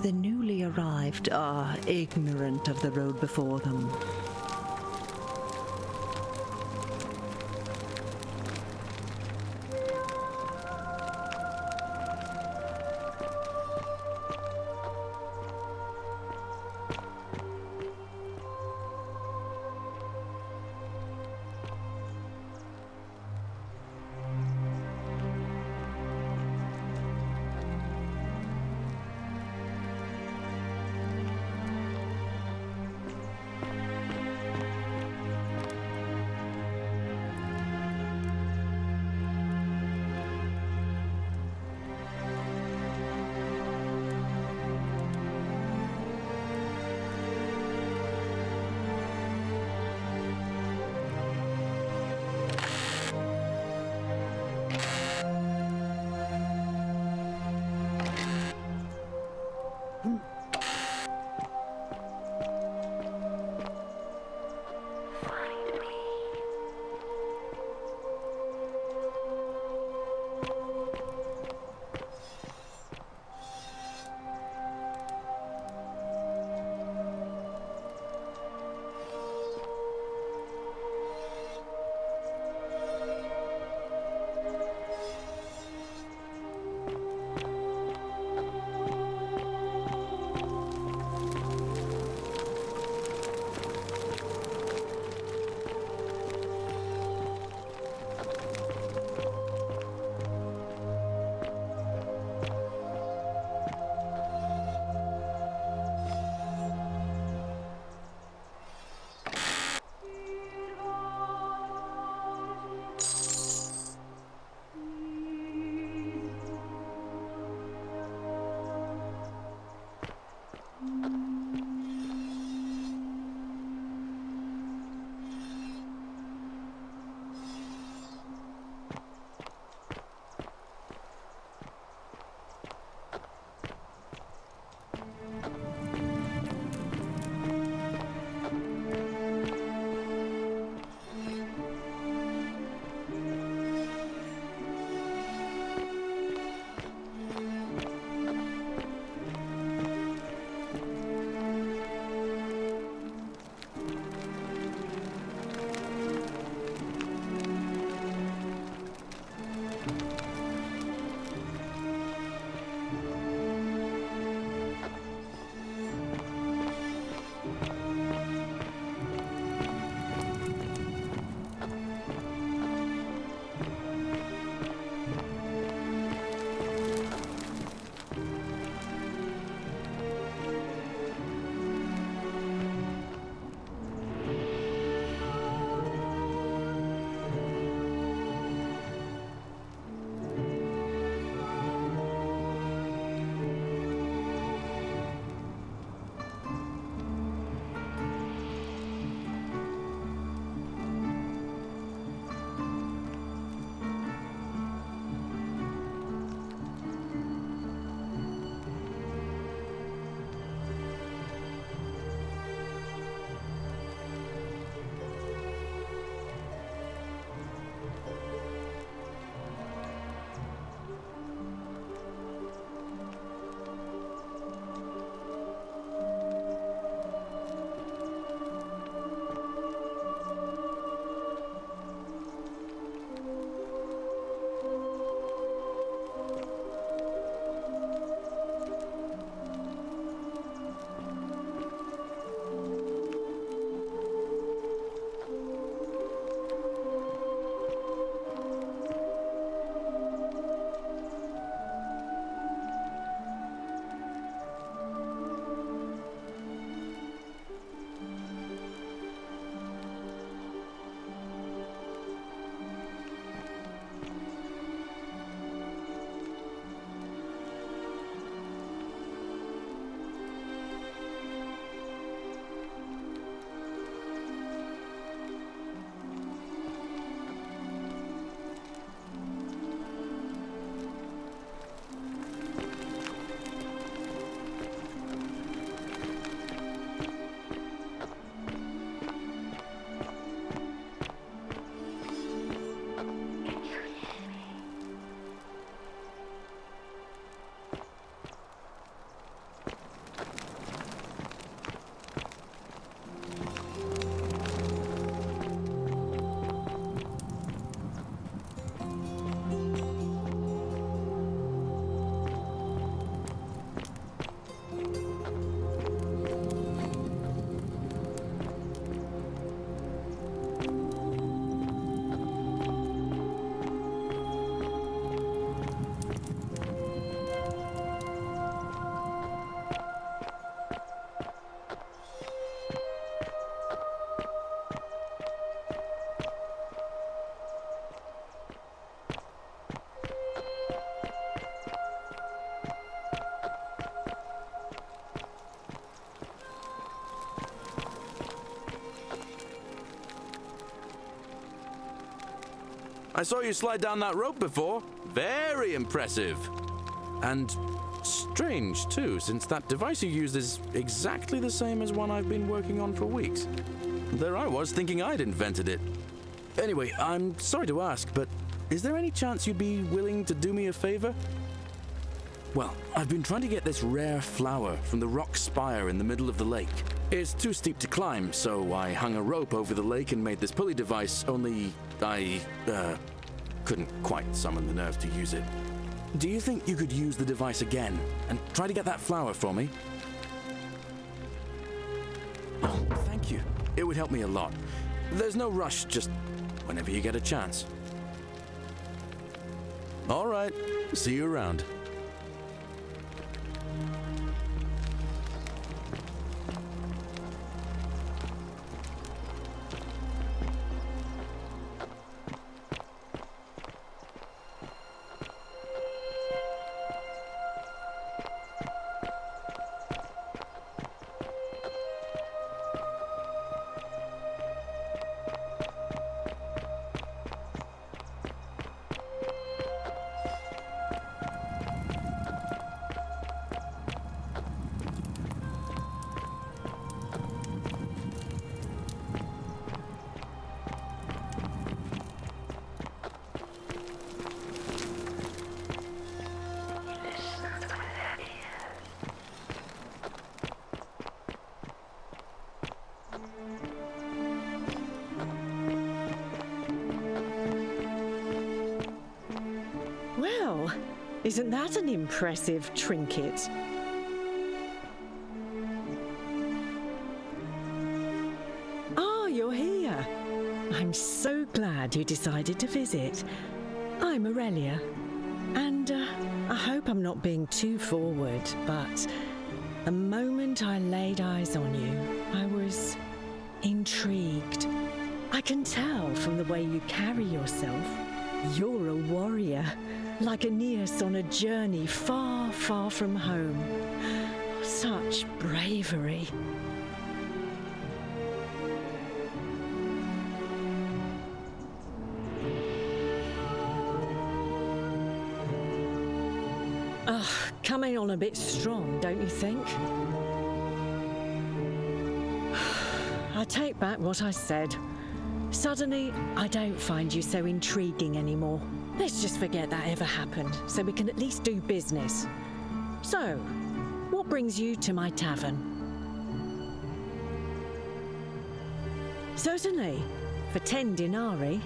The newly arrived are ignorant of the road before them. I saw you slide down that rope before. Very impressive. And strange, too, since that device you used is exactly the same as one I've been working on for weeks. There I was, thinking I'd invented it. Anyway, I'm sorry to ask, but is there any chance you'd be willing to do me a favor? Well, I've been trying to get this rare flower from the rock spire in the middle of the lake. It's too steep to climb, so I hung a rope over the lake and made this pulley device, only I couldn't quite summon the nerve to use it. Do you think you could use the device again and try to get that flower for me? Oh, thank you. It would help me a lot. There's no rush, just whenever you get a chance. All right. See you around. Well, isn't that an impressive trinket? Ah, you're here. I'm so glad you decided to visit. I'm Aurelia, and I hope I'm not being too forward, but the moment I laid eyes on you, I was intrigued. I can tell from the way you carry yourself. You're a warrior, like Aeneas on a journey far, far from home. Such bravery. Coming on a bit strong, don't you think? I take back what I said. Suddenly, I don't find you so intriguing anymore. Let's just forget that ever happened, so we can at least do business. So, what brings you to my tavern? Certainly, for 10 denarii.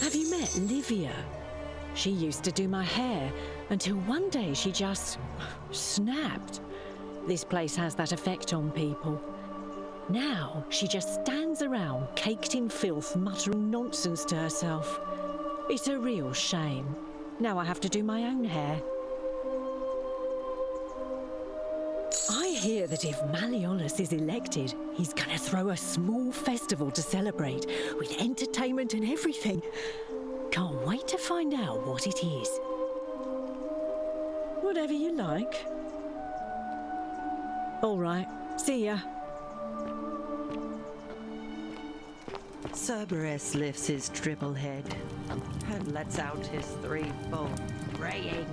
Have you met Livia? She used to do my hair, until one day she just snapped. This place has that effect on people. Now, she just stands around, caked in filth, muttering nonsense to herself. It's a real shame. Now I have to do my own hair. I hear that if Malleolus is elected, he's gonna throw a small festival to celebrate, with entertainment and everything. Can't wait to find out what it is. Whatever you like. All right, see ya. Cerberus lifts his triple head and lets out his threefold braying.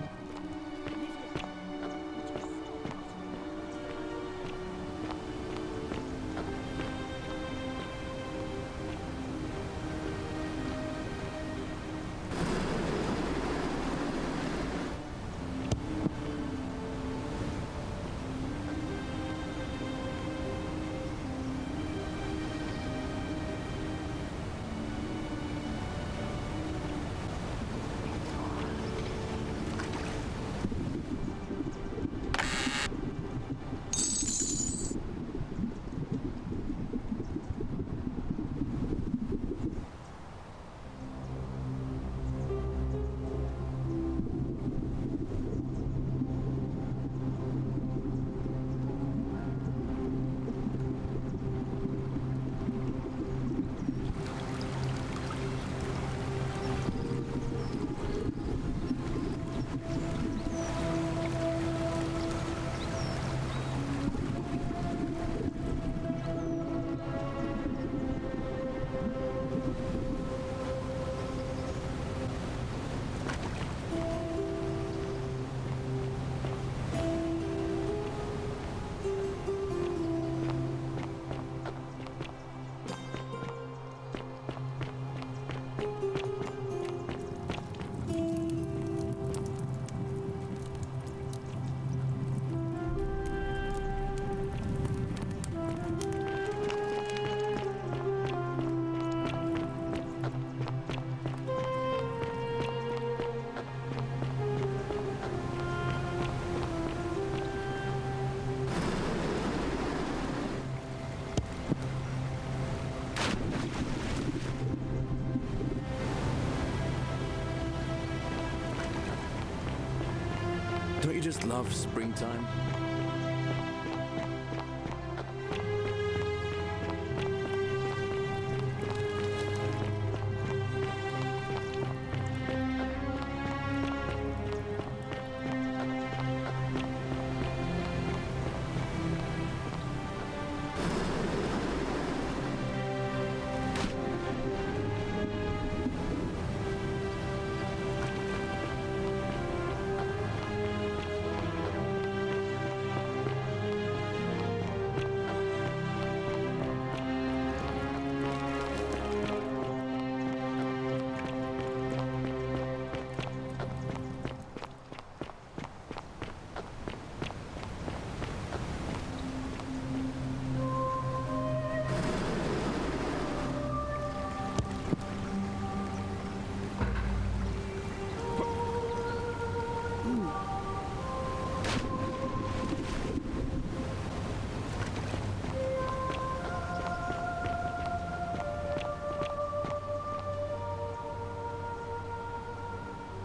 love springtime.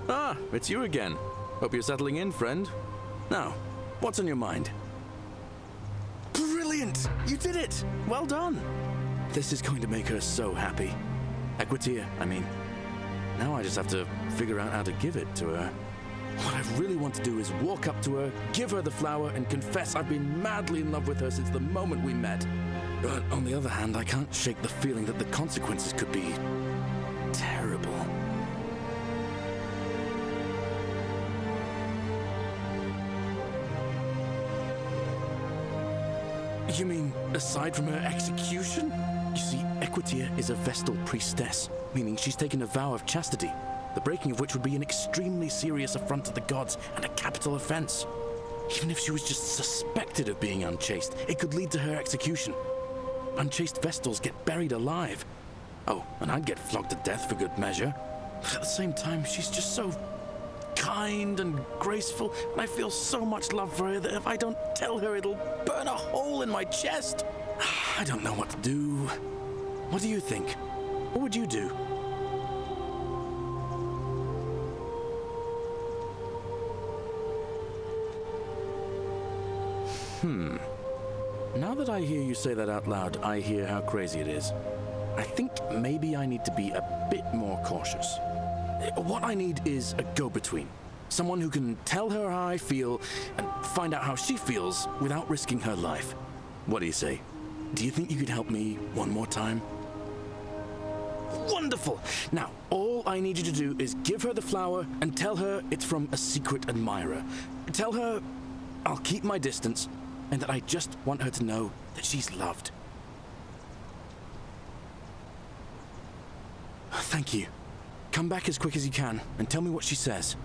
Ah, it's you again. Hope you're settling in, friend. Now, what's on your mind? Brilliant! You did it! Well done! This is going to make her so happy. Equitia, I mean. Now I just have to figure out how to give it to her. What I really want to do is walk up to her, give her the flower, and confess I've been madly in love with her since the moment we met. But on the other hand, I can't shake the feeling that the consequences could be terrible. You mean, aside from her execution? You see, Equitia is a Vestal priestess, meaning she's taken a vow of chastity, the breaking of which would be an extremely serious affront to the gods and a capital offense. Even if she was just suspected of being unchaste, it could lead to her execution. Unchaste Vestals get buried alive. Oh, and I'd get flogged to death for good measure. But at the same time, she's just so kind and graceful, and I feel so much love for her that if I don't tell her, it'll burn a hole in my chest. I don't know what to do. What do you think? What would you do? Now that I hear you say that out loud, I hear how crazy it is. I think maybe I need to be a bit more cautious. What I need is a go-between. Someone who can tell her how I feel and find out how she feels without risking her life. What do you say? Do you think you could help me one more time? Wonderful! Now, all I need you to do is give her the flower and tell her it's from a secret admirer. Tell her I'll keep my distance and that I just want her to know that she's loved. Thank you. Come back as quick as you can and tell me what she says.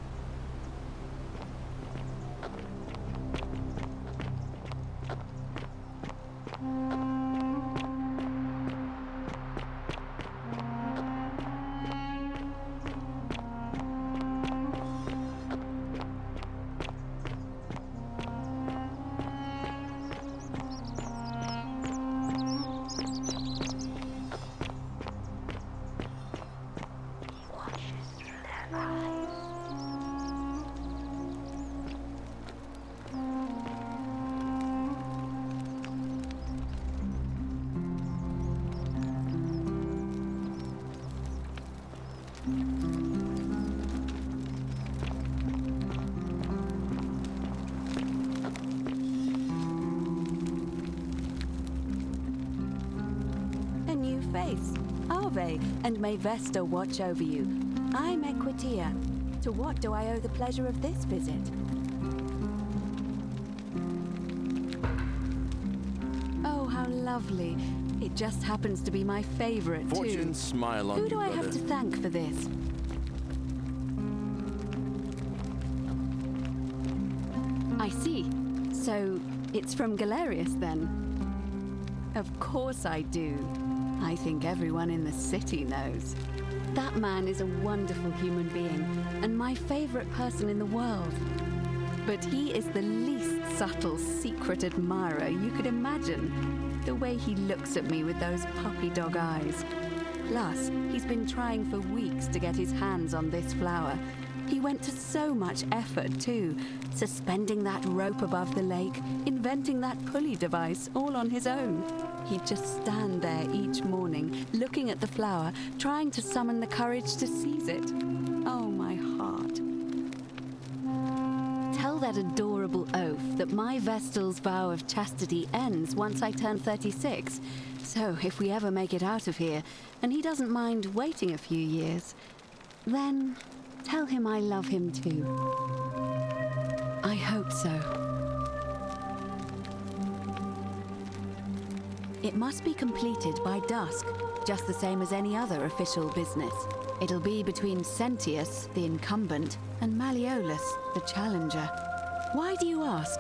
Face. Ave, and may Vesta watch over you. I'm Equitia. To what do I owe the pleasure of this visit? Oh, how lovely. It just happens to be my favorite, too. Fortune smile on you, Who do I brother. have to thank for this? I see. So, it's from Galerius, then? Of course I do. I think everyone in the city knows. That man is a wonderful human being, and my favorite person in the world. But he is the least subtle secret admirer you could imagine. The way he looks at me with those puppy dog eyes. Plus, he's been trying for weeks to get his hands on this flower, He went to so much effort, too. Suspending that rope above the lake, inventing that pulley device all on his own. He'd just stand there each morning, looking at the flower, trying to summon the courage to seize it. Oh, my heart. Tell that adorable oaf that my Vestal's vow of chastity ends once I turn 36. So if we ever make it out of here, and he doesn't mind waiting a few years, then tell him I love him too. I hope so. It must be completed by dusk, just the same as any other official business. It'll be between Sentius, the incumbent, and Malleolus, the challenger. Why do you ask?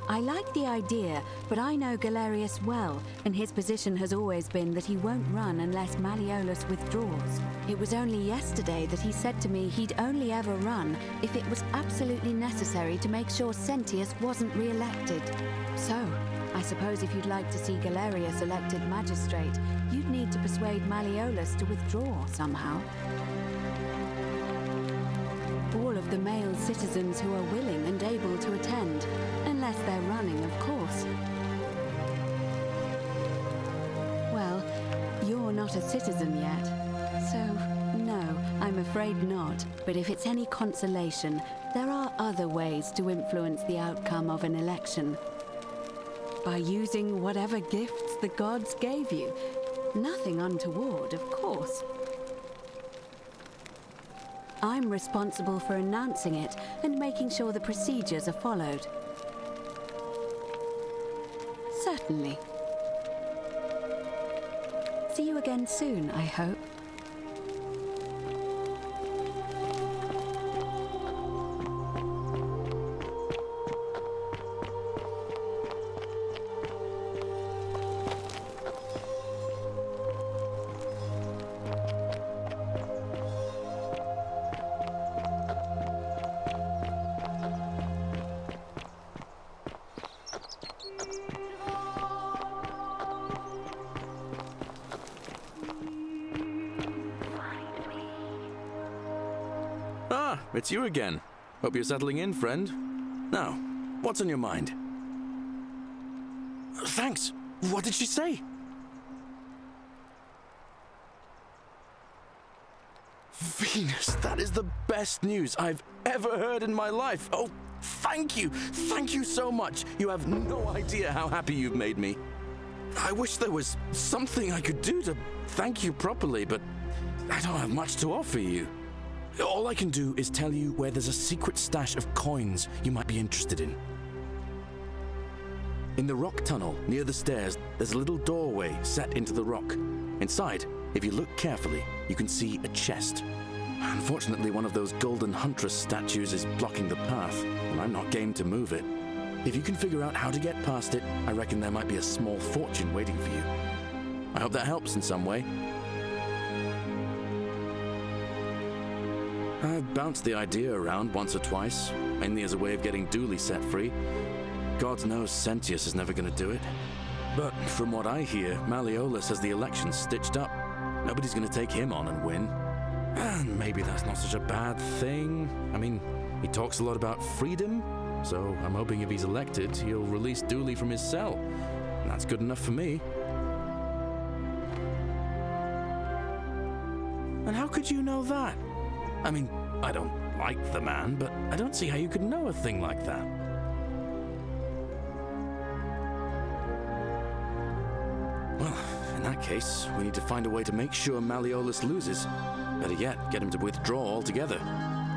I like the idea, but I know Galerius well, and his position has always been that he won't run unless Malleolus withdraws. It was only yesterday that he said to me he'd only ever run if it was absolutely necessary to make sure Sentius wasn't re-elected. So, I suppose if you'd like to see Galerius elected magistrate, you'd need to persuade Malleolus to withdraw somehow. All of the male citizens who are willing and able to attend, unless they're running, of course. Well, you're not a citizen yet, so no, I'm afraid not. But if it's any consolation, there are other ways to influence the outcome of an election. By using whatever gifts the gods gave you. Nothing untoward, of course. I'm responsible for announcing it and making sure the procedures are followed. Certainly. See you again soon, I hope. Ah, it's you again. Hope you're settling in, friend. Now, what's on your mind? Thanks. What did she say? Venus, that is the best news I've ever heard in my life. Oh, thank you. Thank you so much. You have no idea how happy you've made me. I wish there was something I could do to thank you properly, but I don't have much to offer you. All I can do is tell you where there's a secret stash of coins you might be interested in. In the rock tunnel near the stairs, there's a little doorway set into the rock. Inside, if you look carefully, you can see a chest. Unfortunately, one of those golden huntress statues is blocking the path, and I'm not game to move it. If you can figure out how to get past it, I reckon there might be a small fortune waiting for you. I hope that helps in some way. I've bounced the idea around once or twice, mainly as a way of getting Dooley set free. God knows Sentius is never going to do it. But from what I hear, Malleolus has the election stitched up. Nobody's going to take him on and win. And maybe that's not such a bad thing. I mean, he talks a lot about freedom, so I'm hoping if he's elected, he'll release Dooley from his cell. And that's good enough for me. And how could you know that? I mean, I don't like the man, but I don't see how you could know a thing like that. Well, in that case, we need to find a way to make sure Malleolus loses. Better yet, get him to withdraw altogether.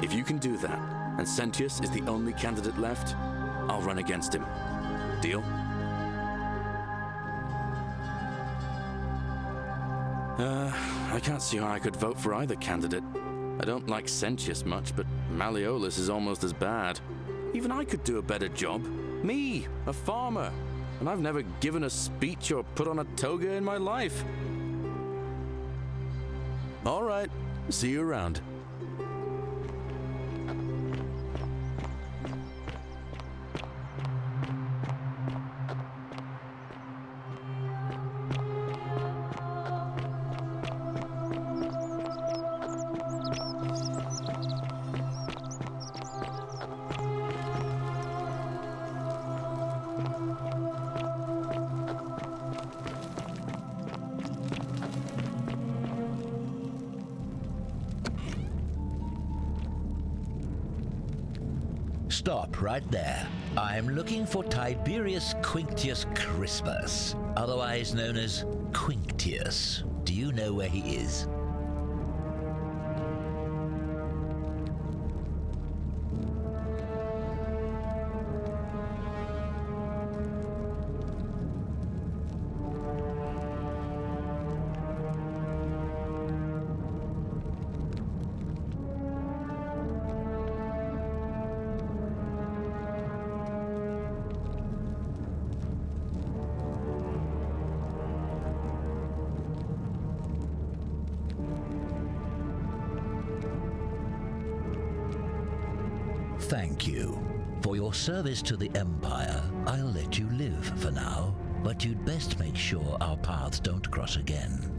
If you can do that, and Sentius is the only candidate left, I'll run against him. Deal? I can't see how I could vote for either candidate. I don't like Sentius much, but Malleolus is almost as bad. Even I could do a better job. Me, a farmer. And I've never given a speech or put on a toga in my life. All right, see you around. Stop right there. I'm looking for Tiberius Quinctius Crispus, otherwise known as Quinctius. Do you know where he is? Thank you. For your service to the Empire, I'll let you live for now, but you'd best make sure our paths don't cross again.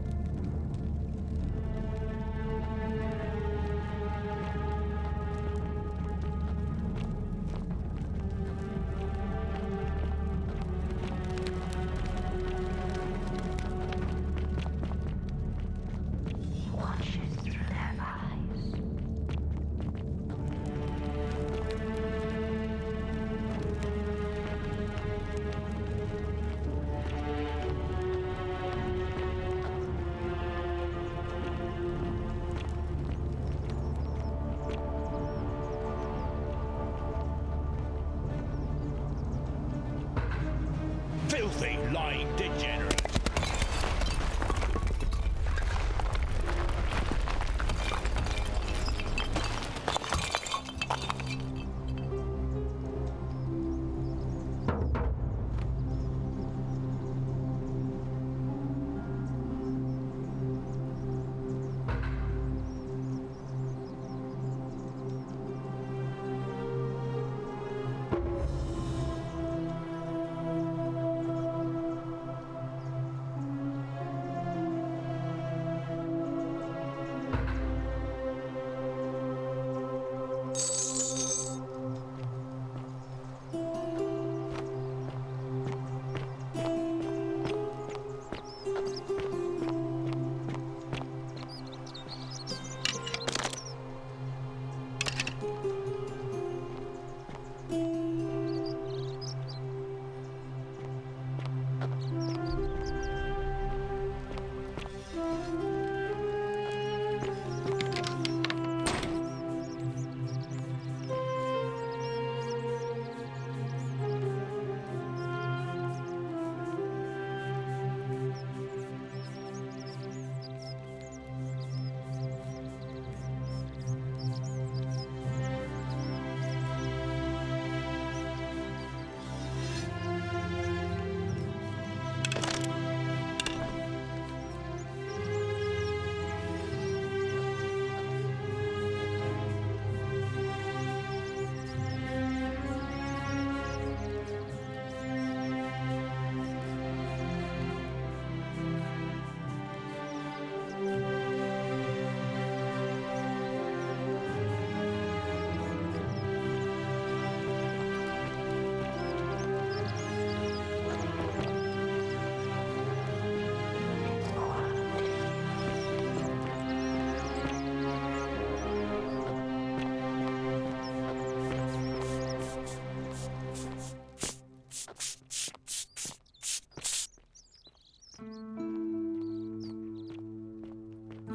Filthy, lying degenerate!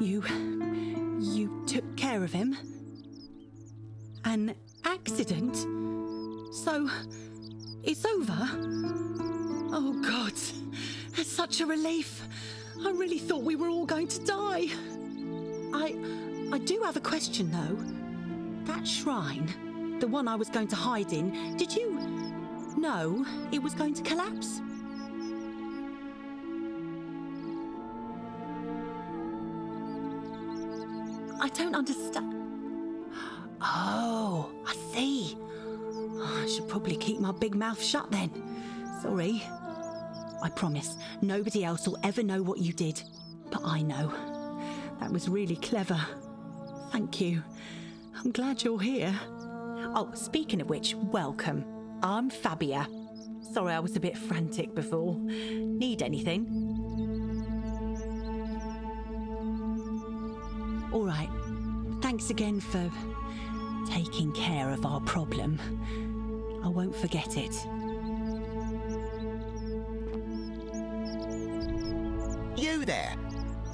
You took care of him? An accident? So, it's over? Oh, God. That's such a relief. I really thought we were all going to die. I do have a question, though. That shrine, the one I was going to hide in, did you know it was going to collapse? I don't understand. Oh, I see. I should probably keep my big mouth shut then. Sorry. I promise, nobody else will ever know what you did. But I know. That was really clever. Thank you. I'm glad you're here. Oh, speaking of which, welcome. I'm Fabia. Sorry I was a bit frantic before. Need anything? All right. Thanks again for taking care of our problem. I won't forget it. You there!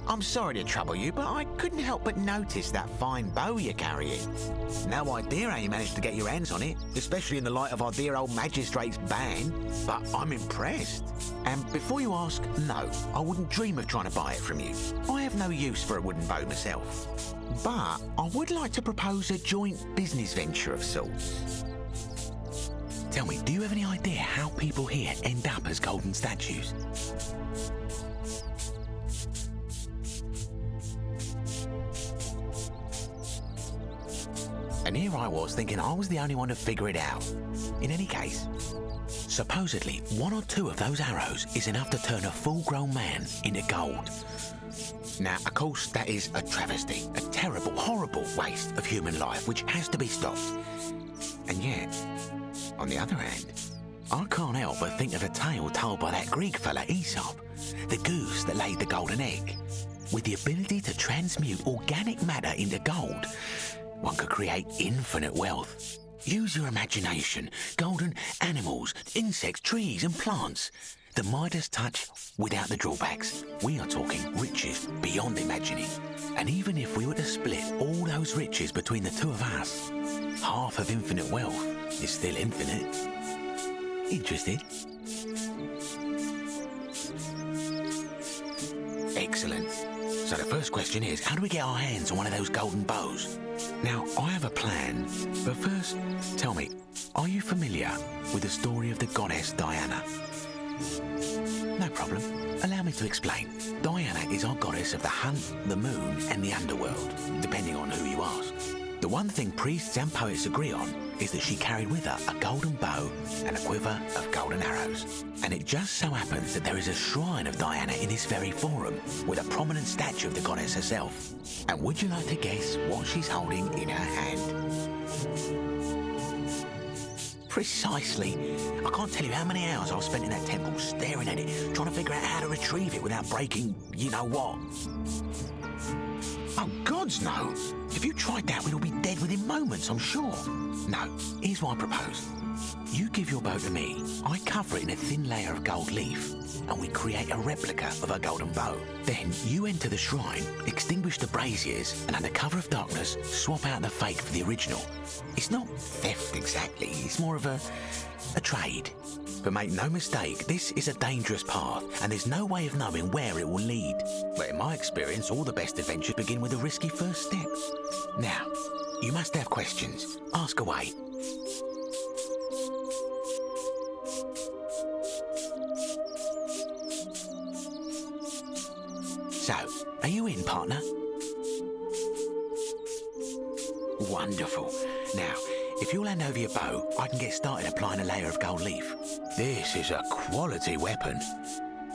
I'm sorry to trouble you, but I couldn't help but notice that fine bow you're carrying. No idea how you managed to get your hands on it, especially in the light of our dear old magistrate's ban, but I'm impressed. And before you ask, no, I wouldn't dream of trying to buy it from you. I have no use for a wooden bow myself. But I would like to propose a joint business venture of sorts. Tell me, do you have any idea how people here end up as golden statues? And here I was thinking I was the only one to figure it out. In any case, supposedly 1 or 2 of those arrows is enough to turn a full-grown man into gold. Now, of course, that is a travesty, a terrible, horrible waste of human life which has to be stopped. And yet, on the other hand, I can't help but think of a tale told by that Greek fella Aesop, the goose that laid the golden egg. With the ability to transmute organic matter into gold, one could create infinite wealth. Use your imagination. Golden animals, insects, trees and plants. The Midas touch without the drawbacks. We are talking riches beyond imagining. And even if we were to split all those riches between the 2 of us, half of infinite wealth is still infinite. Interested? Excellent. So the first question is, how do we get our hands on one of those golden bows? Now, I have a plan, but first, tell me, are you familiar with the story of the goddess Diana? No problem. Allow me to explain. Diana is our goddess of the hunt, the moon, and the underworld, depending on who you ask. The one thing priests and poets agree on is that she carried with her a golden bow and a quiver of golden arrows. And it just so happens that there is a shrine of Diana in this very forum, with a prominent statue of the goddess herself. And would you like to guess what she's holding in her hand? Precisely. I can't tell you how many hours I've spent in that temple staring at it, trying to figure out how to retrieve it without breaking you-know-what. Oh, gods, no. If you tried that, we'd all be dead within moments, I'm sure. No, here's what I propose. You give your bow to me, I cover it in a thin layer of gold leaf, and we create a replica of a golden bow. Then you enter the shrine, extinguish the braziers, and under cover of darkness, swap out the fake for the original. It's not theft exactly, it's more of a trade. But make no mistake, this is a dangerous path, and there's no way of knowing where it will lead. But in my experience, all the best adventures begin with a risky first step. Now, you must have questions. Ask away. So, are you in, partner? Wonderful. Now, if you'll hand over your bow, I can get started applying a layer of gold leaf. This is a quality weapon.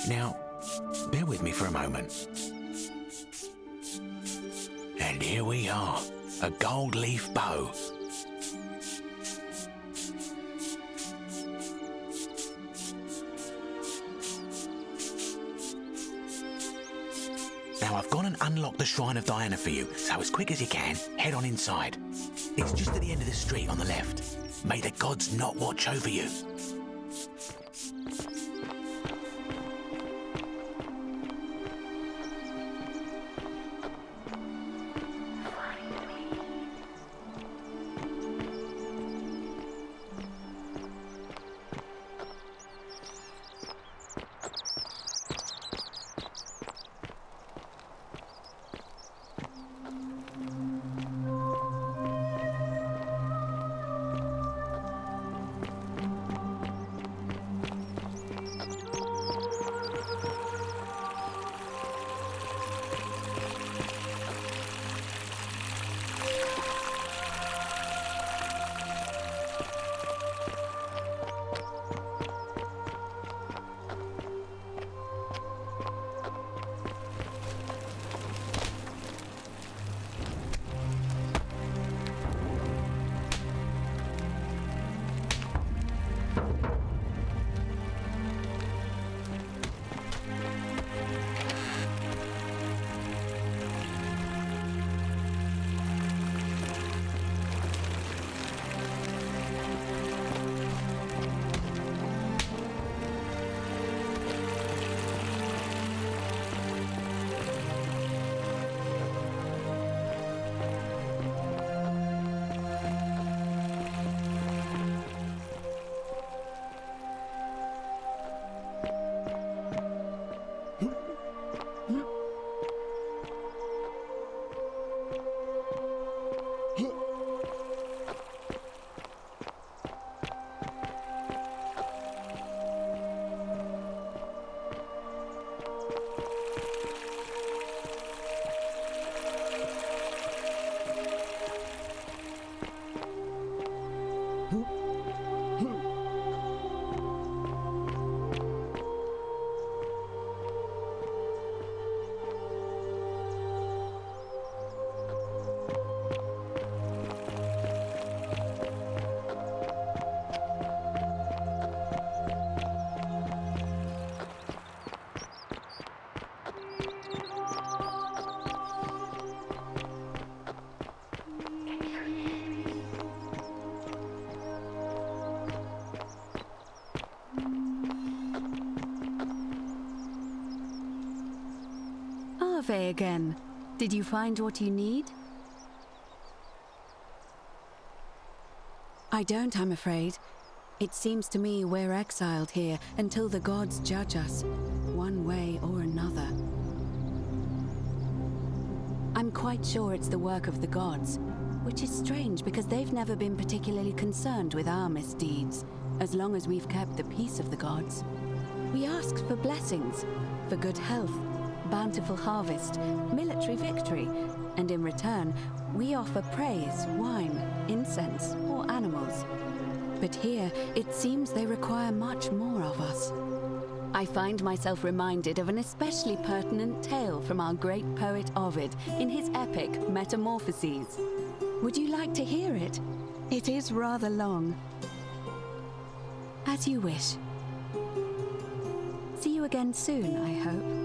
Now, bear with me for a moment. And here we are, a gold leaf bow. Now I've gone and unlocked the Shrine of Diana for you, so as quick as you can, head on inside. It's just at the end of the street on the left. May the gods not watch over you. Salve again. Did you find what you need? I don't, I'm afraid. It seems to me we're exiled here until the gods judge us, one way or another. I'm quite sure it's the work of the gods, which is strange because they've never been particularly concerned with our misdeeds, as long as we've kept the peace of the gods. We asked for blessings, for good health, bountiful harvest, military victory, and in return, we offer praise, wine, incense, or animals. But here, it seems they require much more of us. I find myself reminded of an especially pertinent tale from our great poet Ovid in his epic Metamorphoses. Would you like to hear it? It is rather long. As you wish. See you again soon, I hope.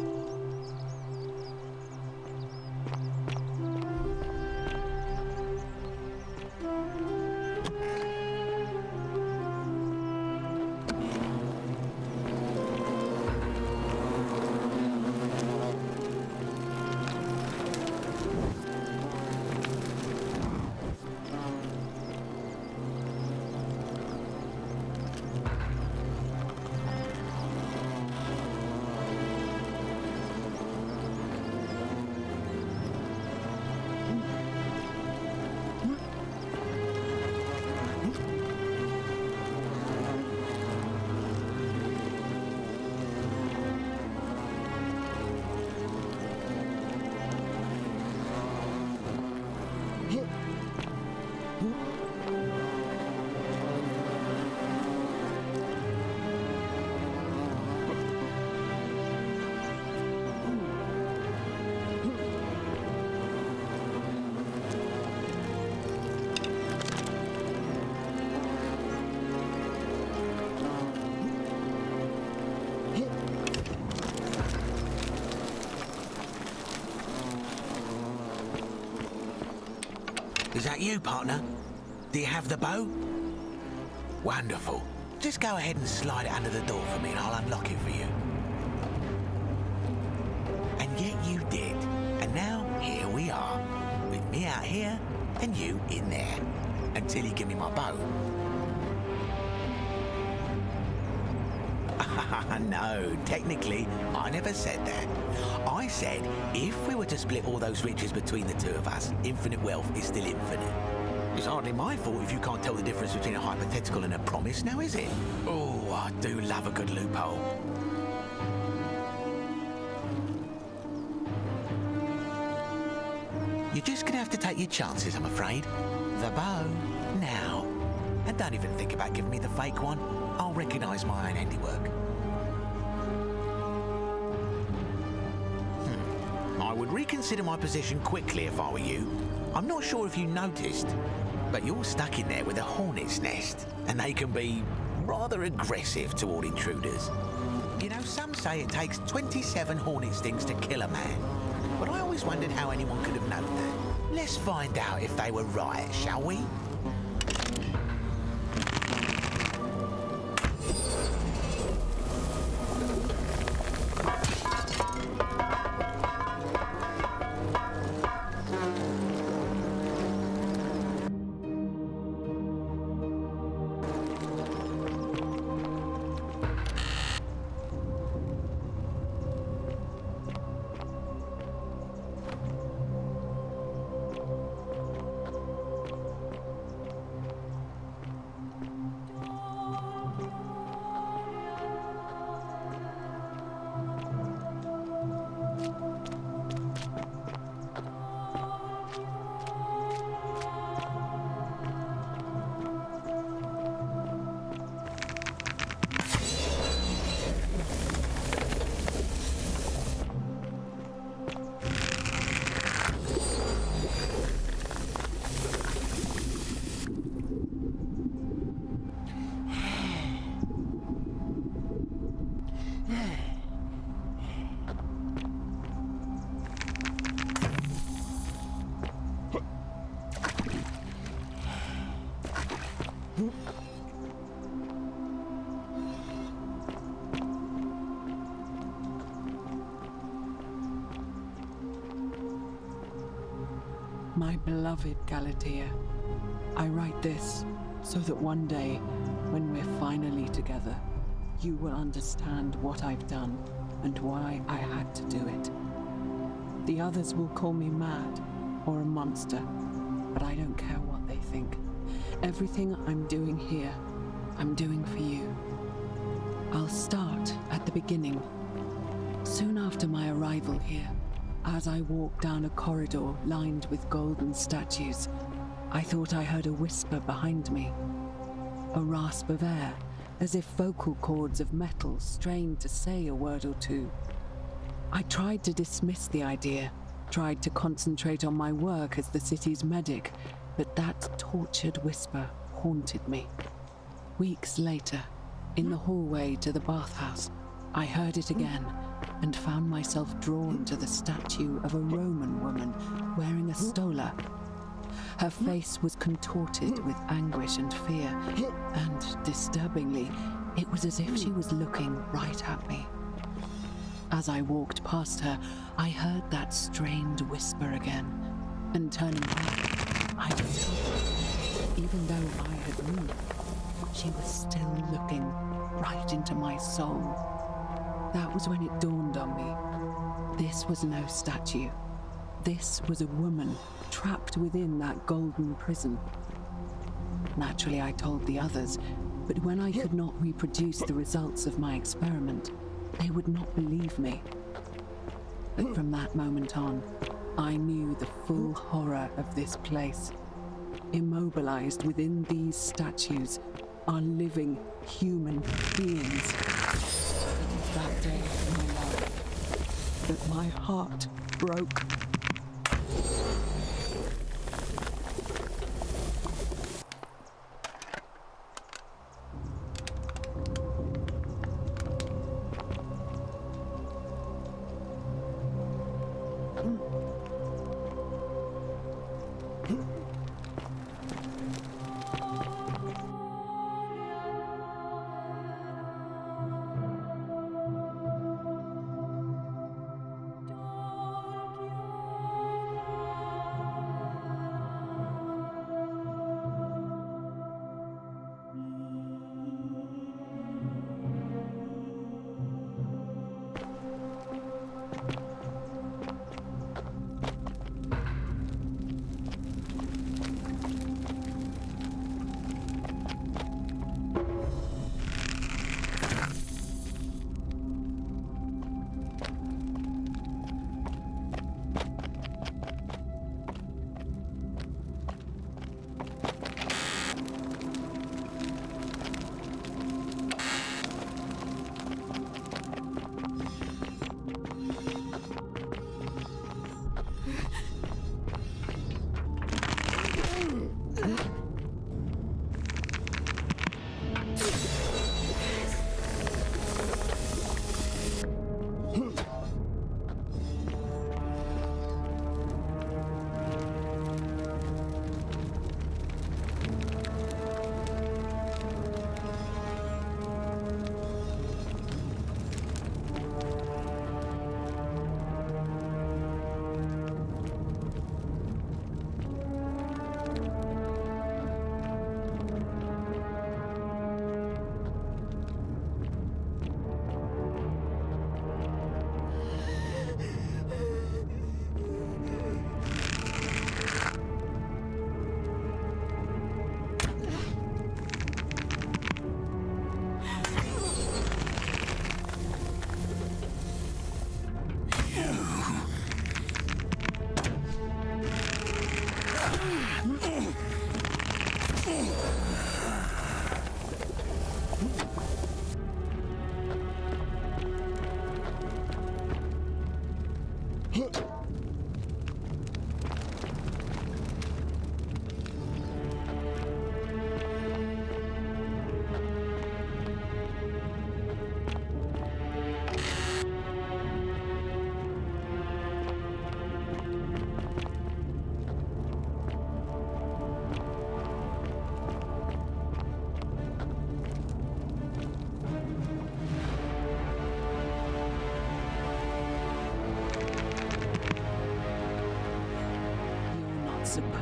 Is that you, partner? Do you have the bow? Wonderful. Just go ahead and slide it under the door for me and I'll unlock it for you. And yet you did. And now, here we are. With me out here and you in there. Until you give me my bow. No, technically, I never said that. I said, if we were to split all those riches between the two of us, infinite wealth is still infinite. It's hardly my fault if you can't tell the difference between a hypothetical and a promise, now is it? Oh, I do love a good loophole. You're just gonna have to take your chances, I'm afraid. The bow, now. And don't even think about giving me the fake one. I'll recognise my own handiwork. I would reconsider my position quickly if I were you. I'm not sure if you noticed, but you're stuck in there with a hornet's nest, and they can be rather aggressive toward intruders. You know, some say it takes 27 hornet stings to kill a man, but I always wondered how anyone could have known that. Let's find out if they were right, shall we? My beloved Galatea, I write this so that one day, when we're finally together, you will understand what I've done and why I had to do it. The others will call me mad or a monster, but I don't care what they think. Everything I'm doing here, I'm doing for you. I'll start at the beginning. Soon after my arrival here, as I walked down a corridor lined with golden statues, I thought I heard a whisper behind me. A rasp of air, as if vocal cords of metal strained to say a word or two. I tried to dismiss the idea, tried to concentrate on my work as the city's medic, but that tortured whisper haunted me. Weeks later, in the hallway to the bathhouse, I heard it again and found myself drawn to the statue of a Roman woman wearing a stola. Her face was contorted with anguish and fear, and disturbingly, it was as if she was looking right at me. As I walked past her, I heard that strained whisper again, and turning back, I was told, even though I had moved, she was still looking right into my soul. That was when it dawned on me. This was no statue. This was a woman trapped within that golden prison. Naturally, I told the others, but when I could not reproduce the results of my experiment, they would not believe me. But from that moment on, I knew the full horror of this place. Immobilized within these statues are living human beings. It was that day of my life that my heart broke.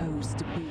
supposed to be.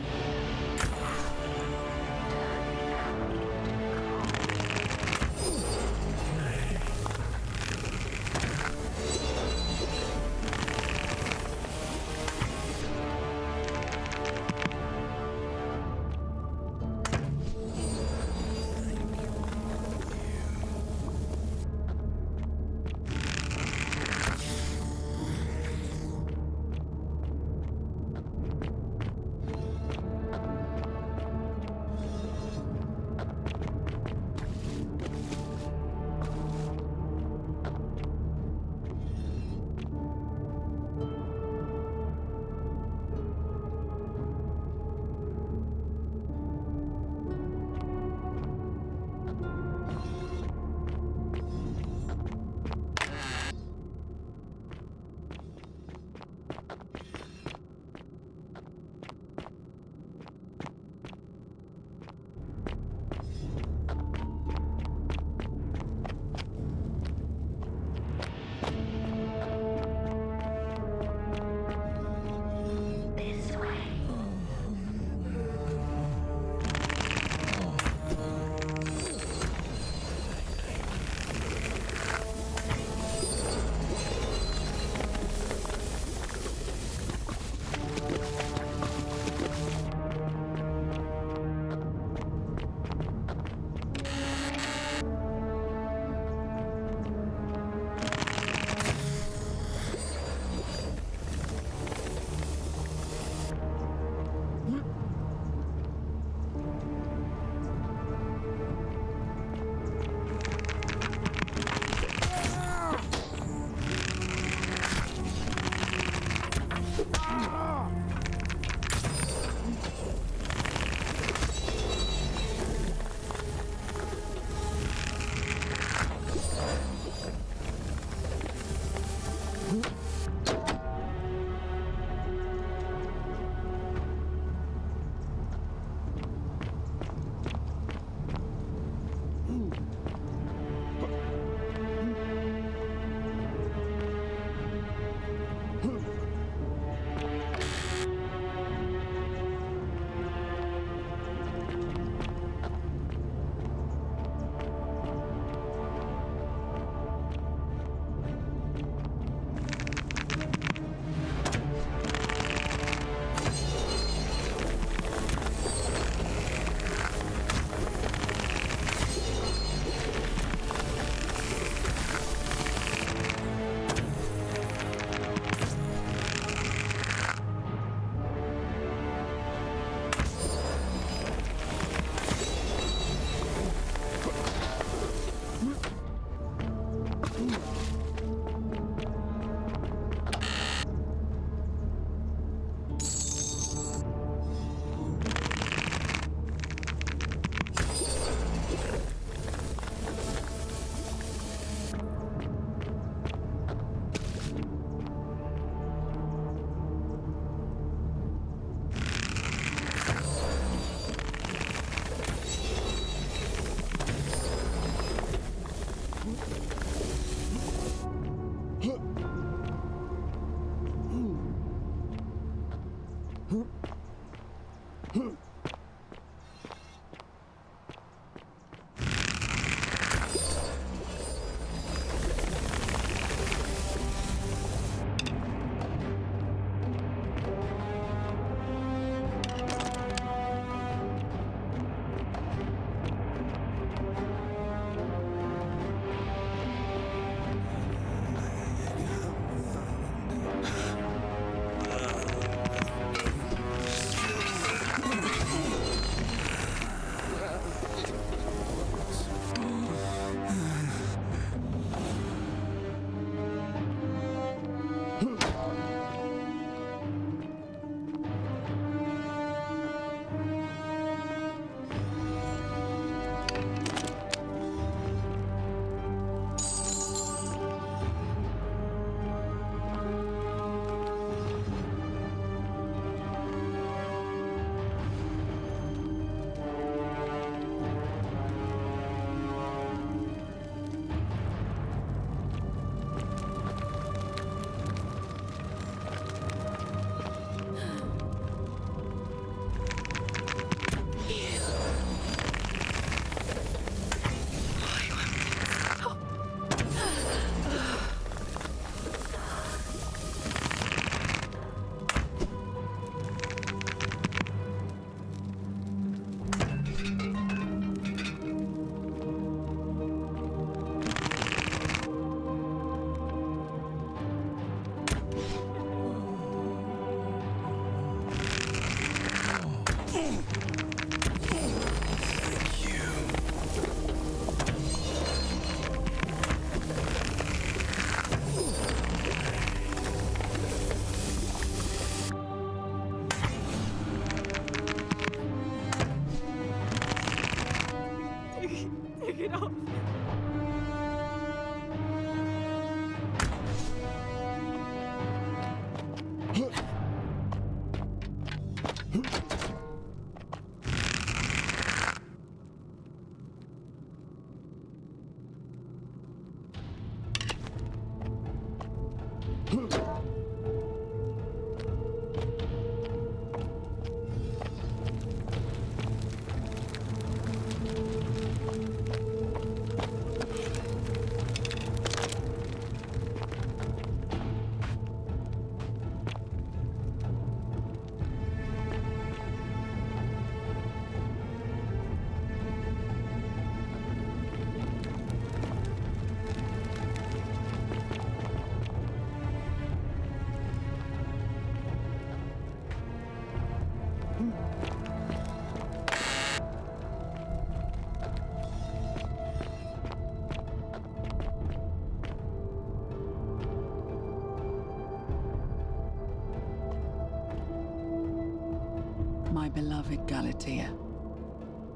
beloved Galatea.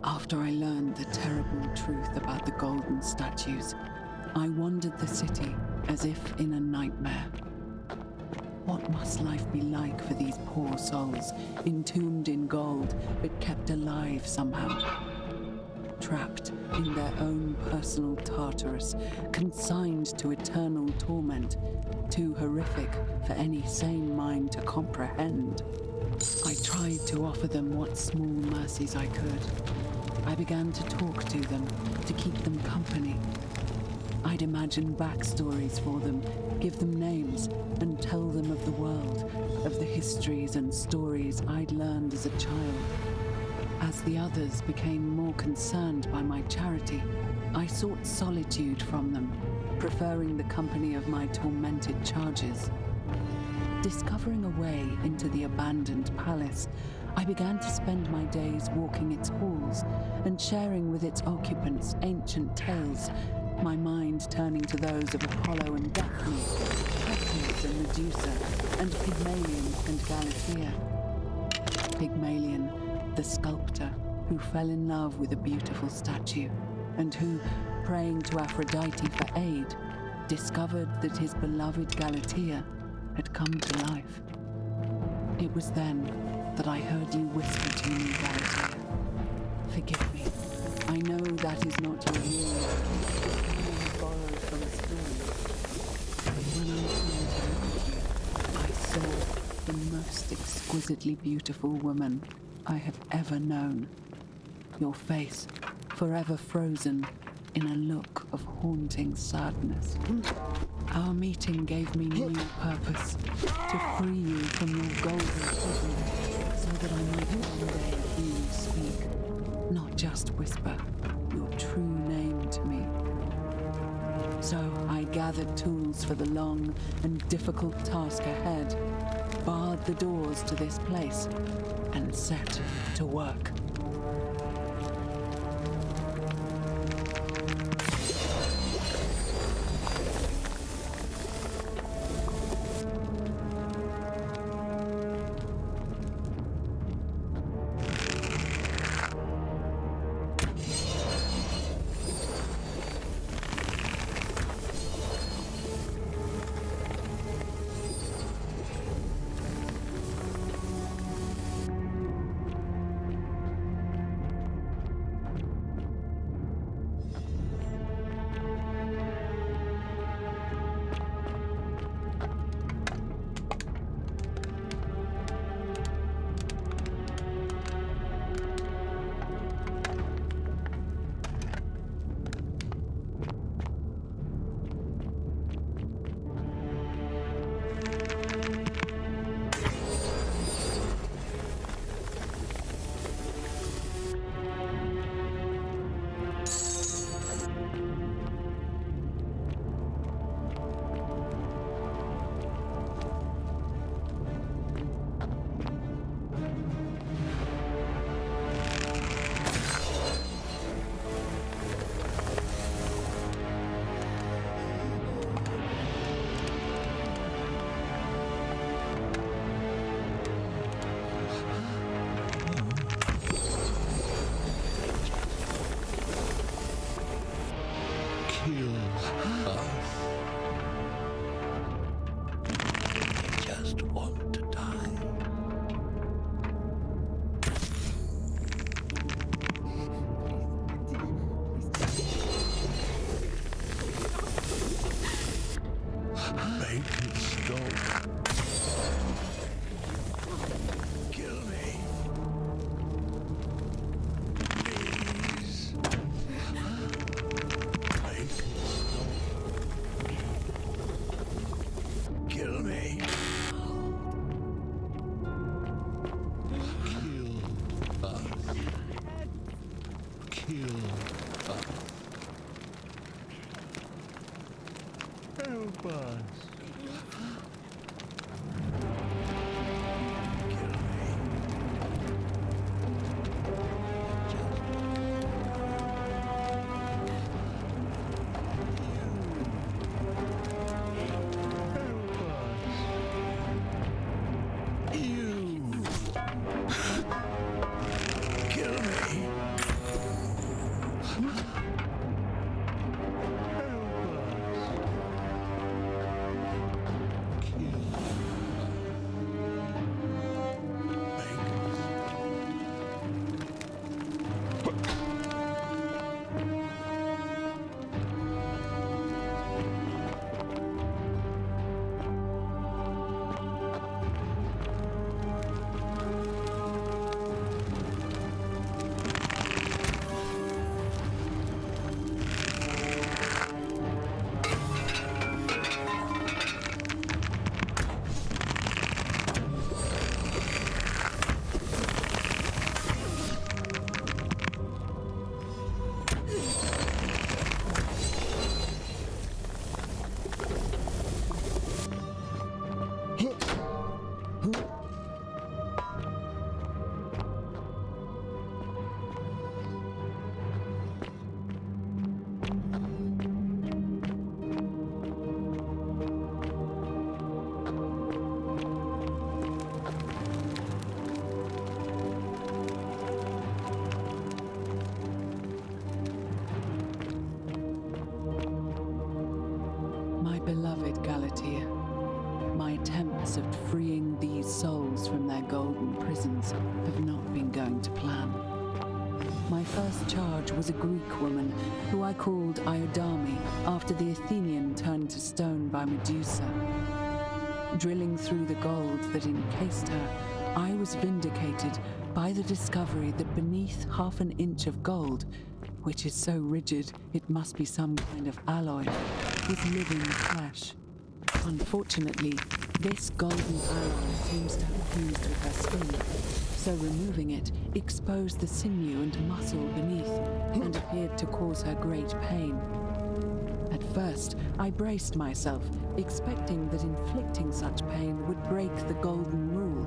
After I learned the terrible truth about the golden statues, I wandered the city as if in a nightmare. What must life be like for these poor souls, entombed in gold, but kept alive somehow? Trapped in their own personal Tartarus, consigned to eternal torment, too horrific for any sane mind to comprehend. I tried to offer them what small mercies I could. I began to talk to them, to keep them company. I'd imagine backstories for them, give them names, and tell them of the world, of the histories and stories I'd learned as a child. As the others became more concerned by my charity, I sought solitude from them, preferring the company of my tormented charges. Discovering a way into the abandoned palace, I began to spend my days walking its halls and sharing with its occupants ancient tales, my mind turning to those of Apollo and Daphne, Perseus and Medusa, and Pygmalion and Galatea. Pygmalion, the sculptor who fell in love with a beautiful statue, and who, praying to Aphrodite for aid, discovered that his beloved Galatea had come to life. It was then that I heard you whisper to me, Galatea. Forgive me. I know that is not your word. You borrowed from a story. But when I turned to look at you, I saw the most exquisitely beautiful woman I have ever known. Your face, forever frozen in a look of haunting sadness. Our meeting gave me new purpose, to free you from your golden prison, so that I might one day hear you speak, not just whisper your true name to me. So I gathered tools for the long and difficult task ahead, barred the doors to this place, and set to work. Just want to die. Make it stop. Kill me. Please. Make it stop. Kill me. Kill us. Kill us. Help us. Kill me. Help us. You. Beloved Galatea, my attempts at freeing these souls from their golden prisons have not been going to plan. My first charge was a Greek woman who I called Iodame after the Athenian turned to stone by Medusa. Drilling through the gold that encased her, I was vindicated by the discovery that beneath half an inch of gold, which is so rigid it must be some kind of alloy, was living flesh. Unfortunately, this golden alloy seems to have fused with her skin, so removing it exposed the sinew and muscle beneath and appeared to cause her great pain. At first, I braced myself, expecting that inflicting such pain would break the golden rule,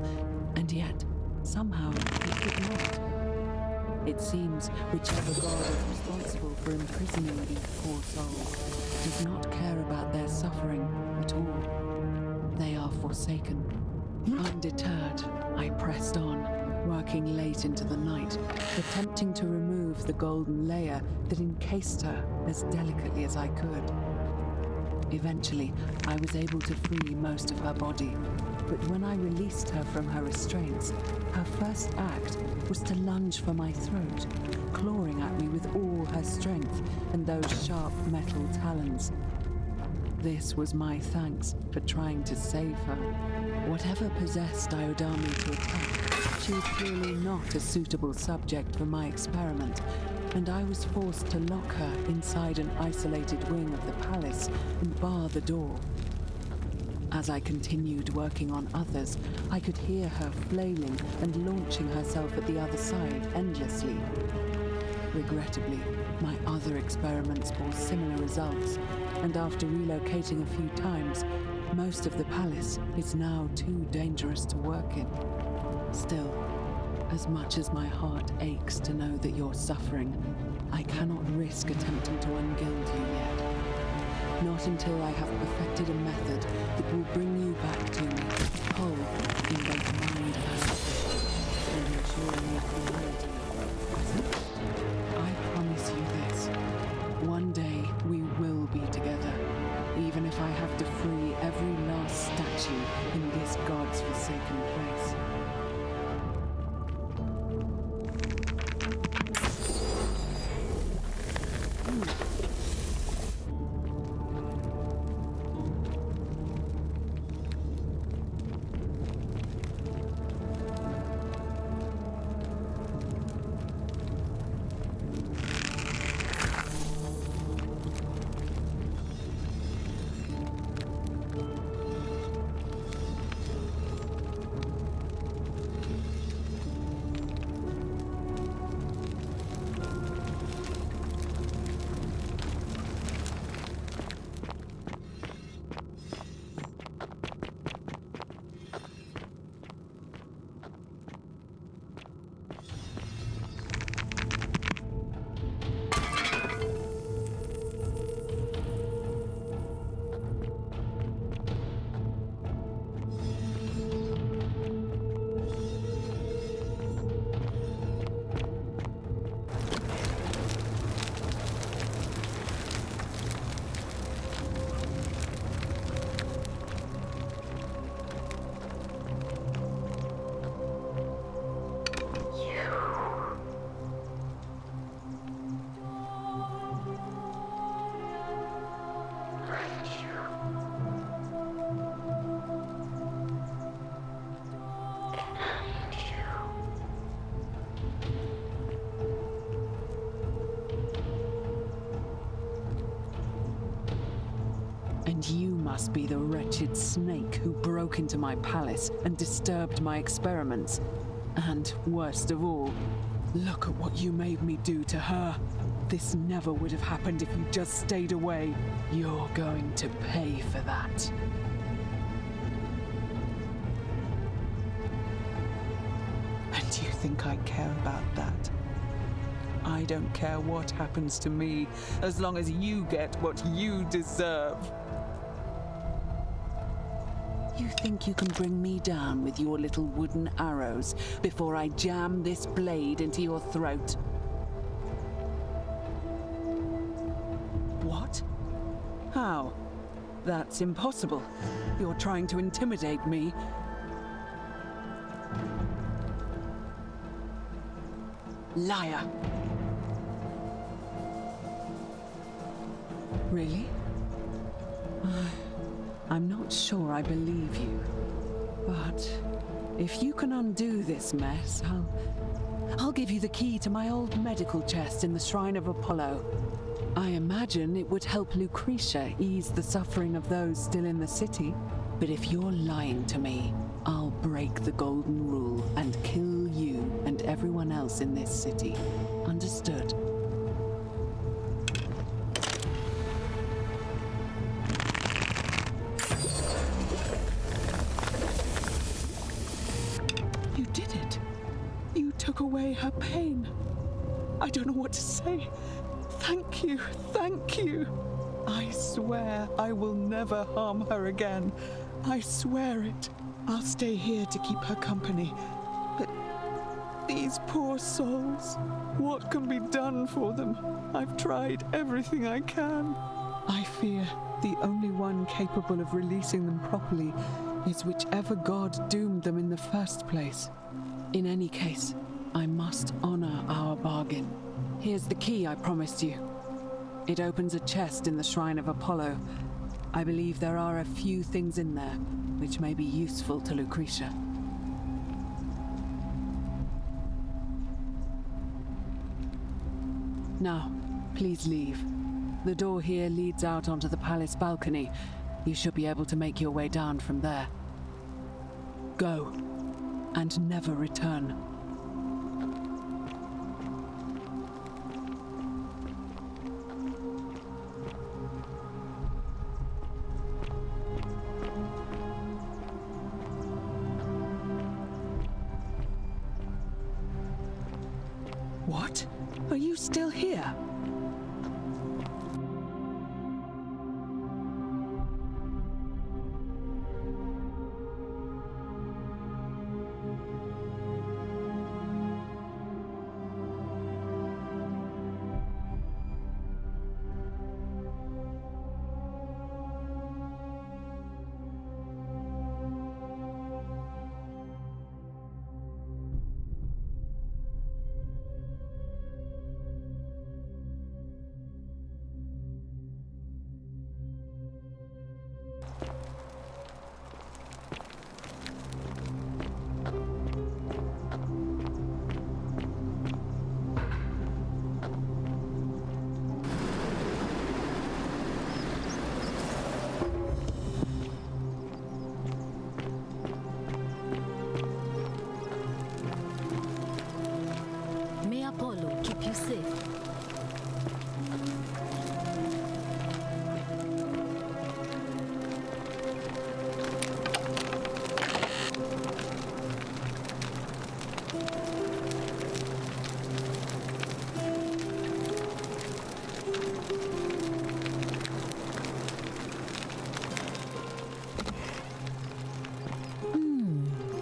and yet, somehow, it did not. It seems whichever god is responsible for imprisoning these poor souls does not care about their suffering at all. They are forsaken. Undeterred, I pressed on, working late into the night, attempting to remove the golden layer that encased her as delicately as I could. Eventually, I was able to free most of her body, but when I released her from her restraints, her first act was to lunge for my throat, clawing at me with all her strength and those sharp metal talons. This was my thanks for trying to save her. Whatever possessed Iodame to attack, she was clearly not a suitable subject for my experiment, and I was forced to lock her inside an isolated wing of the palace and bar the door. As I continued working on others, I could hear her flailing and launching herself at the other side endlessly. Regrettably, my other experiments bore similar results, and after relocating a few times, most of the palace is now too dangerous to work in. Still, as much as my heart aches to know that you're suffering, I cannot risk attempting to ungild you yet. Not until I have perfected a method that will bring you back to me, whole in both mind and spirit, and ensuring your humanity. I promise you this. One day we will be together, even if I have to free every last statue in this God's forsaken place. And you must be the wretched snake who broke into my palace and disturbed my experiments. And worst of all, look at what you made me do to her. This never would have happened if you just stayed away. You're going to pay for that. And you think I care about that? I don't care what happens to me, as long as you get what you deserve. You think you can bring me down with your little wooden arrows before I jam this blade into your throat? What? How? That's impossible. You're trying to intimidate me. Liar. Really? I'm not sure I believe you. But if you can undo this mess, I'll give you the key to my old medical chest in the Shrine of Apollo. I imagine it would help Lucretia ease the suffering of those still in the city. But if you're lying to me, I'll break the golden rule and kill you and everyone else in this city. Understood? You did it. You took away her pain. I don't know what to say. Thank you, thank you. I swear I will never harm her again. I swear it. I'll stay here to keep her company. But these poor souls, what can be done for them? I've tried everything I can. I fear the only one capable of releasing them properly is whichever god doomed them in the first place. In any case, I must honor our bargain. Here's the key I promised you. It opens a chest in the Shrine of Apollo. I believe there are a few things in there which may be useful to Lucretia. Now, please leave. The door here leads out onto the palace balcony. You should be able to make your way down from there. Go, and never return. What? Are you still here? May Apollo keep you safe.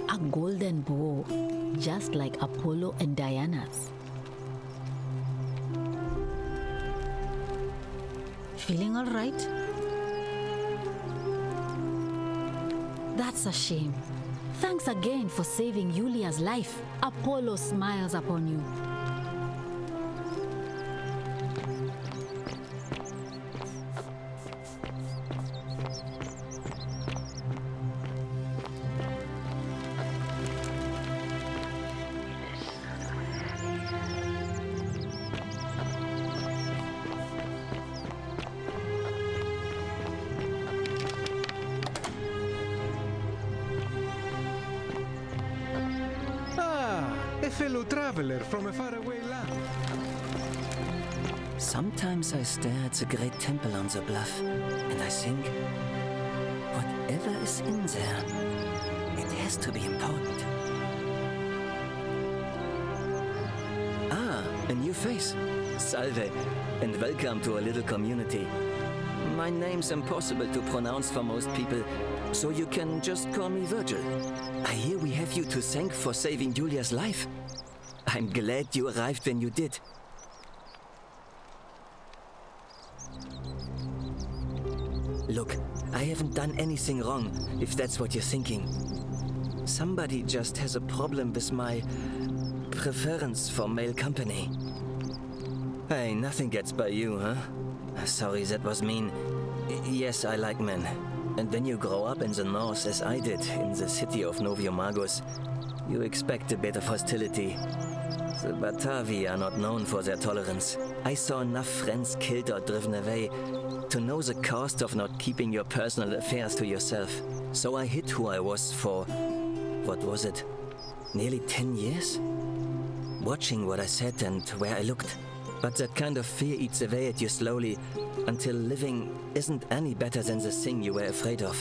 A golden bow, just like Apollo and Diana's. Feeling all right? That's a shame. Thanks again for saving Julia's life. Apollo smiles upon you. A fellow traveler from a faraway land. Sometimes I stare at the great temple on the bluff, and I think, whatever is in there, it has to be important. Ah, a new face. Salve, and welcome to our little community. My name's impossible to pronounce for most people, so you can just call me Virgil. I hear we have you to thank for saving Julia's life. I'm glad you arrived when you did. Look, I haven't done anything wrong, if that's what you're thinking. Somebody just has a problem with my preference for male company. Hey, nothing gets by you, huh? Sorry, that was mean. Yes, I like men. And when you grow up in the north, as I did, in the city of Noviomagus, you expect a bit of hostility. The Batavi are not known for their tolerance. I saw enough friends killed or driven away to know the cost of not keeping your personal affairs to yourself. So I hid who I was for, what was it, nearly 10 years? Watching what I said and where I looked. But that kind of fear eats away at you slowly, until living isn't any better than the thing you were afraid of.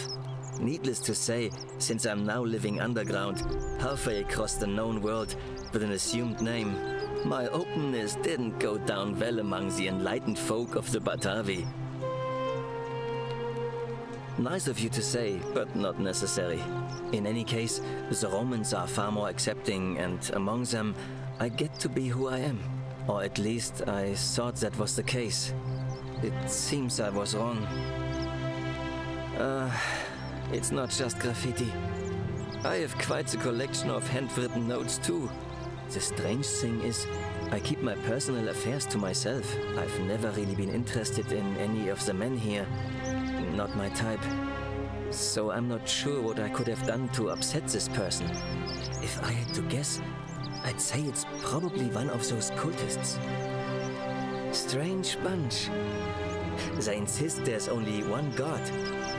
Needless to say, since I'm now living underground, halfway across the known world with an assumed name, my openness didn't go down well among the enlightened folk of the Batavi. Nice of you to say, but not necessary. In any case, the Romans are far more accepting, and among them, I get to be who I am. Or at least I thought that was the case. It seems I was wrong. It's not just graffiti. I have quite a collection of handwritten notes too. The strange thing is, I keep my personal affairs to myself. I've never really been interested in any of the men here. Not my type. So I'm not sure what I could have done to upset this person. If I had to guess, I'd say it's probably one of those cultists. Strange bunch. They insist there's only one God,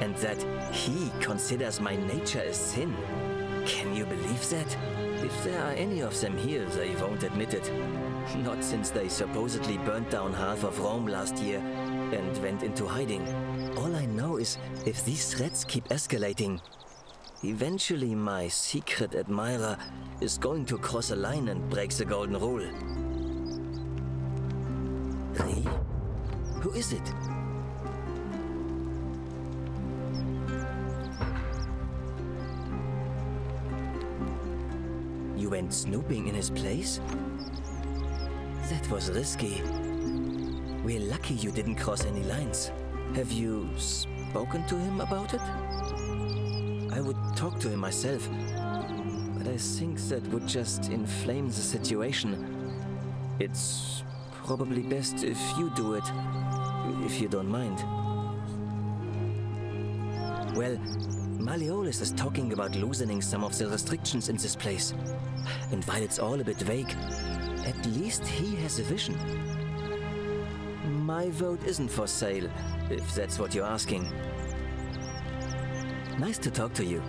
and that he considers my nature a sin. Can you believe that? If there are any of them here, they won't admit it. Not since they supposedly burnt down half of Rome last year and went into hiding. All I know is, if these threats keep escalating, eventually my secret admirer is going to cross a line and break the golden rule. Ree? Who is it? You went snooping in his place? That was risky. We're lucky you didn't cross any lines. Have you spoken to him about it? I would talk to him myself, but I think that would just inflame the situation. It's probably best if you do it, if you don't mind. Well, Malleolus is talking about loosening some of the restrictions in this place. And while it's all a bit vague, at least he has a vision. My vote isn't for sale, if that's what you're asking. Nice to talk to you.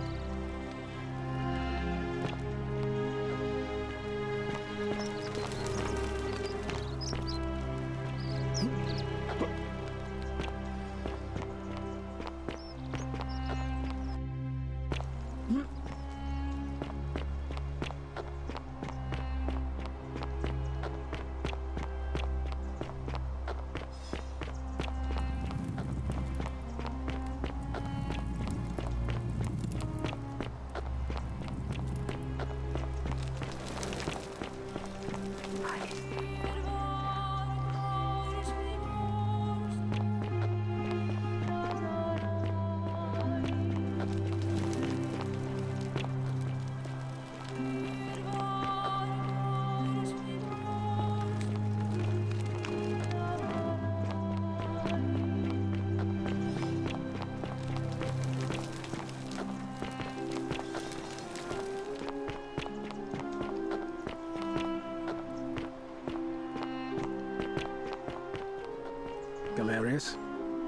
Galerius?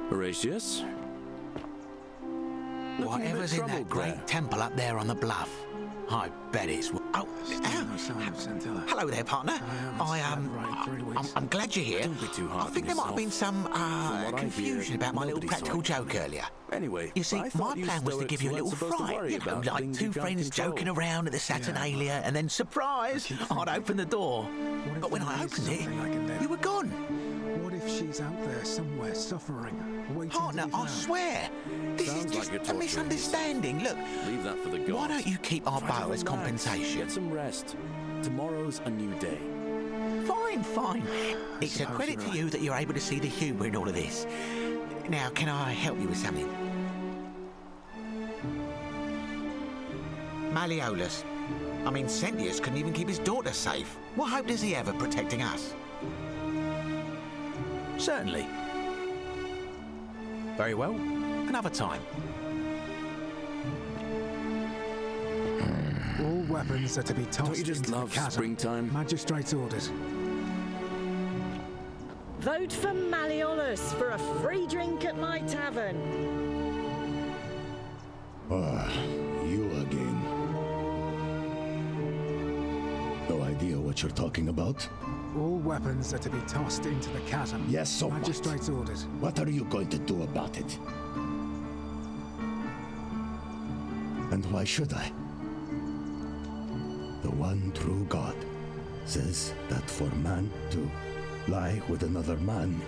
Horatius? Whatever's in that great temple up there on the bluff, I bet it's... Oh, hello there, partner. I'm glad you're here. Don't be too hard I think on there might have been some confusion about my little practical joke earlier. Anyway, you see, I my thought you plan was to stoics give you a weren't little supposed to fright, worry you know, about like things two you can't friends control. joking around at the Saturnalia, and then surprise, I'd open the door. But when I opened it, you were gone. What if she's out there somewhere suffering, waiting Partner, to be I found? swear, this Sounds is like just you're a torturing misunderstanding. Look, Leave that for the gods. why don't you keep our Try to bow as relax. compensation? Get some rest. Tomorrow's a new day. Fine. It's a credit to you that you're able to see the humour in all of this. Now, can I help you with something? Malleolus. I mean, Sentius couldn't even keep his daughter safe. What hope does he have of protecting us? Certainly. Very well. Another time. All weapons are to be tossed Don't you just into love the chasm. springtime? Magistrate's orders. Vote for Malleolus for a free drink at my tavern. Ah, you again. No idea what you're talking about? All weapons are to be tossed into the chasm. Yes, so what? Magistrate's orders. What are you going to do about it? And why should I? The one true God says that for man to lie with another man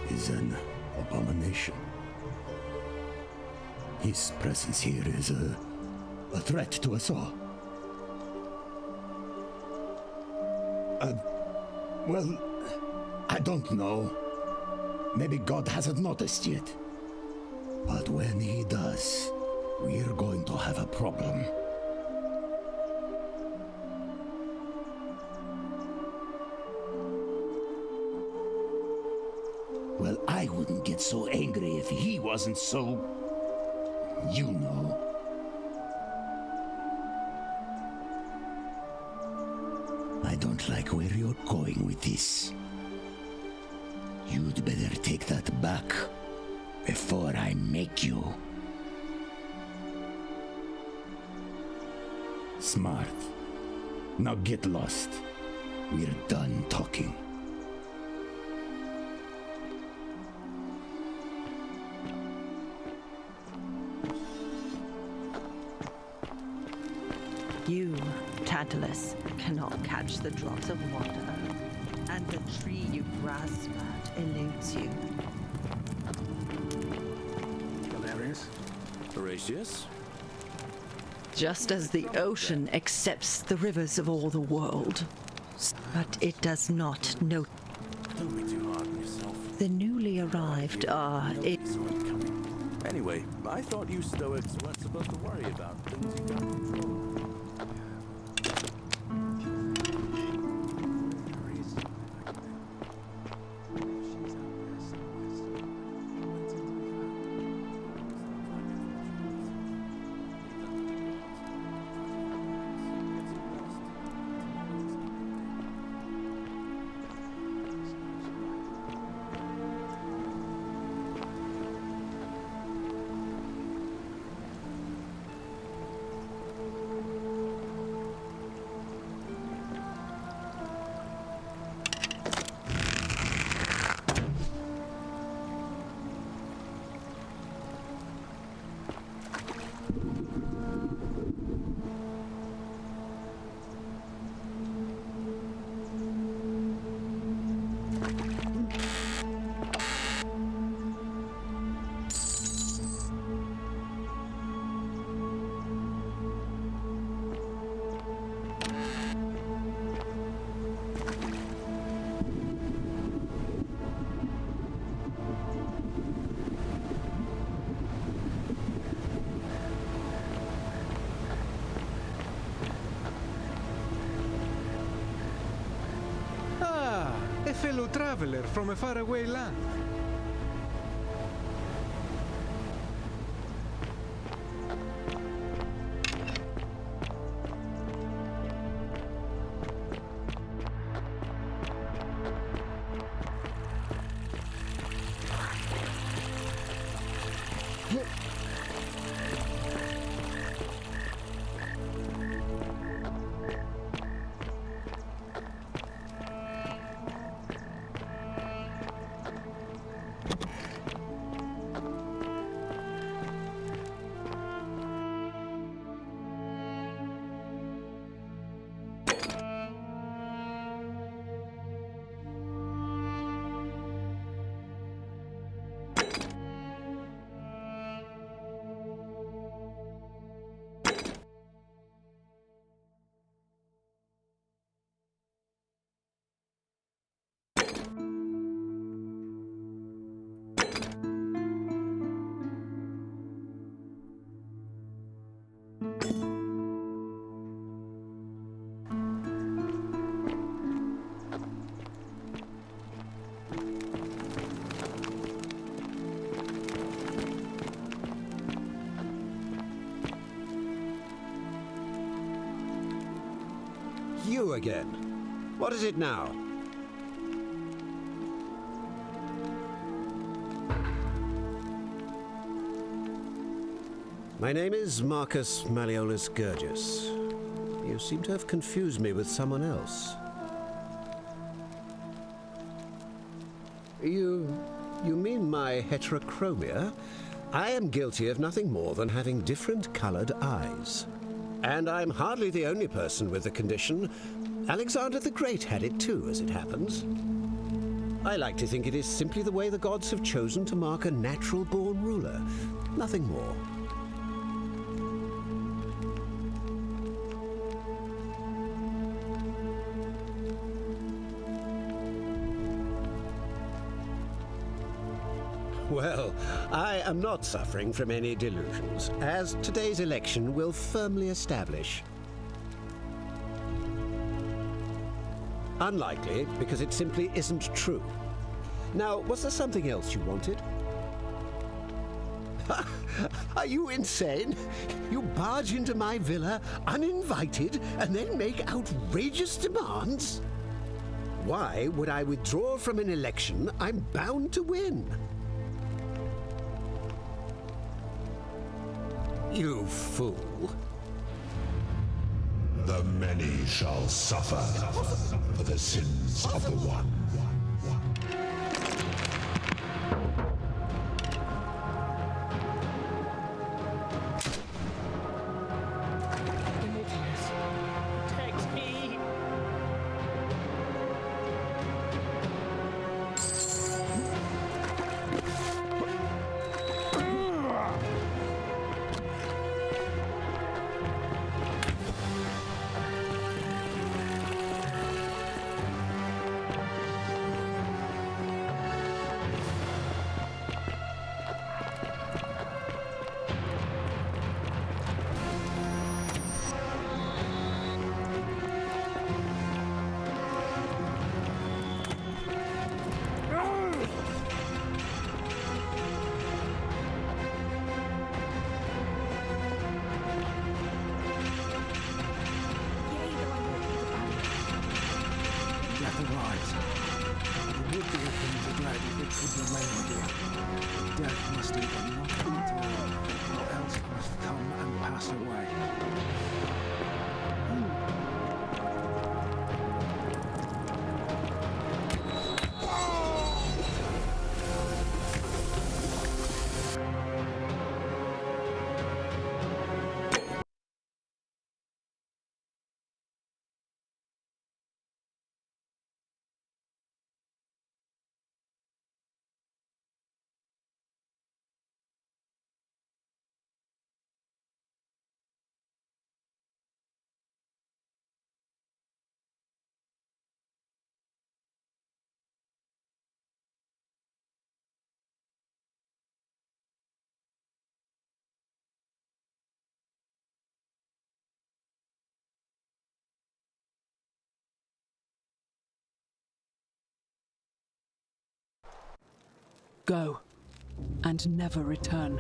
is an abomination. His presence here is a threat to us all. Well, I don't know. Maybe God hasn't noticed yet. But when he does, we're going to have a problem. Well, I wouldn't get so angry if he wasn't so... you know. I don't like where you're going with this. You'd better take that back before I make you. Smart. Now get lost. We're done talking. You, Tantalus, cannot catch the drops of water, and the tree you grasp at eludes you. Galerius. Horatius? Just as the ocean accepts the rivers of all the world, but it does not know. Don't be too hard on yourself. The newly arrived are it. Anyway, I thought you Stoics weren't supposed to worry about things you can't control. A fellow traveler from a faraway land. You again. What is it now? My name is Marcus Malleolus Gurgis. You seem to have confused me with someone else. You mean my heterochromia? I am guilty of nothing more than having different colored eyes. And I'm hardly the only person with the condition. Alexander the Great had it too, as it happens. I like to think it is simply the way the gods have chosen to mark a natural-born ruler. Nothing more. Well, I am not suffering from any delusions, as today's election will firmly establish. Unlikely, because it simply isn't true. Now, was there something else you wanted? Are you insane? You barge into my villa uninvited and then make outrageous demands? Why would I withdraw from an election I'm bound to win? You fool. The many shall suffer for the sins of the one. Protect me! Death arrives. The would-be things are glad if it could remain here. Death must either not come at all, or else it must come and pass away. Go, and never return.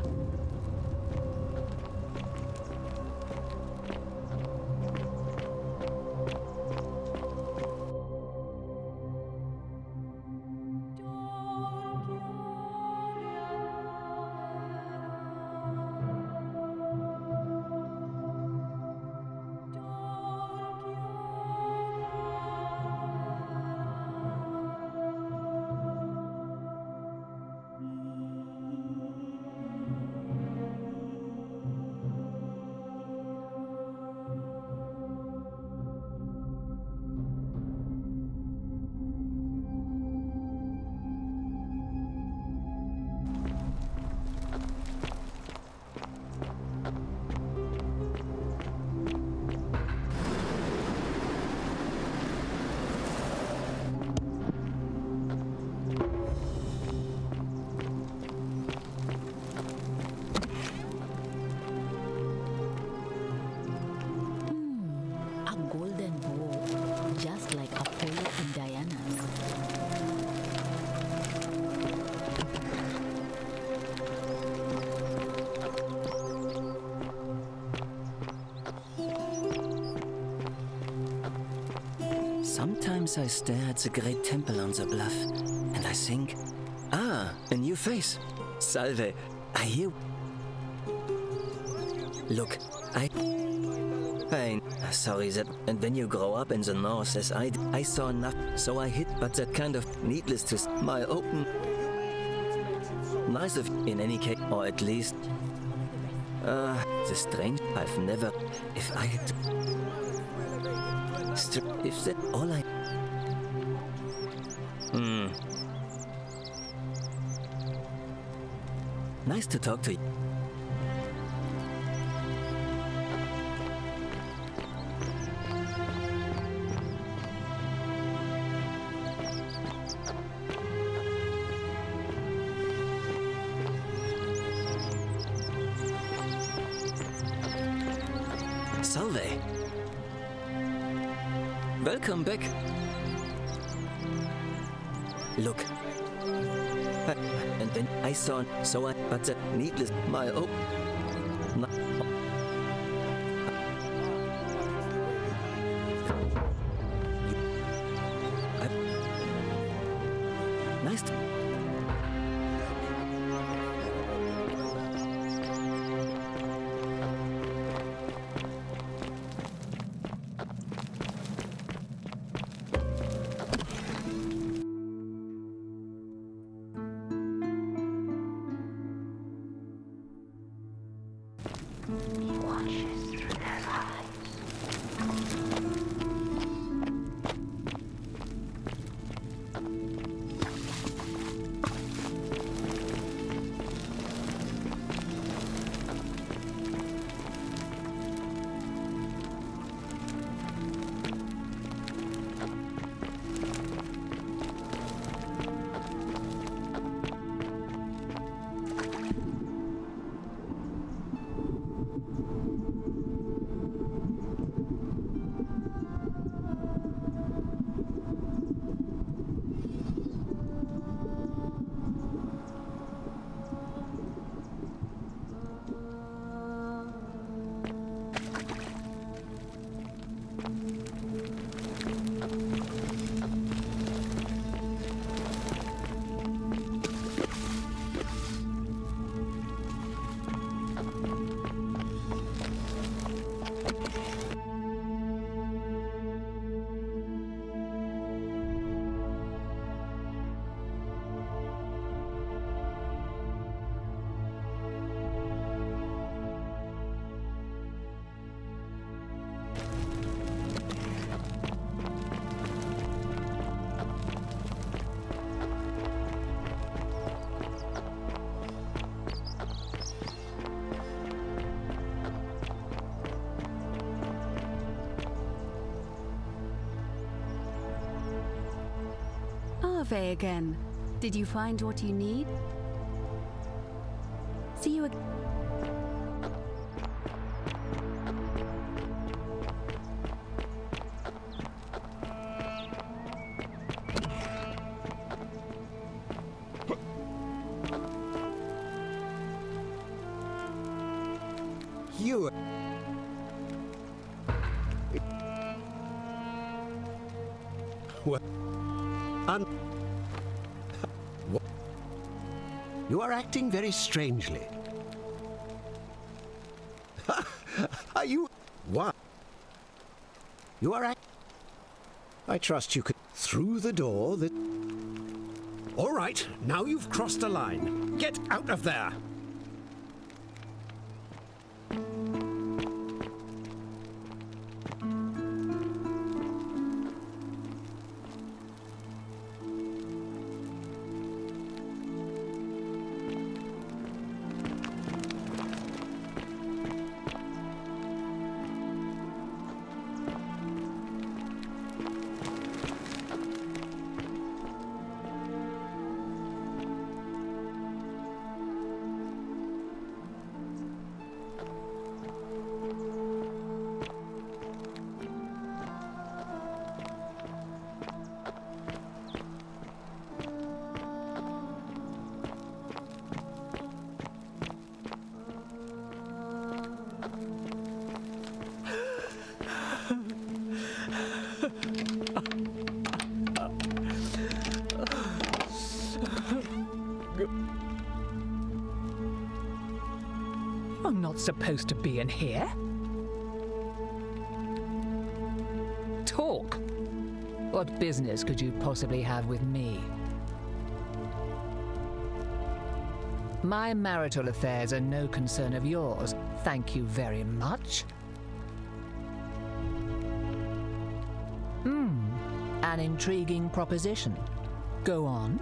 Sometimes I stare at the great temple on the bluff, and I think, ah, a new face. Salve, I hear... Look, sorry that... And when you grow up in the north, as I saw nothing, so I hid, but that kind of needless to... My open... Nice of... In any case, or at least... the strange... I've never... If I had... If that all I... Nice to talk to you. Salve. Welcome back. Look. And then I saw, so I, but that needless, my oh. No. Nice to... Ave again. Did you find what you need? See you again. You... What? You are acting very strangely. Are you... What? You are I trust you could... Through the door that... All right, now you've crossed a line. Get out of there! You're not supposed to be in here. Talk. What business could you possibly have with me? My marital affairs are no concern of yours. Thank you very much. An intriguing proposition. Go on.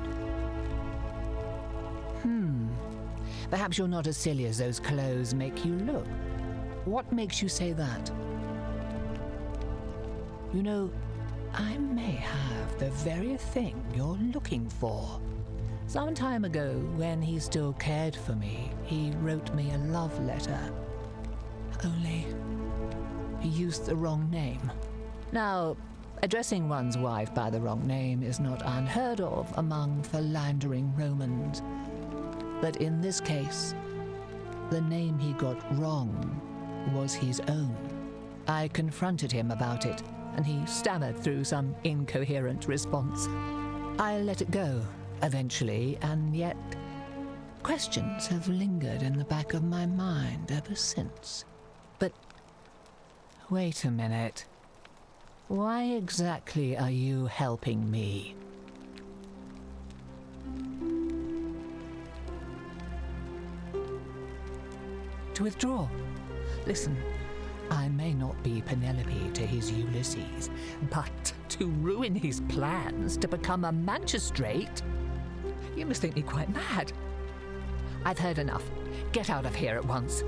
Perhaps you're not as silly as those clothes make you look. What makes you say that? You know, I may have the very thing you're looking for. Some time ago, when he still cared for me, he wrote me a love letter. Only, he used the wrong name. Now, addressing one's wife by the wrong name is not unheard of among philandering Romans. But in this case, the name he got wrong was his own. I confronted him about it, and he stammered through some incoherent response. I let it go, eventually, and yet questions have lingered in the back of my mind ever since. But wait a minute. Why exactly are you helping me? To withdraw. Listen, I may not be Penelope to his Ulysses, but to ruin his plans to become a magistrate? You must think me quite mad. I've heard enough. Get out of here at once.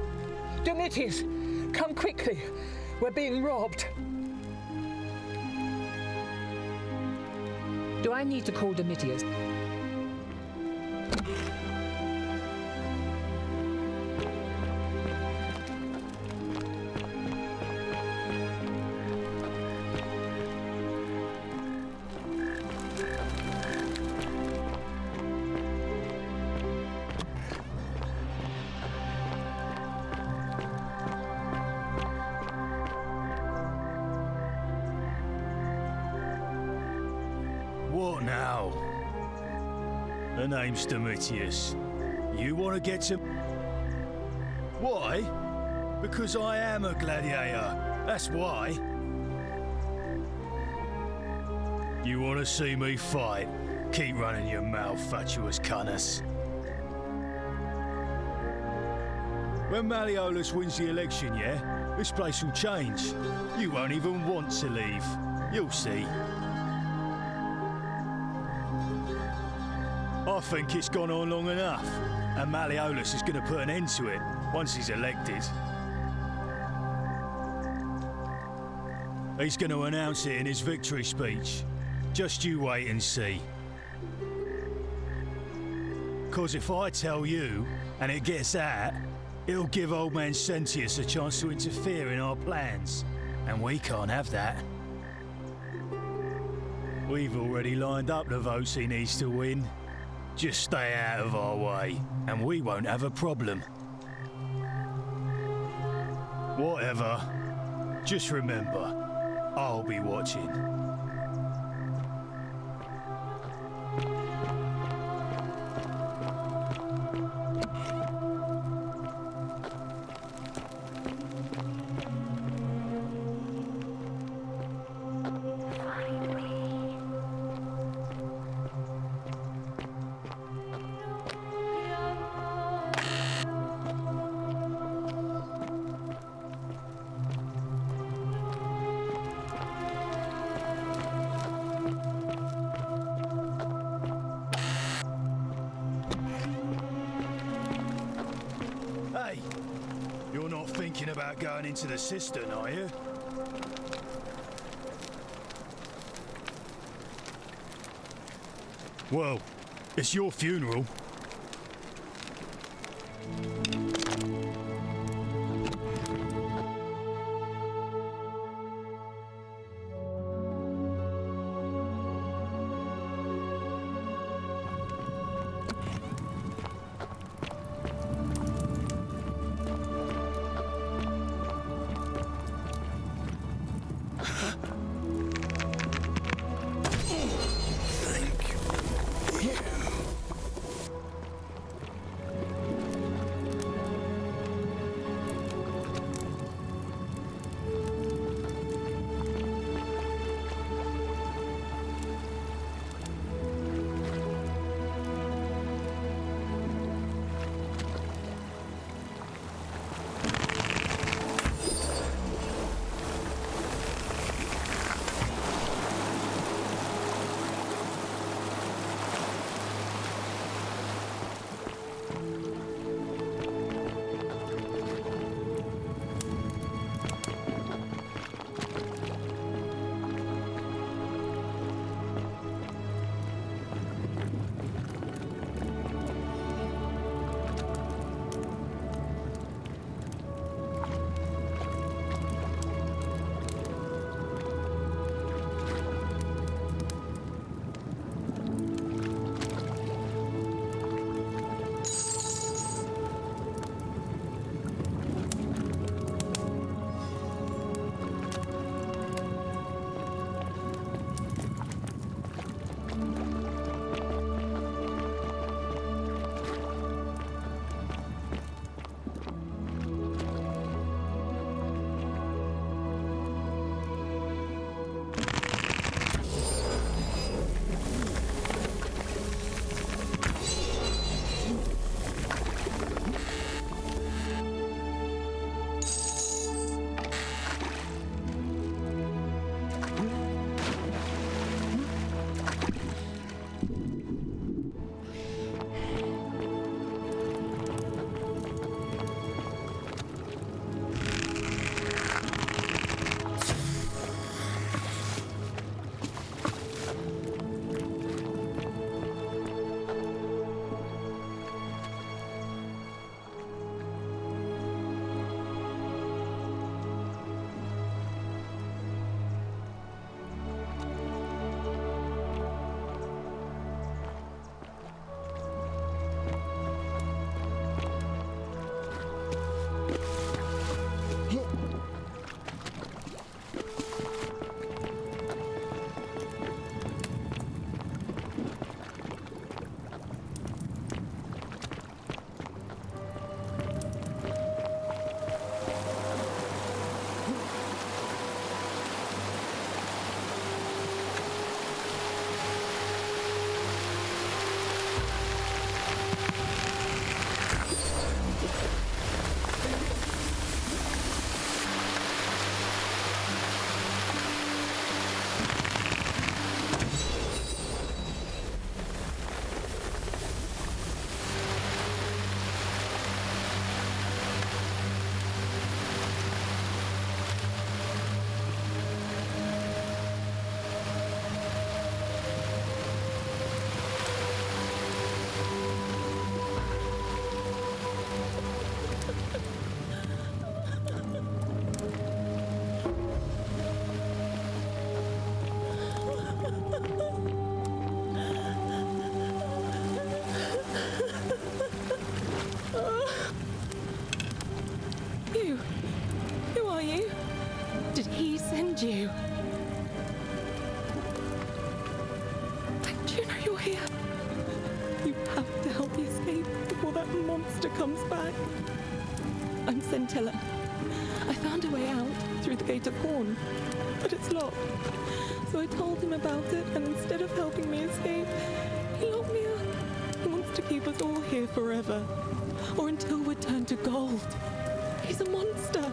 Domitius, come quickly. We're being robbed. Do I need to call Domitius? What now? The name's Domitius. You want to get to... Why? Because I am a gladiator. That's why. You want to see me fight? Keep running your mouth, fatuous cunners. When Malleolus wins the election, yeah? This place will change. You won't even want to leave. You'll see. I think it's gone on long enough, and Malleolus is going to put an end to it once he's elected. He's going to announce it in his victory speech. Just you wait and see. 'Cause if I tell you, and it gets out, it'll give old man Sentius a chance to interfere in our plans, and we can't have that. We've already lined up the votes he needs to win. Just stay out of our way, and we won't have a problem. Whatever. Just remember, I'll be watching. Hey, you're not thinking about going into the cistern, are you? Well, it's your funeral. monster comes back. I'm Scintilla. I found a way out through the Gate of Horn, but it's locked. So I told him about it, and instead of helping me escape, he locked me up. He wants to keep us all here forever, or until we're turned to gold. He's a monster.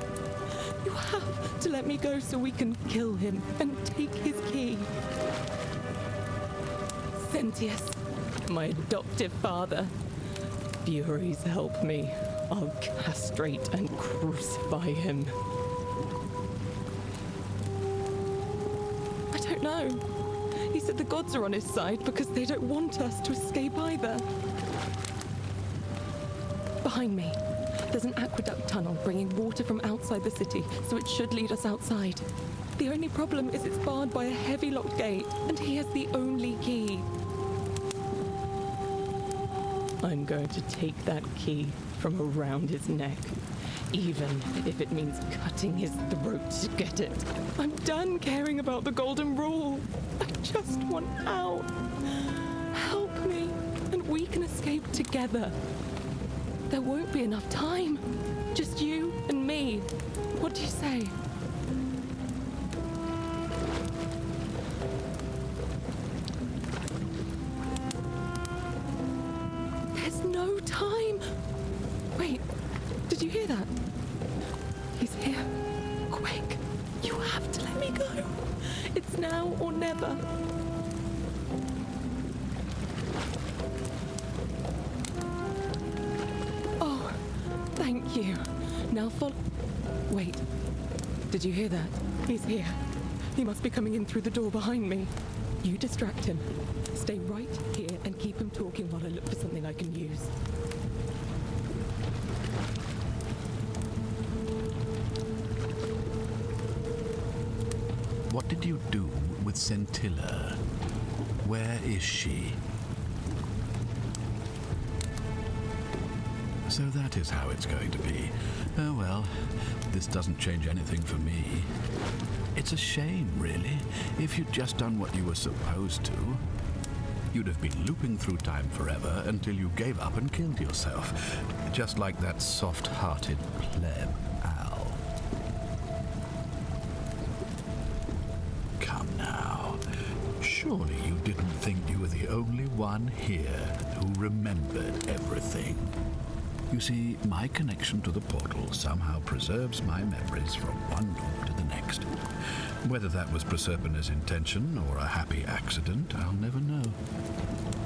You have to let me go so we can kill him and take his key. Sentius, my adoptive father. Furies, help me. I'll castrate and crucify him. I don't know. He said the gods are on his side because they don't want us to escape either. Behind me, there's an aqueduct tunnel bringing water from outside the city, so it should lead us outside. The only problem is it's barred by a heavy locked gate, and he has the only key. I'm going to take that key from around his neck, even if it means cutting his throat to get it. I'm done caring about the Golden Rule. I just want out. Help me, and we can escape together. There won't be enough time. Just you and me. What do you say? No time! Wait, did you hear that? He's here. Quick! You have to let me go! It's now or never. Oh, thank you. Now follow. Wait, did you hear that? He's here. He must be coming in through the door behind me. You distract him. Stay right here and keep him talking while I look for something I can use. What did you do with Scintilla? Where is she? So that is how it's going to be. Oh well, this doesn't change anything for me. It's a shame, really. If you'd just done what you were supposed to, you'd have been looping through time forever until you gave up and killed yourself. Just like that soft-hearted pleb, Al. Come now. Surely you didn't think you were the only one here who remembered everything. You see, my connection to the portal somehow preserves my memories from one loop to the next. Whether that was Proserpina's intention or a happy accident, I'll never know.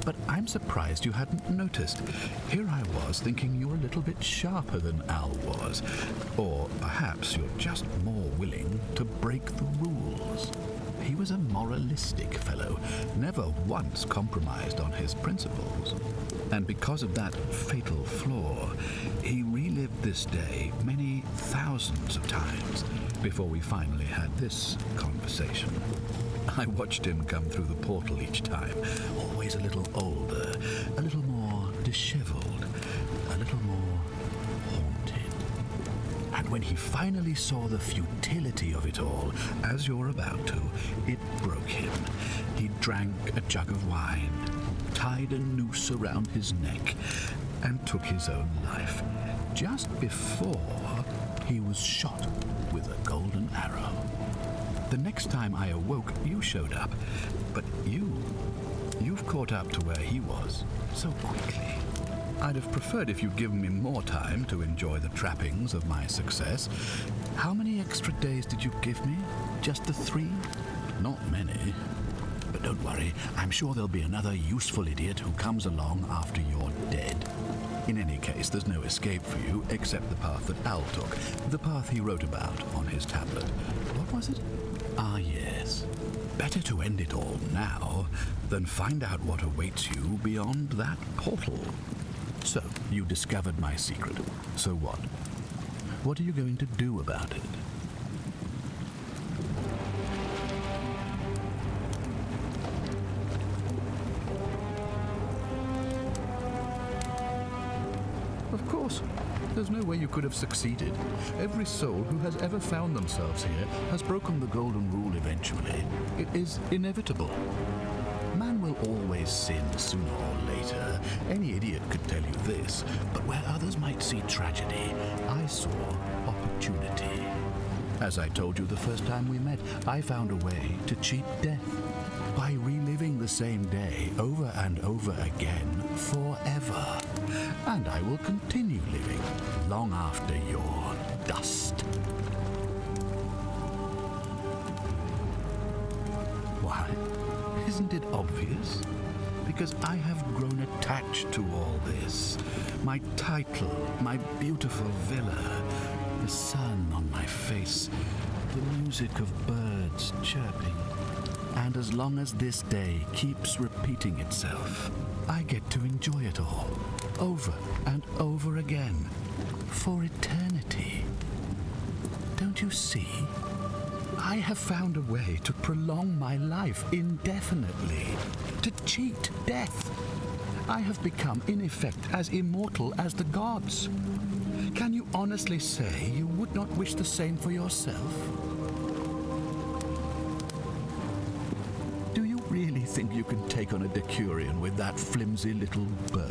But I'm surprised you hadn't noticed. Here I was thinking you were a little bit sharper than Al was. Or perhaps you're just more willing to break the rules. He was a moralistic fellow, never once compromised on his principles. And because of that fatal flaw, he relived this day many thousands of times before we finally had this conversation. I watched him come through the portal each time, always a little older, a little more disheveled, a little more haunted. And when he finally saw the futility of it all, as you're about to, it broke him. He drank a jug of wine, tied a noose around his neck, and took his own life, just before he was shot with a golden arrow. The next time I awoke, you showed up, but you've caught up to where he was so quickly. I'd have preferred if you'd given me more time to enjoy the trappings of my success. How many extra days did you give me? Just the 3? Not many. But don't worry, I'm sure there'll be another useful idiot who comes along after you're dead. In any case, there's no escape for you except the path that Al took, the path he wrote about on his tablet. What was it? Ah, yes. Better to end it all now than find out what awaits you beyond that portal. So, you discovered my secret. So what? What are you going to do about it? Of course. There's no way you could have succeeded. Every soul who has ever found themselves here has broken the golden rule eventually. It is inevitable. Man will always sin sooner or later. Any idiot could tell you this. But where others might see tragedy, I saw opportunity. As I told you the first time we met, I found a way to cheat death by reliving the same day over and over again forever. And I will continue living long after your dust. Why? Isn't it obvious? Because I have grown attached to all this. My title, my beautiful villa, the sun on my face, the music of birds chirping. And as long as this day keeps repeating itself, I get to enjoy it all, over and over again, for eternity. Don't you see? I have found a way to prolong my life indefinitely, to cheat death. I have become, in effect, as immortal as the gods. Can you honestly say you would not wish the same for yourself? Do you really think you can take on a Decurion with that flimsy little bow?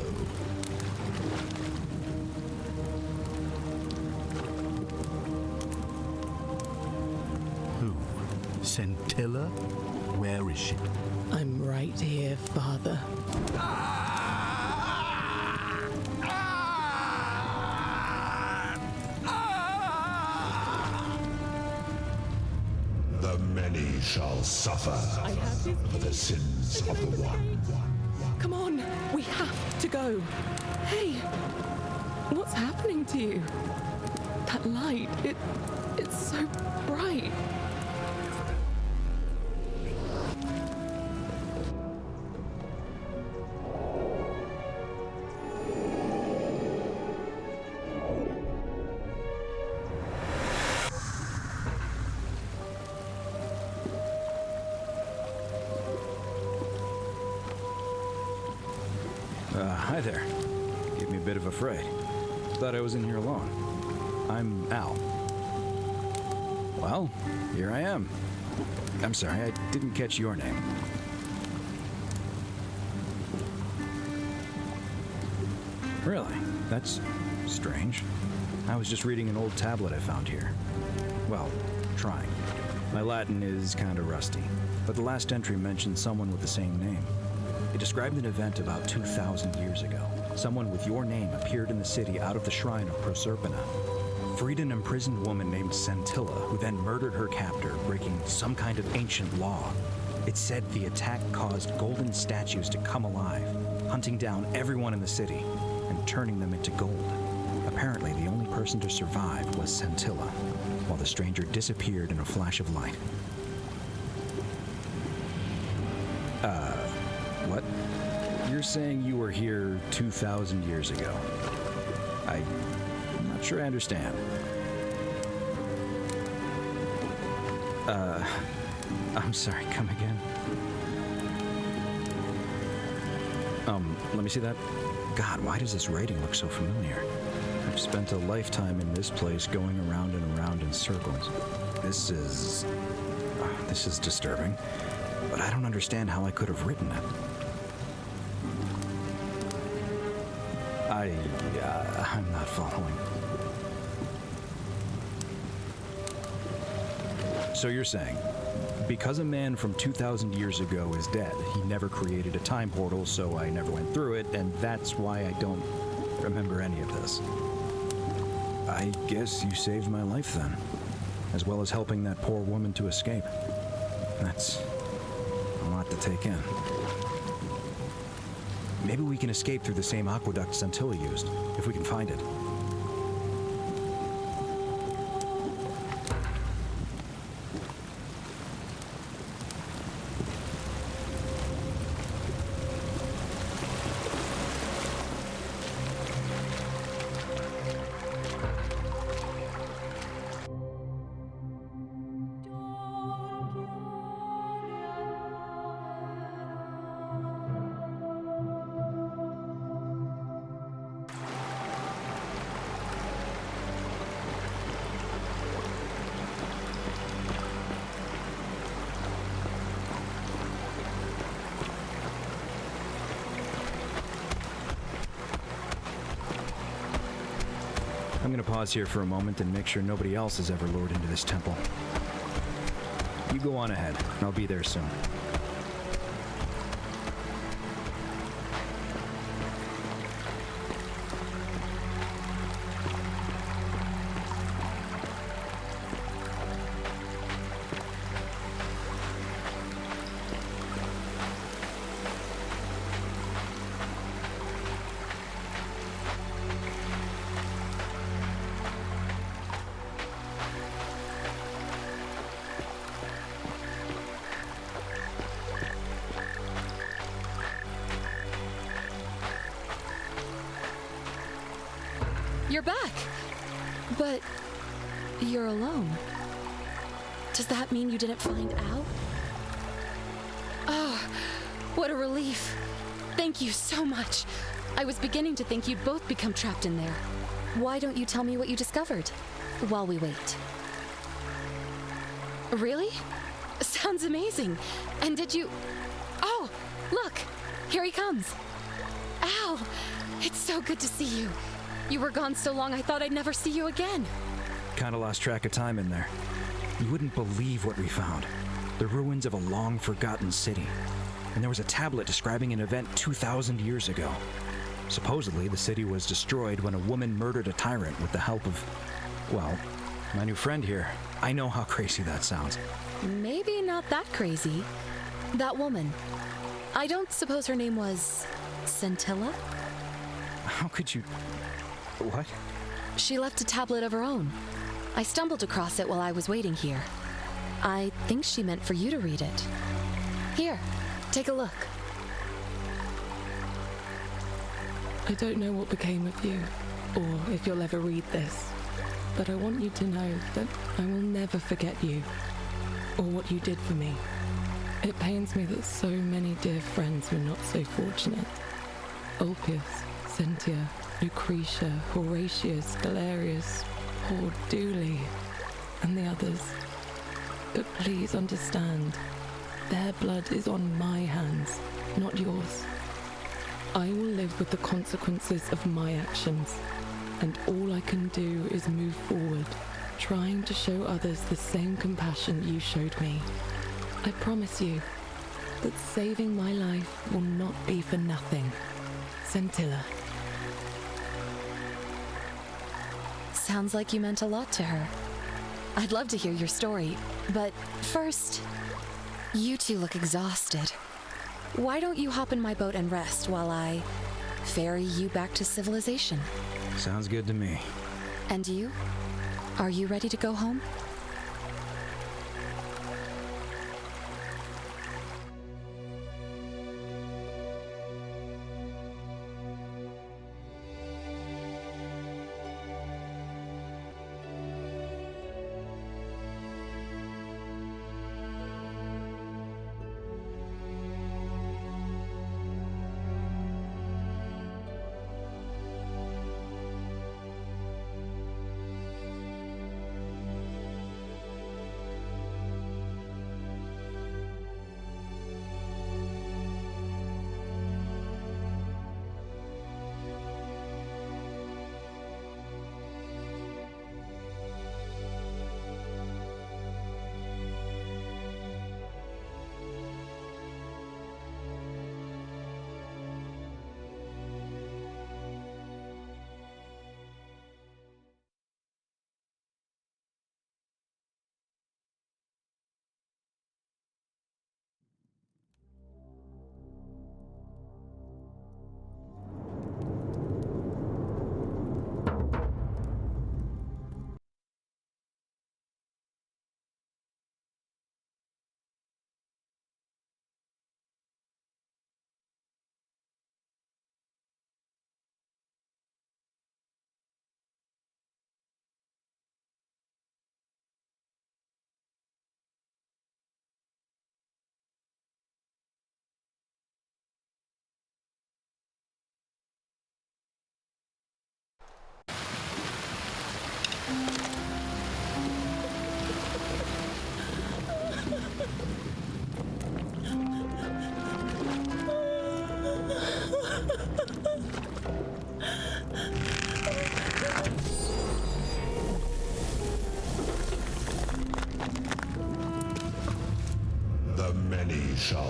Scintilla? Where is she? I'm right here, Father. The many shall suffer for the sins of the one. Come on, we have to go. Hey, what's happening to you? That light, it's so bright. Hi there. Gave me a bit of a fright. Thought I was in here alone. I'm Al. Well, here I am. I'm sorry, I didn't catch your name. Really? That's strange. I was just reading an old tablet I found here. Well, trying. My Latin is kinda rusty, but the last entry mentioned someone with the same name. It described an event about 2,000 years ago. Someone with your name appeared in the city out of the shrine of Proserpina. Freed an imprisoned woman named Scintilla, who then murdered her captor, breaking some kind of ancient law. It said the attack caused golden statues to come alive, hunting down everyone in the city and turning them into gold. Apparently, the only person to survive was Scintilla, while the stranger disappeared in a flash of light. What? You're saying you were here 2,000 years ago? I'm not sure I understand. I'm sorry, come again? Let me see that. God, why does this writing look so familiar? I've spent a lifetime in this place going around and around in circles. This is disturbing, but I don't understand how I could have written it. I'm not following. So you're saying, because a man from 2,000 years ago is dead, he never created a time portal, so I never went through it, and that's why I don't remember any of this. I guess you saved my life then, as well as helping that poor woman to escape. That's a lot to take in. Maybe we can escape through the same aqueduct Scintilla used, if we can find it. I'm gonna pause here for a moment and make sure nobody else has ever lured into this temple. You go on ahead, and I'll be there soon. You're back! But you're alone. Does that mean you didn't find Al? Oh, what a relief. Thank you so much. I was beginning to think you'd both become trapped in there. Why don't you tell me what you discovered while we wait? Really? Sounds amazing. And did you... Oh, look! Here he comes. Al! It's so good to see you. You were gone so long I thought I'd never see you again. Kinda lost track of time in there. You wouldn't believe what we found. The ruins of a long-forgotten city. And there was a tablet describing an event 2,000 years ago. Supposedly, the city was destroyed when a woman murdered a tyrant with the help of, well, my new friend here. I know how crazy that sounds. Maybe not that crazy. That woman. I don't suppose her name was... Scintilla? How could you... What? She left a tablet of her own. I stumbled across it while I was waiting here. I think she meant for you to read it. Here, take a look. I don't know what became of you, or if you'll ever read this, but I want you to know that I will never forget you, or what you did for me. It pains me that so many dear friends were not so fortunate. Ulpius, Cynthia, Lucretia, Horatius, Galerius, poor Dooley, and the others. But please understand, their blood is on my hands, not yours. I will live with the consequences of my actions, and all I can do is move forward, trying to show others the same compassion you showed me. I promise you that saving my life will not be for nothing. Scintilla. Sounds like you meant a lot to her. I'd love to hear your story, but first, you two look exhausted. Why don't you hop in my boat and rest while I ferry you back to civilization? Sounds good to me. And you? Are you ready to go home?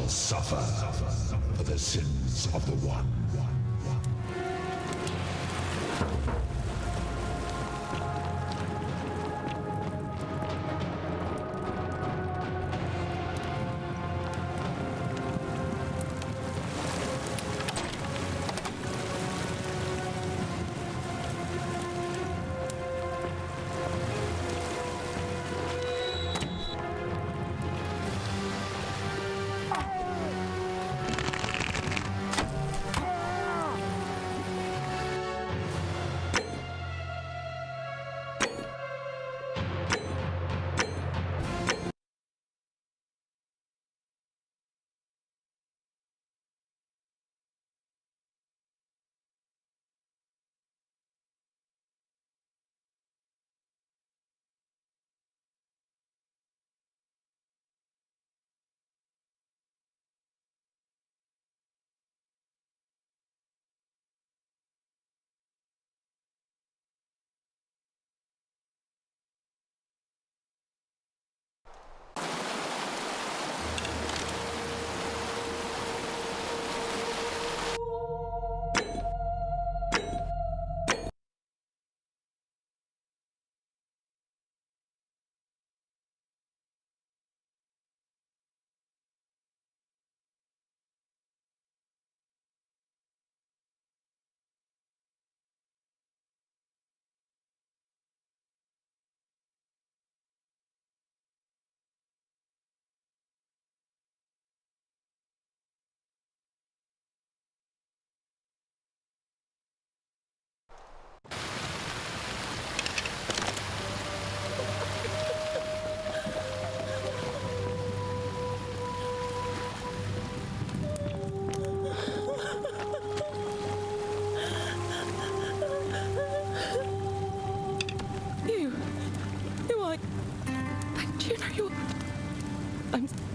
shall suffer for the sins of the One.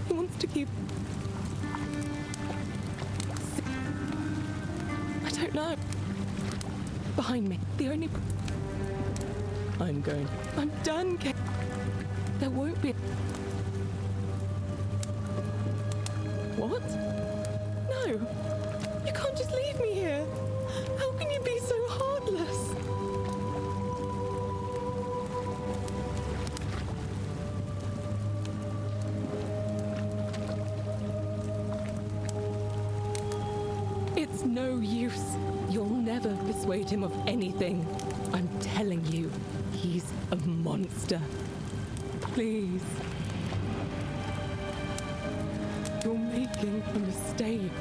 He wants to keep... I don't know. Behind me. The only... I'm done, Kate. There won't be... What? No. You can't just leave me here. How can you be so heartless? It's no use. You'll never persuade him of anything. I'm telling you, he's a monster. Please. You're making a mistake.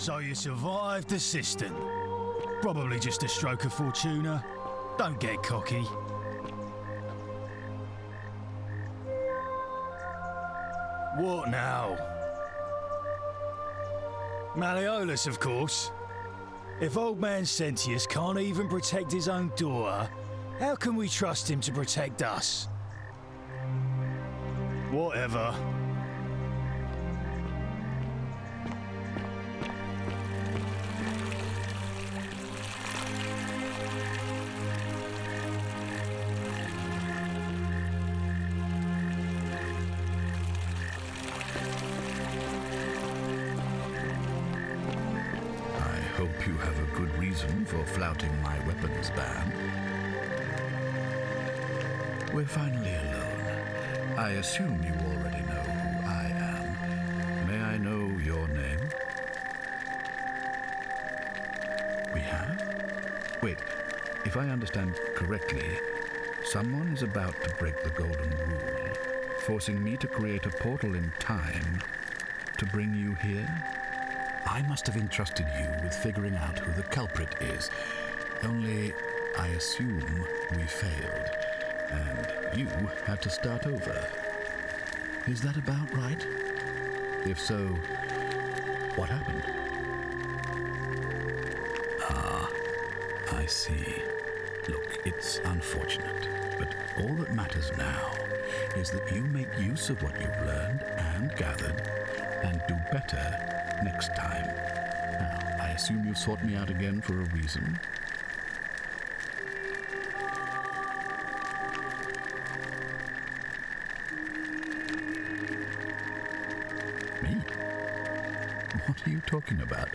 So you survived the cistern. Probably just a stroke of fortuna. Don't get cocky. What now? Malleolus, of course. If old man Sentius can't even protect his own daughter, how can we trust him to protect us? Whatever. I hope you have a good reason for flouting my weapons ban. We're finally alone. I assume you already know who I am. May I know your name? We have? Wait, if I understand correctly, someone is about to break the Golden Rule, forcing me to create a portal in time to bring you here? I must have entrusted you with figuring out who the culprit is. Only, I assume we failed, and you had to start over. Is that about right? If so, what happened? Ah, I see. Look, it's unfortunate, but all that matters now is that you make use of what you've learned and gathered, and do better next time. Now, I assume you've sought me out again for a reason. Me? What are you talking about?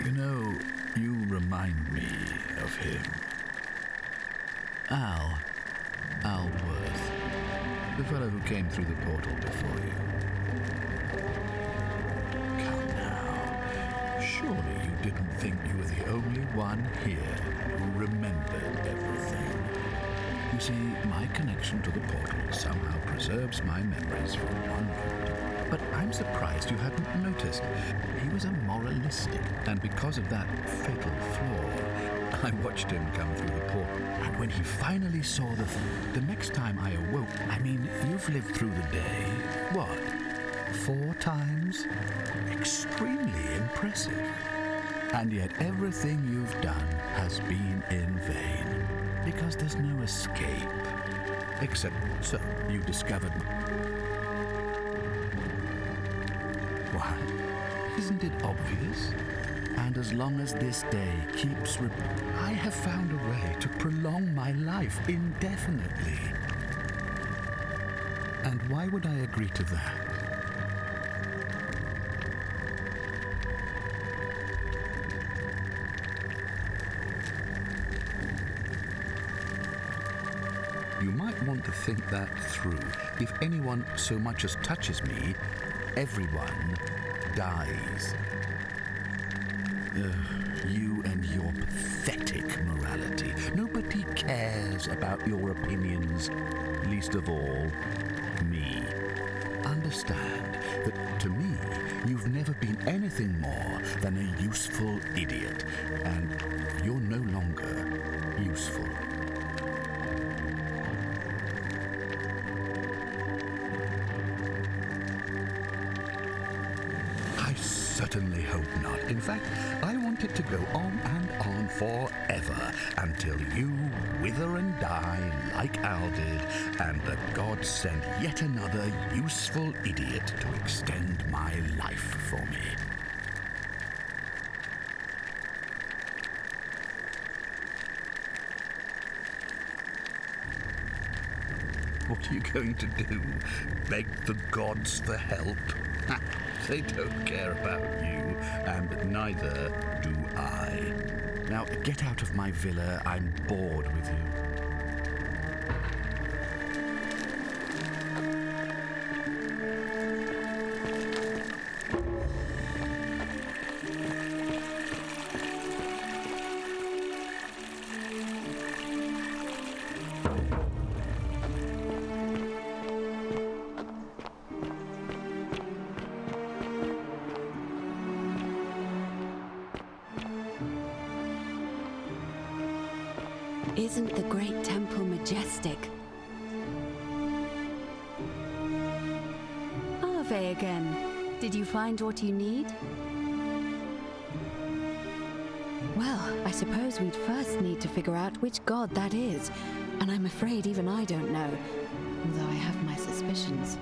You know, you remind me of him. Al Worth. The fellow who came through the portal before you. Come now. Surely you didn't think you were the only one here who remembered everything. You see, my connection to the portal somehow preserves my memories from one good. But I'm surprised you hadn't noticed. He was a moralistic, and because of that fatal flaw, I watched him come through the portal. And when he finally saw the next time I awoke, I mean, you've lived through the day, what, 4 times? Extremely impressive. And yet everything you've done has been in vain, because there's no escape. Except, so, you discovered... Why? Isn't it obvious? And as long as this day keeps I have found a way to prolong my life indefinitely. And why would I agree to that? You might want to think that through. If anyone so much as touches me, everyone dies. You and your pathetic morality. Nobody cares about your opinions, least of all, me. Understand that to me, you've never been anything more than a useful idiot, and you're no longer useful. Certainly hope not. In fact, I want it to go on and on forever until you wither and die like Al did, and the gods send yet another useful idiot to extend my life for me. What are you going to do? Beg the gods for help? They don't care about you, and neither do I. Now, get out of my villa. I'm bored with you. Isn't the great temple majestic? Ave again. Did you find what you need? Well, I suppose we'd first need to figure out which god that is. And I'm afraid even I don't know, although I have my suspicions.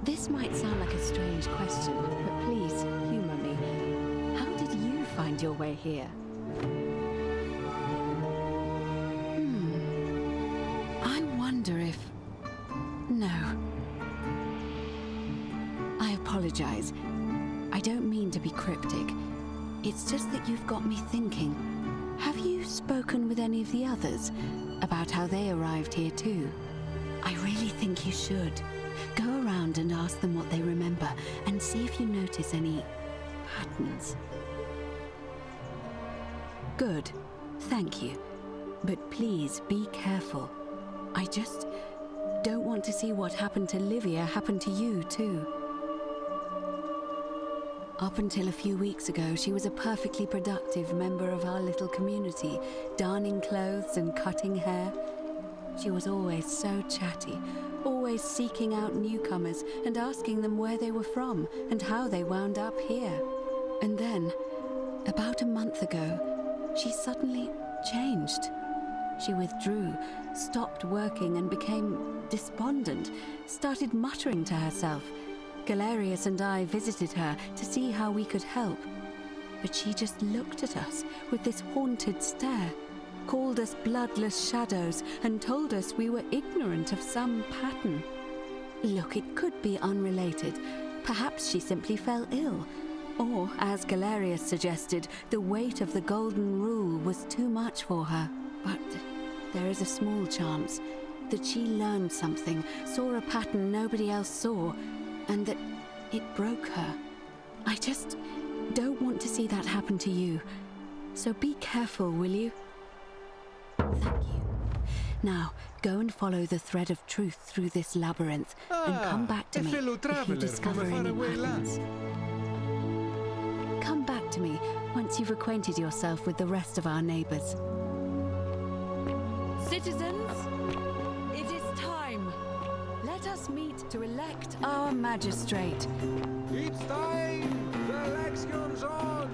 This might sound like a strange question, but please humor me. How did you find your way here? I wonder if... No. I apologize. I don't mean to be cryptic. It's just that you've got me thinking. Have you spoken with any of the others about how they arrived here too? I really think you should. Go around and ask them what they remember and see if you notice any patterns. Good. Thank you. But please be careful. I just don't want to see what happened to Livia happen to you too. Up until a few weeks ago, she was a perfectly productive member of our little community, darning clothes and cutting hair. She was always so chatty, always seeking out newcomers and asking them where they were from and how they wound up here. And then, about a month ago, she suddenly changed. She withdrew, stopped working and became despondent, started muttering to herself. Galerius and I visited her to see how we could help. But she just looked at us with this haunted stare, called us bloodless shadows, and told us we were ignorant of some pattern. Look, it could be unrelated. Perhaps she simply fell ill. Or, as Galerius suggested, the weight of the Golden Rule was too much for her. But there is a small chance that she learned something, saw a pattern nobody else saw, and that it broke her. I just don't want to see that happen to you. So be careful, will you? Thank you. Now, go and follow the thread of truth through this labyrinth and come back to me if you discover any patterns. Come back to me once you've acquainted yourself with the rest of our neighbors. Citizens, it is time. Let us meet to elect our magistrate. It's time! The election's on!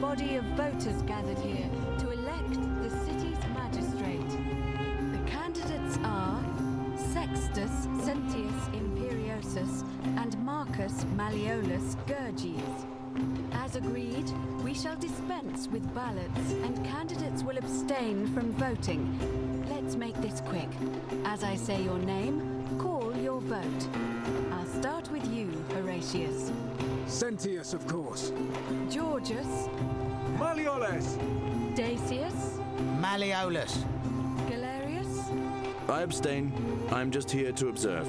Body of voters gathered here to elect the city's magistrate. The candidates are Sextus Sentius Imperiosus and Marcus Malleolus Gurges. As agreed, we shall dispense with ballots and candidates will abstain from voting. Let's make this quick. As I say your name, call your vote. I'll start with you, Horatius. Sentius, of course. Georgius. Malleolus. Dacius. Malleolus. Galerius. I abstain. I'm just here to observe.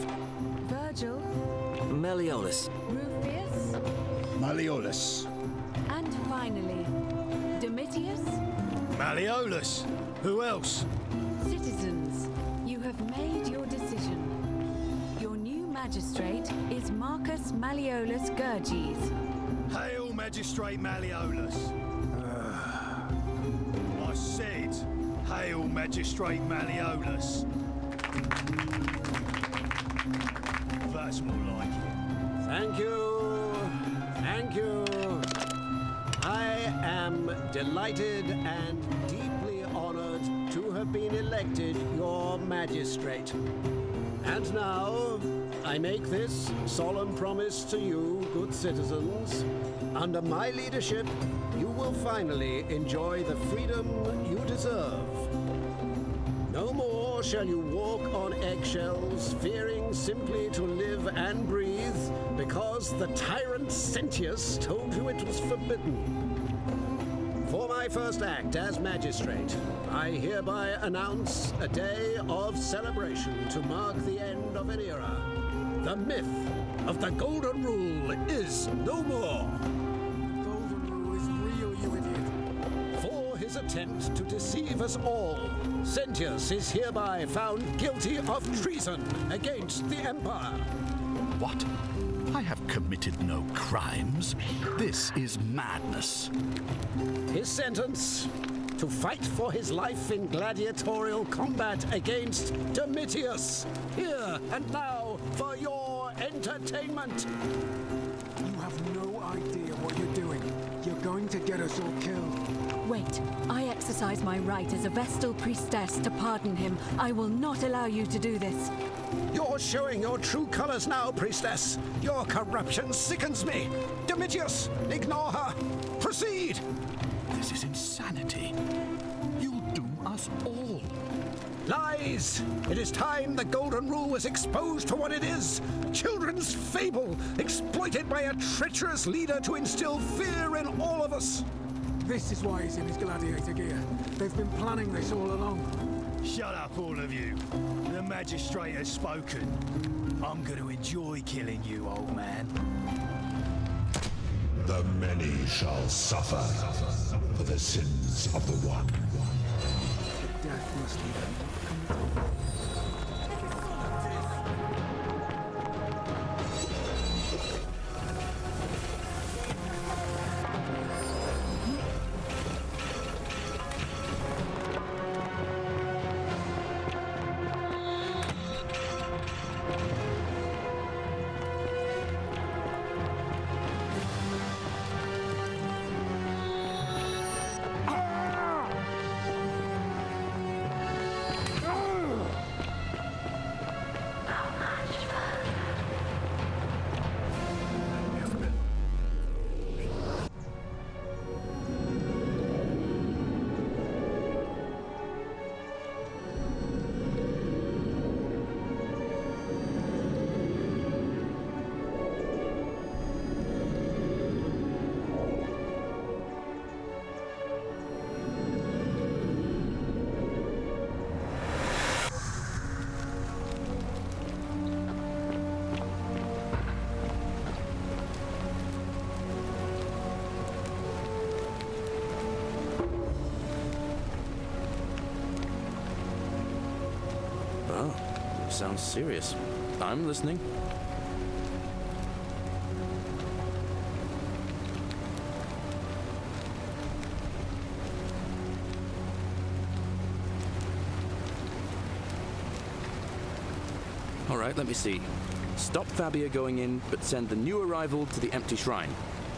Virgil. Malleolus. Rufius. Malleolus. And finally. Domitius? Malleolus! Who else? Citizens, you have made your decision. Your new magistrate is Marcus Malleolus Gurges. Hail, Magistrate Malleolus! I said, hail, Magistrate Malleolus! That's more like it. Thank you. Thank you. I am delighted and deeply honored to have been elected your magistrate. And now, I make this solemn promise to you, good citizens. Under my leadership, you will finally enjoy the freedom you deserve. No more shall you walk on eggshells, fearing simply to live and breathe, because the tyrant Sentius told you it was forbidden. For my first act as magistrate, I hereby announce a day of celebration to mark the end of an era. The myth of the Golden Rule is no more. The Golden Rule is real, you idiot. For his attempt to deceive us all, Sentius is hereby found guilty of treason against the Empire. What? I have committed no crimes. This is madness. His sentence: to fight for his life in gladiatorial combat against Domitius. Here and now for your entertainment. You have no idea what you're doing. You're going to get us all killed. Wait, I exercise my right as a Vestal priestess to pardon him. I will not allow you to do this. You're showing your true colors now, priestess. Your corruption sickens me. Domitius, ignore her. Proceed. This is insanity. You'll doom us all. Lies! It is time the Golden Rule was exposed for what it is. Children's fable, exploited by a treacherous leader to instill fear in all of us. This is why he's in his gladiator gear. They've been planning this all along. Shut up, all of you. The magistrate has spoken. I'm going to enjoy killing you, old man. The many shall suffer for the sins of the one. Death must be Sounds serious. I'm listening. All right, let me see. Stop Fabia going in, but send the new arrival to the empty shrine.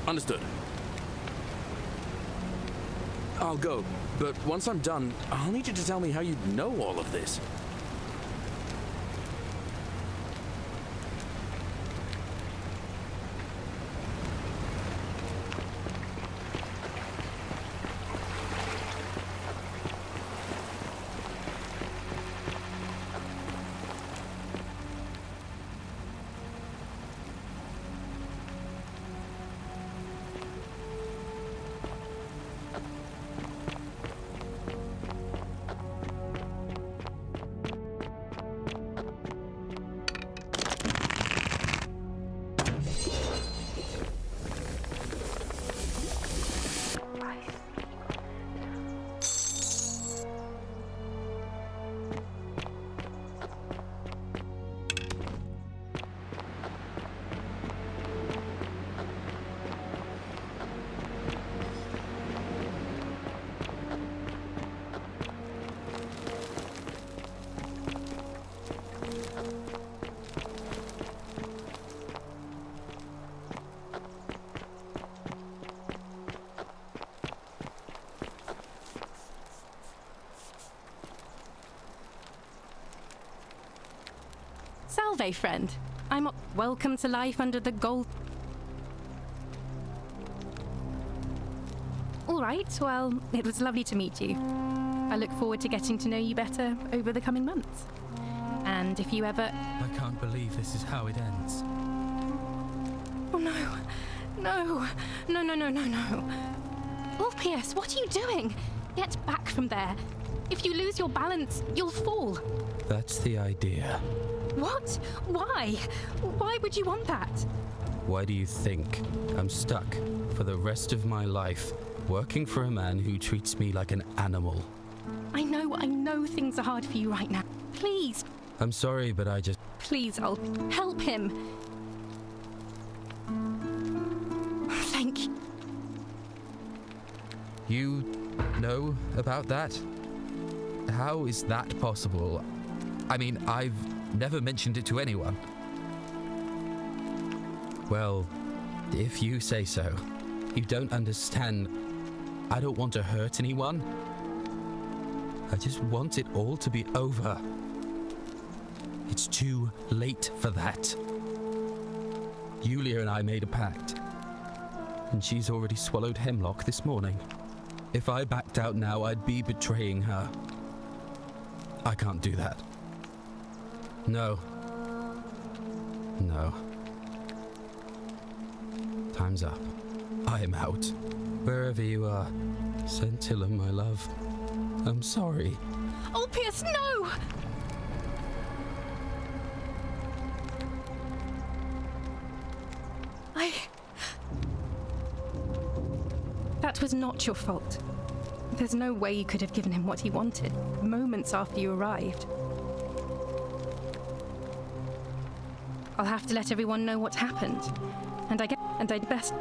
Understood. I'll go, but once I'm done, I'll need you to tell me how you know all of this. Salve, friend. Welcome to life under the gold. All right, well, it was lovely to meet you. I look forward to getting to know you better over the coming months. And if you ever... I can't believe this is how it ends. Oh, no. No. No, no, no, no, no. Ulpius, what are you doing? Get back from there. If you lose your balance, you'll fall. That's the idea. What? Why? Why would you want that? Why do you think I'm stuck for the rest of my life working for a man who treats me like an animal? I know things are hard for you right now. Please. I'm sorry, but I just... Please, I'll help him. Thank you. You know about that? How is that possible? I mean, I've never mentioned it to anyone. Well, if you say so. You don't understand. I don't want to hurt anyone. I just want it all to be over. It's too late for that. Yulia and I made a pact, and she's already swallowed hemlock this morning. If I backed out now, I'd be betraying her. I can't do that. No. No. Time's up. I'm out. Wherever you are, Scintilla, my love. I'm sorry. Ulpius, no! That was not your fault. There's no way you could have given him what he wanted moments after you arrived. I'll have to let everyone know what happened. And I'd best...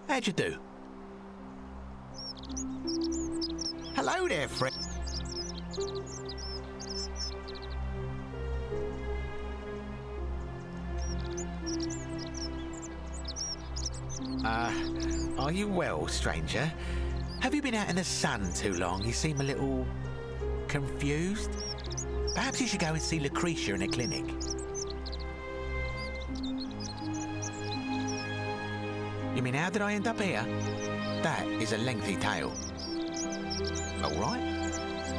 How'd you do? Hello there, friend. Are you well, stranger? Have you been out in the sun too long? You seem a little confused. Perhaps you should go and see Lucretia in a clinic. You mean, how did I end up here? That is a lengthy tale. All right.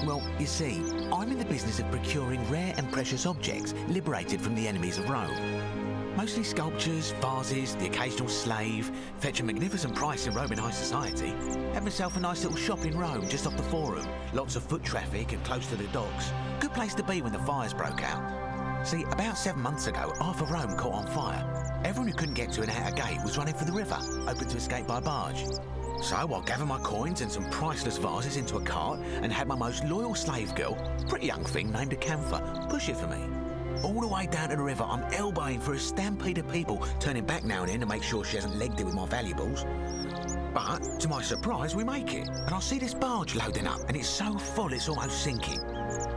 Well, you see, I'm in the business of procuring rare and precious objects liberated from the enemies of Rome. Mostly sculptures, vases, the occasional slave, fetch a magnificent price in Roman high society. Had myself a nice little shop in Rome, just off the Forum. Lots of foot traffic and close to the docks. Good place to be when the fires broke out. See, about 7 months ago, half of Rome caught on fire. Everyone who couldn't get to an outer gate was running for the river, open to escape by barge. So I gathered my coins and some priceless vases into a cart and had my most loyal slave girl, pretty young thing named Acantha, push it for me. All the way down to the river, I'm elbowing for a stampede of people, turning back now and then to make sure she hasn't legged it with my valuables. But, to my surprise, we make it, and I see this barge loading up, and it's so full it's almost sinking.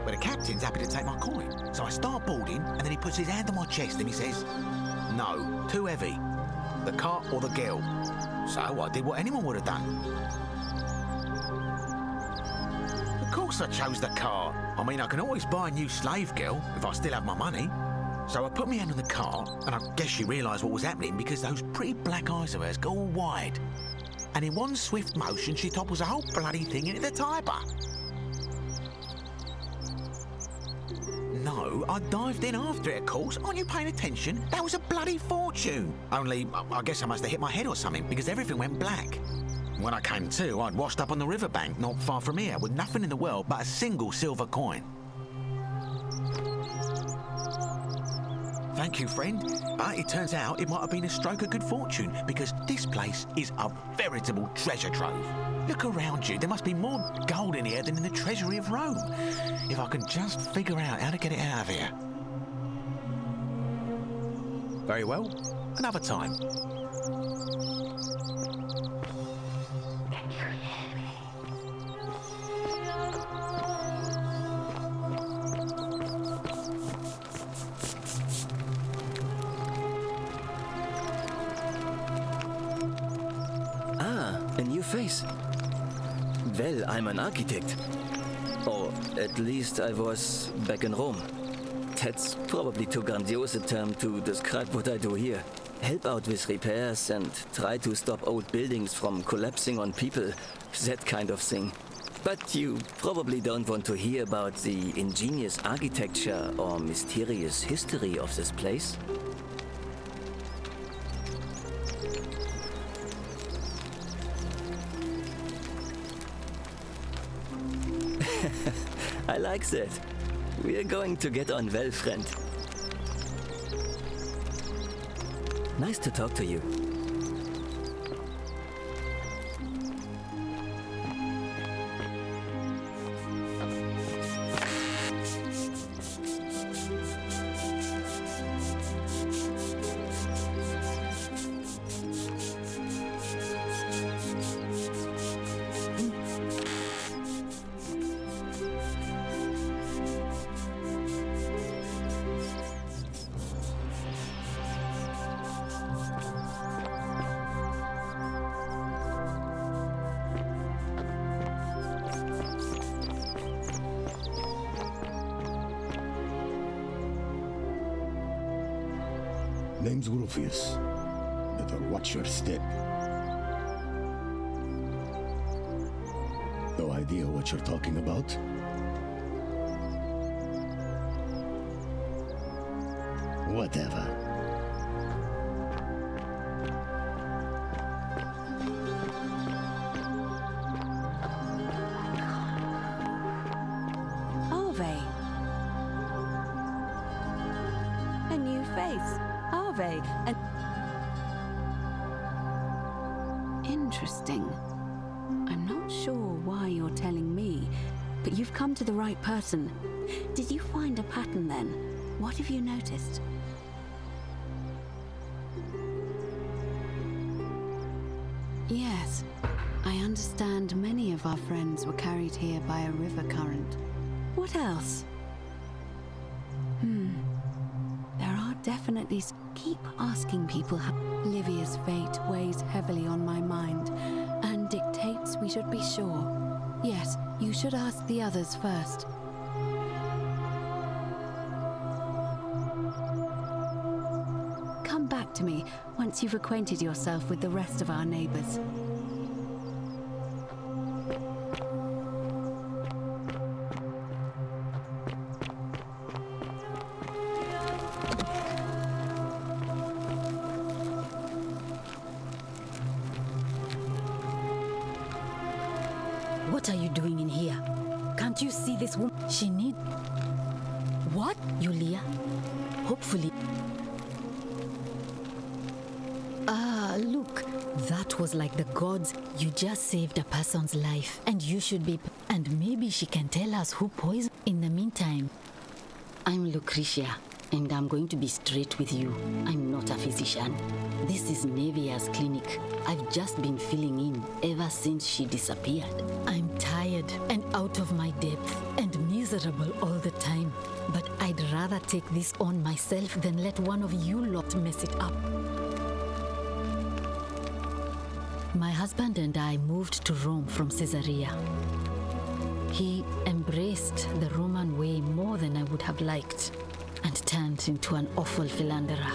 But the captain's happy to take my coin, so I start boarding, and then he puts his hand on my chest and he says, "No, too heavy. The cart or the girl." So I did what anyone would have done. Of course I chose the cart. I mean, I can always buy a new slave girl if I still have my money. So I put my hand on the cart, and I guess she realised what was happening because those pretty black eyes of hers go all wide. And in one swift motion, she topples the whole bloody thing into the Tiber. No, I dived in after it, of course. Aren't you paying attention? That was a bloody fortune. Only, I guess I must have hit my head or something because everything went black. When I came to, I'd washed up on the riverbank not far from here with nothing in the world but a single silver coin. Thank you, friend. But it turns out it might have been a stroke of good fortune because this place is a veritable treasure trove. Look around you. There must be more gold in here than in the treasury of Rome. If I can just figure out how to get it out of here. Very well. Another time. A new face. Well, I'm an architect. Or at least I was back in Rome. That's probably too grandiose a term to describe what I do here. Help out with repairs and try to stop old buildings from collapsing on people. That kind of thing. But you probably don't want to hear about the ingenious architecture or mysterious history of this place. I like that. We're going to get on well, friend. Nice to talk to you. Name's Rufius. Better watch your step. No idea what you're talking about? Whatever. Arve. A new face. Arve. Interesting. I'm not sure why you're telling me, but you've come to the right person. Did you find a pattern then? What have you noticed? Yes, I understand many of our friends were carried here by a river current. What else? There are definitely... Keep asking people how... Livia's fate weighs heavily on my mind and dictates we should be sure. Yes, you should ask the others first. Come back to me once you've acquainted yourself with the rest of our neighbors. What are you doing in here? Can't you see this woman? She need... What? Yulia? Hopefully... Ah, look. That was like the gods. You just saved a person's life, and you should be... And maybe she can tell us who poisoned... In the meantime, I'm Lucretia, and I'm going to be straight with you. I'm not a physician. This is Nevia's clinic. I've just been filling in ever since she disappeared. I'm tired and out of my depth and miserable all the time. But I'd rather take this on myself than let one of you lot mess it up. My husband and I moved to Rome from Caesarea. He embraced the Roman way more than I would have liked and turned into an awful philanderer.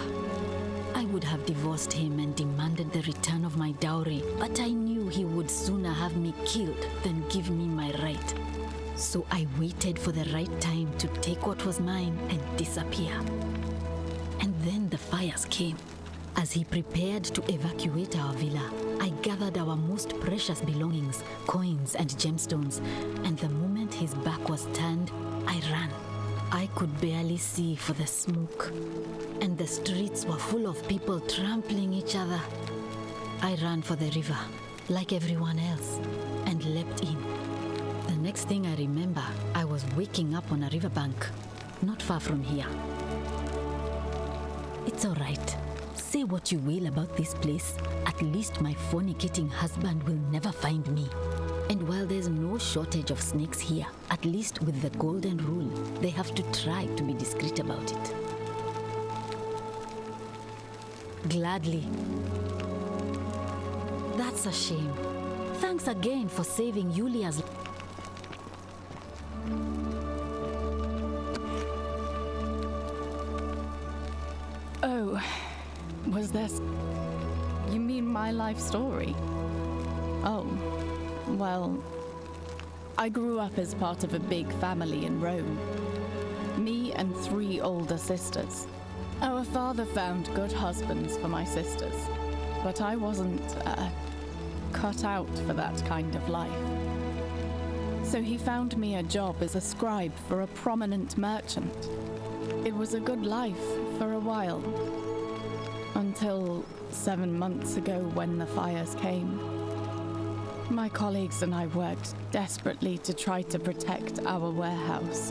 I would have divorced him and demanded the return of my dowry, but I knew he would sooner have me killed than give me my right. So I waited for the right time to take what was mine and disappear. And then the fires came. As he prepared to evacuate our villa, I gathered our most precious belongings, coins and gemstones, and the moment his back was turned, I ran. I could barely see for the smoke, and the streets were full of people trampling each other. I ran for the river, like everyone else, and leapt in. The next thing I remember, I was waking up on a riverbank, not far from here. It's all right. Say what you will about this place, at least my fornicating husband will never find me. And while there's no shortage of snakes here, at least with the golden rule, they have to try to be discreet about it. Gladly. That's a shame. Thanks again for saving Yulia's... Oh, was this... You mean my life story? Oh, well, I grew up as part of a big family in Rome. Me and 3 older sisters. Our father found good husbands for my sisters, but I wasn't cut out for that kind of life. So he found me a job as a scribe for a prominent merchant. It was a good life for a while, until 7 months ago when the fires came. My colleagues and I worked desperately to try to protect our warehouse.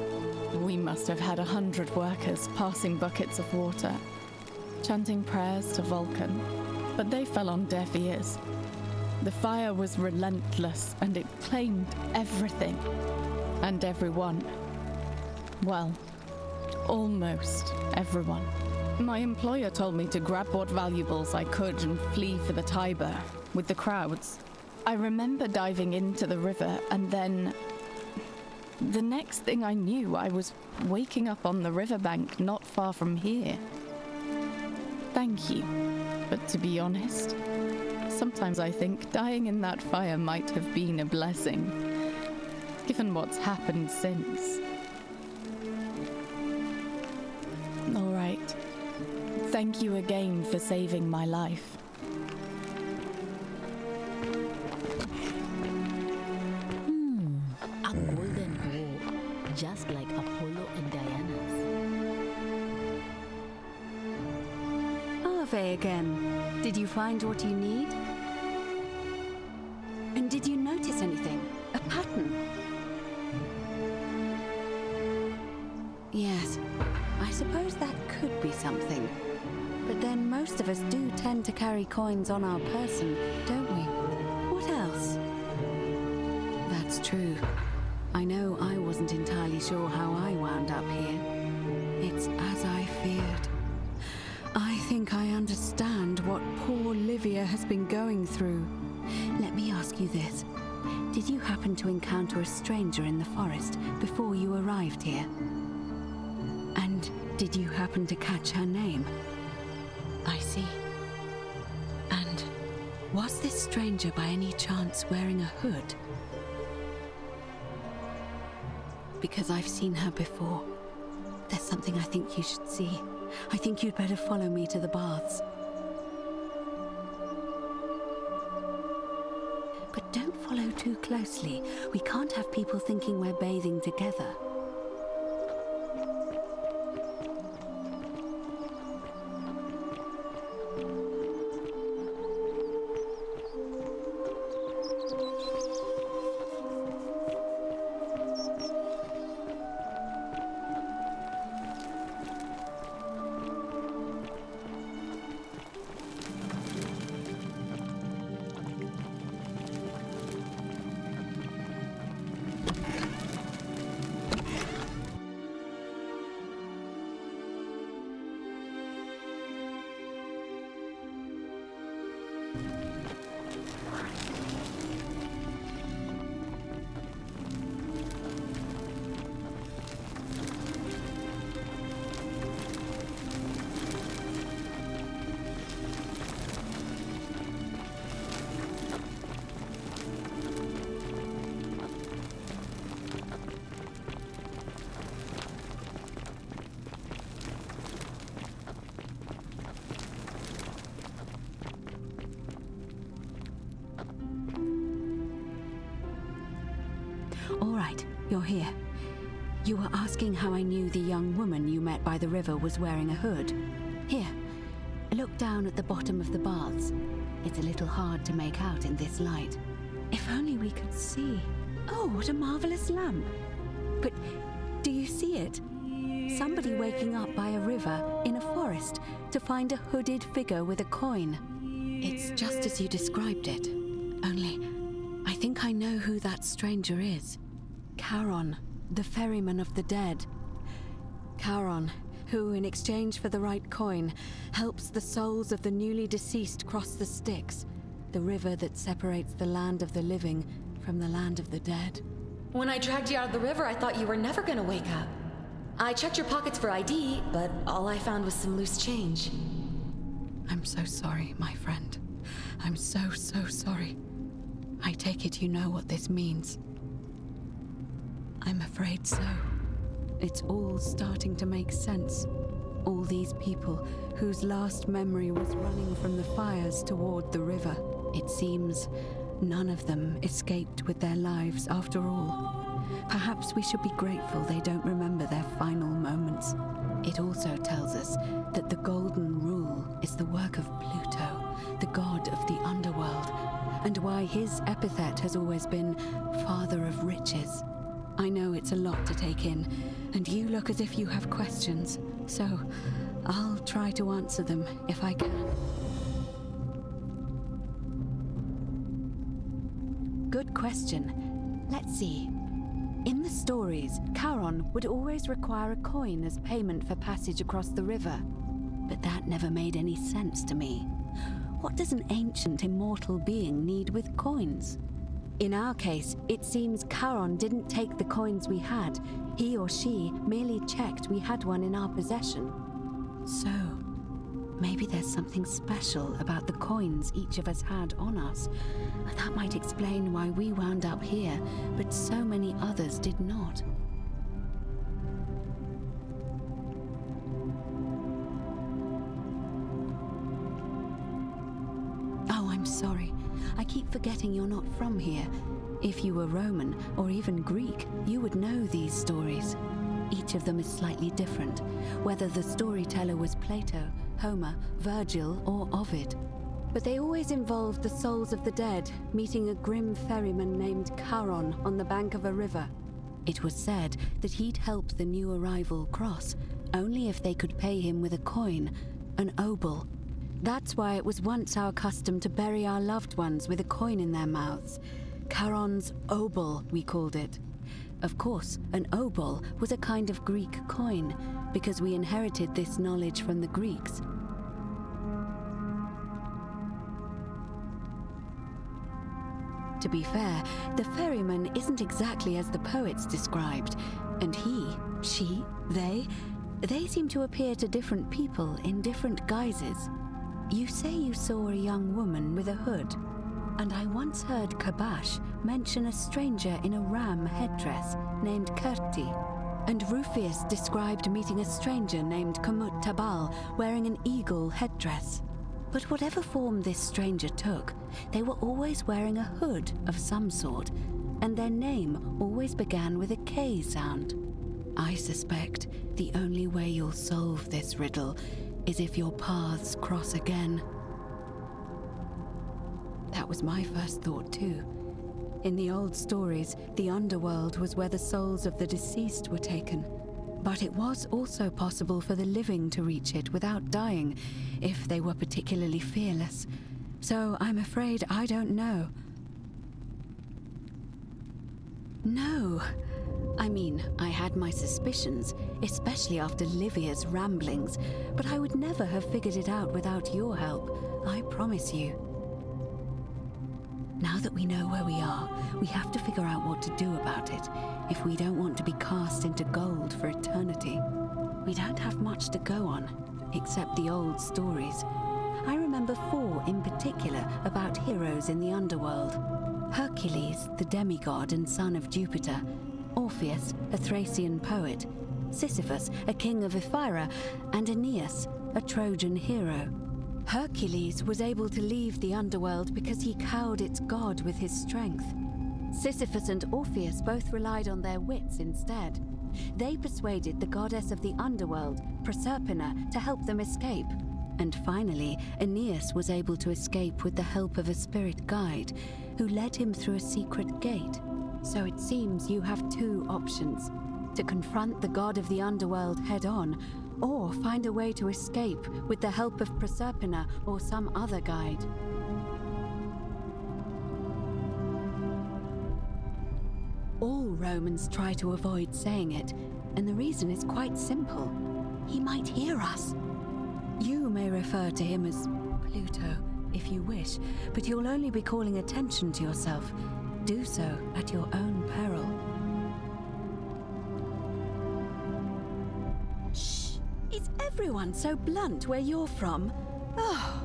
We must have had 100 workers passing buckets of water, chanting prayers to Vulcan, but they fell on deaf ears. The fire was relentless and it claimed everything and everyone. Well, almost everyone. My employer told me to grab what valuables I could and flee for the Tiber with the crowds. I remember diving into the river, and then the next thing I knew, I was waking up on the riverbank not far from here. Thank you, but to be honest, sometimes I think dying in that fire might have been a blessing, given what's happened since. All right. Thank you again for saving my life. A golden bow, just like Apollo and Diana's. Ave again. Did you find what you need? And did you notice anything? A pattern? Yes, I suppose that could be something. But then most of us do tend to carry coins on our person, don't we? What else? That's true. I know I wasn't entirely sure how I wound up here. It's as I feared. I think I understand what poor Livia has been going through. Let me ask you this. Did you happen to encounter a stranger in the forest before you arrived here? And did you happen to catch her name? I see. And was this stranger by any chance wearing a hood? Because I've seen her before. There's something I think you should see. I think you'd better follow me to the baths. But Don't follow too closely. We can't have people thinking we're bathing together. All right, you're here. You were asking how I knew the young woman you met by the river was wearing a hood. Here, look down at the bottom of the baths. It's a little hard to make out in this light. If only we could see. Oh, what a marvelous lamp. But do you see it? Somebody waking up by a river in a forest to find a hooded figure with a coin. It's just as you described it. Only, I think I know who that stranger is. Charon, the ferryman of the dead. Charon, who, in exchange for the right coin, helps the souls of the newly deceased cross the Styx, the river that separates the land of the living from the land of the dead. When I dragged you out of the river, I thought you were never gonna wake up. I checked your pockets for ID, but all I found was some loose change. I'm so sorry, my friend. I'm so sorry. I take it you know what this means. I'm afraid so. It's all starting to make sense. All these people whose last memory was running from the fires toward the river. It seems none of them escaped with their lives after all. Perhaps we should be grateful they don't remember their final moments. It also tells us that the Golden Rule is the work of Pluto, the god of the underworld, and why his epithet has always been Father of Riches. I know it's a lot to take in, and you look as if you have questions, so I'll try to answer them if I can. Good question. Let's see. In the stories, Charon would always require a coin as payment for passage across the river. But that never made any sense to me. What does an ancient immortal being need with coins? In our case, it seems Charon didn't take the coins we had. He or she merely checked we had one in our possession. So, maybe there's something special about the coins each of us had on us. That might explain why we wound up here, but so many others did not. Oh, I'm sorry. I keep forgetting you're not from here. If you were Roman or even Greek, you would know these stories. Each of them is slightly different, whether the storyteller was Plato, Homer, Virgil, or Ovid. But they always involved the souls of the dead meeting a grim ferryman named Charon on the bank of a river. It was said that he'd help the new arrival cross, only if they could pay him with a coin, an obol. That's why it was once our custom to bury our loved ones with a coin in their mouths. Charon's obol, we called it. Of course, an obol was a kind of Greek coin, because we inherited this knowledge from the Greeks. To be fair, the ferryman isn't exactly as the poets described, and he, she, they seem to appear to different people in different guises. You say you saw a young woman with a hood, and I once heard Kabash mention a stranger in a ram headdress named Kerti, and Rufius described meeting a stranger named Kamut Tabal wearing an eagle headdress. But whatever form this stranger took, they were always wearing a hood of some sort, and their name always began with a K sound. I suspect the only way you'll solve this riddle is if your paths cross again. That was my first thought too. In the old stories, the underworld was where the souls of the deceased were taken. But it was also possible for the living to reach it without dying, if they were particularly fearless. So I'm afraid I don't know. No. I mean, I had my suspicions, especially after Livia's ramblings, but I would never have figured it out without your help, I promise you. Now that we know where we are, we have to figure out what to do about it, if we don't want to be cast into gold for eternity. We don't have much to go on, except the old stories. I remember 4 in particular about heroes in the underworld. Hercules, the demigod and son of Jupiter, Orpheus, a Thracian poet, Sisyphus, a king of Ephyra, and Aeneas, a Trojan hero. Hercules was able to leave the underworld because he cowed its god with his strength. Sisyphus and Orpheus both relied on their wits instead. They persuaded the goddess of the underworld, Proserpina, to help them escape. And finally, Aeneas was able to escape with the help of a spirit guide, who led him through a secret gate. So it seems you have 2 options: to confront the god of the underworld head-on, or find a way to escape with the help of Proserpina or some other guide. All Romans try to avoid saying it, and the reason is quite simple. He might hear us. You may refer to him as Pluto, if you wish, but you'll only be calling attention to yourself. Do so at your own peril. Shh! Is everyone so blunt where you're from? Oh!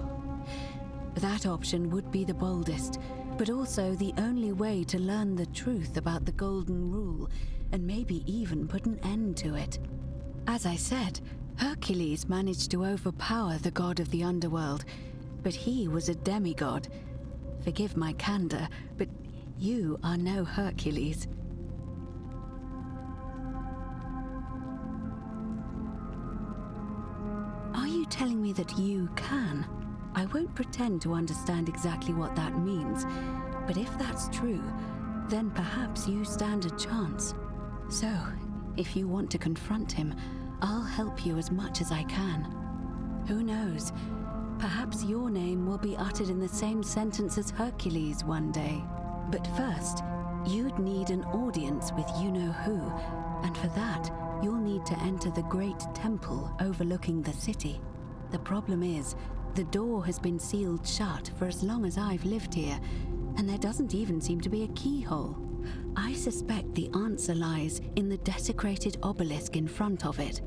That option would be the boldest, but also the only way to learn the truth about the Golden Rule, and maybe even put an end to it. As I said, Hercules managed to overpower the god of the underworld, but he was a demigod. Forgive my candor, but you are no Hercules. Are you telling me that you can? I won't pretend to understand exactly what that means, but if that's true, then perhaps you stand a chance. So, if you want to confront him, I'll help you as much as I can. Who knows? Perhaps your name will be uttered in the same sentence as Hercules one day. But first, you'd need an audience with you-know-who, and for that, you'll need to enter the great temple overlooking the city. The problem is, the door has been sealed shut for as long as I've lived here, and there doesn't even seem to be a keyhole. I suspect the answer lies in the desecrated obelisk in front of it.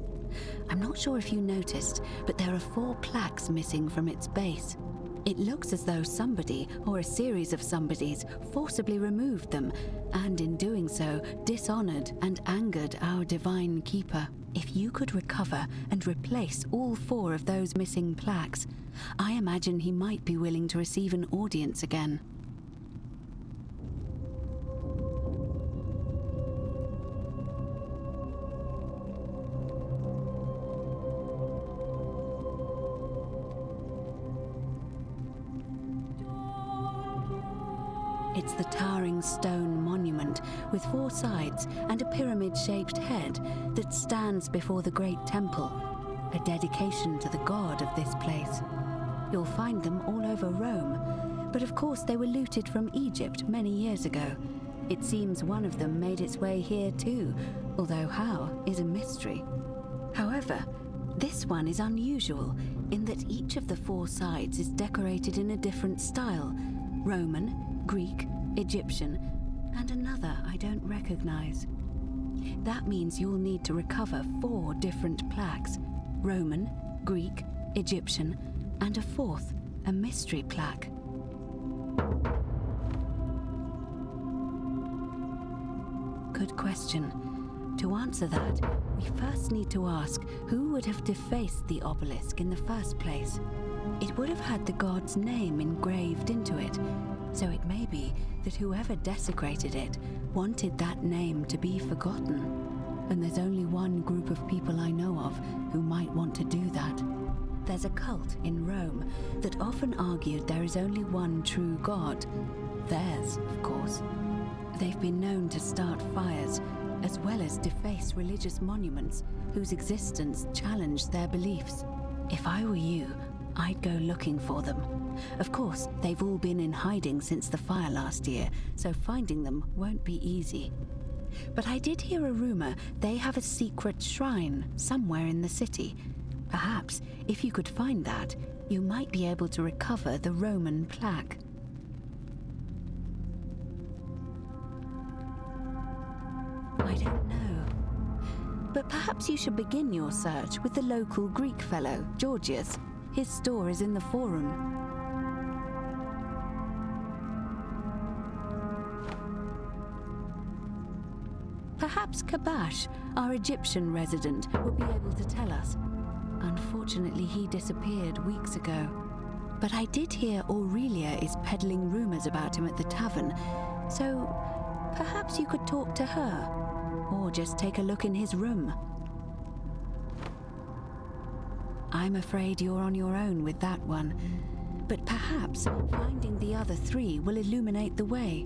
I'm not sure if you noticed, but there are 4 plaques missing from its base. It looks as though somebody, or a series of somebodies, forcibly removed them, and in doing so, dishonored and angered our divine keeper. If you could recover and replace all 4 of those missing plaques, I imagine he might be willing to receive an audience again. It's the towering stone monument with 4 sides and a pyramid-shaped head that stands before the great temple, a dedication to the god of this place. You'll find them all over Rome, but of course they were looted from Egypt many years ago. It seems one of them made its way here too, although how is a mystery. However, this one is unusual in that each of the 4 sides is decorated in a different style: Roman, Greek, Egyptian, and another I don't recognize. That means you'll need to recover 4 different plaques: Roman, Greek, Egyptian, and a 4th, a mystery plaque. Good question. To answer that, we first need to ask who would have defaced the obelisk in the first place. It would have had the god's name engraved into it, so it may be that whoever desecrated it wanted that name to be forgotten. And there's only one group of people I know of who might want to do that. There's a cult in Rome that often argued there is only one true god. Theirs, of course. They've been known to start fires, as well as deface religious monuments whose existence challenged their beliefs. If I were you, I'd go looking for them. Of course, they've all been in hiding since the fire last year, so finding them won't be easy. But I did hear a rumor they have a secret shrine somewhere in the city. Perhaps, if you could find that, you might be able to recover the Roman plaque. I don't know. But perhaps you should begin your search with the local Greek fellow, Georgius. His store is in the Forum. Perhaps Kabash, our Egyptian resident, will be able to tell us. Unfortunately, he disappeared weeks ago. But I did hear Aurelia is peddling rumors about him at the tavern, so perhaps you could talk to her, or just take a look in his room. I'm afraid you're on your own with that one, but perhaps finding the other three will illuminate the way.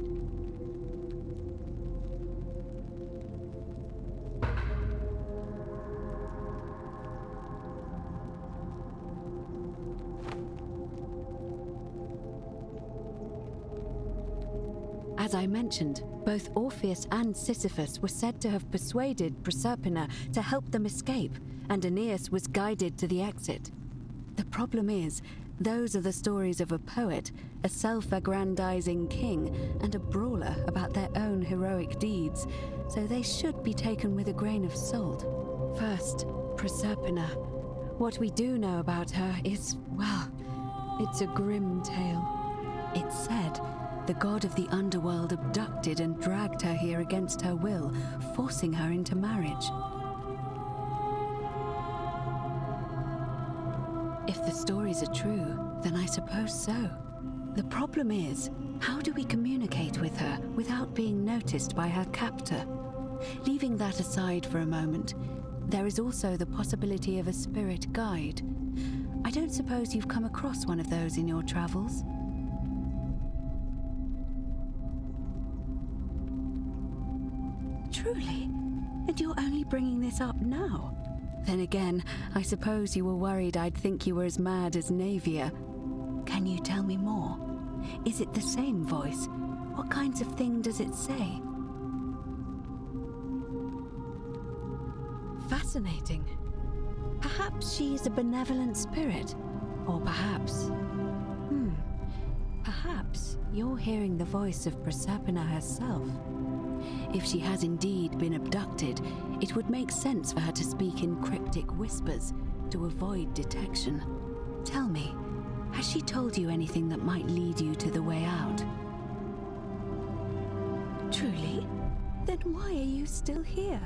As I mentioned, both Orpheus and Sisyphus were said to have persuaded Proserpina to help them escape, and Aeneas was guided to the exit. The problem is, those are the stories of a poet, a self-aggrandizing king, and a brawler about their own heroic deeds, so they should be taken with a grain of salt. First, Proserpina. What we do know about her is, well, it's a grim tale. It's said the god of the underworld abducted and dragged her here against her will, forcing her into marriage. If the stories are true, then I suppose so. The problem is, how do we communicate with her without being noticed by her captor? Leaving that aside for a moment, there is also the possibility of a spirit guide. I don't suppose you've come across one of those in your travels? Truly? And you're only bringing this up now? Then again, I suppose you were worried I'd think you were as mad as Navia. Can you tell me more? Is it the same voice? What kinds of thing does it say? Fascinating. Perhaps she's a benevolent spirit. Or perhaps... Perhaps you're hearing the voice of Proserpina herself. If she has indeed been abducted, it would make sense for her to speak in cryptic whispers to avoid detection. Tell me, has she told you anything that might lead you to the way out? Truly? Then why are you still here?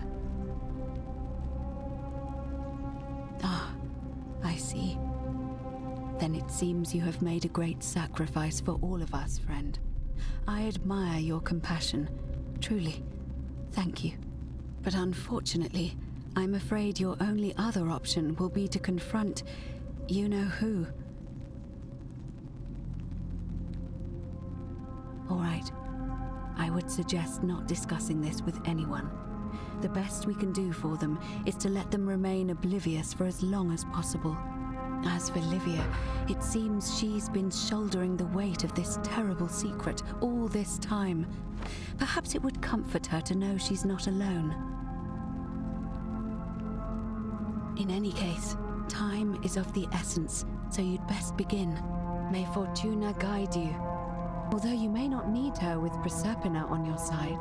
Ah, I see. Then it seems you have made a great sacrifice for all of us, friend. I admire your compassion. Truly, thank you. But unfortunately, I'm afraid your only other option will be to confront you-know-who. All right. I would suggest not discussing this with anyone. The best we can do for them is to let them remain oblivious for as long as possible. As for Livia, it seems she's been shouldering the weight of this terrible secret all this time. Perhaps it would comfort her to know she's not alone. In any case, time is of the essence, so you'd best begin. May Fortuna guide you, although you may not need her with Proserpina on your side.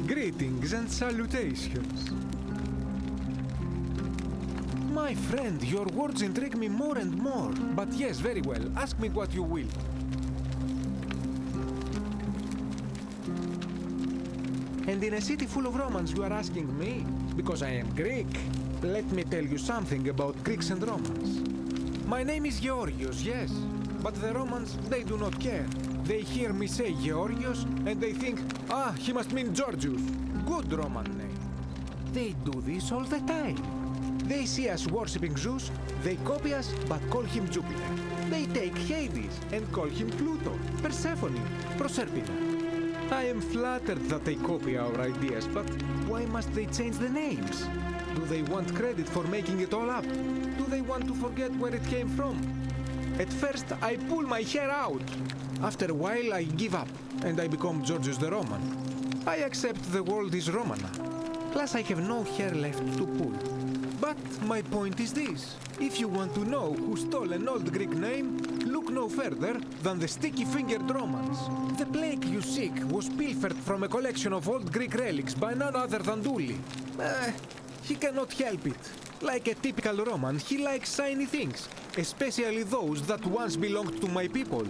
Greetings and salutations. My friend, your words intrigue me more and more. But yes, very well. Ask me what you will. And in a city full of Romans, you are asking me? Because I am Greek. Let me tell you something about Greeks and Romans. My name is Georgios, yes. But the Romans, they do not care. They hear me say Georgios, and they think, ah, he must mean Georgius. Good Roman name. They do this all the time. They see us worshipping Zeus, they copy us, but call him Jupiter. They take Hades and call him Pluto, Persephone, Proserpina. I am flattered that they copy our ideas, but why must they change the names? Do they want credit for making it all up? Do they want to forget where it came from? At first, I pull my hair out. After a while, I give up, and I become Georgius the Roman. I accept the world is Romana. Plus, I have no hair left to pull. But my point is this. If you want to know who stole an old Greek name, look no further than the sticky-fingered Romans. The plague you seek was pilfered from a collection of old Greek relics by none other than Dully. He cannot help it. Like a typical Roman, he likes shiny things, especially those that once belonged to my people.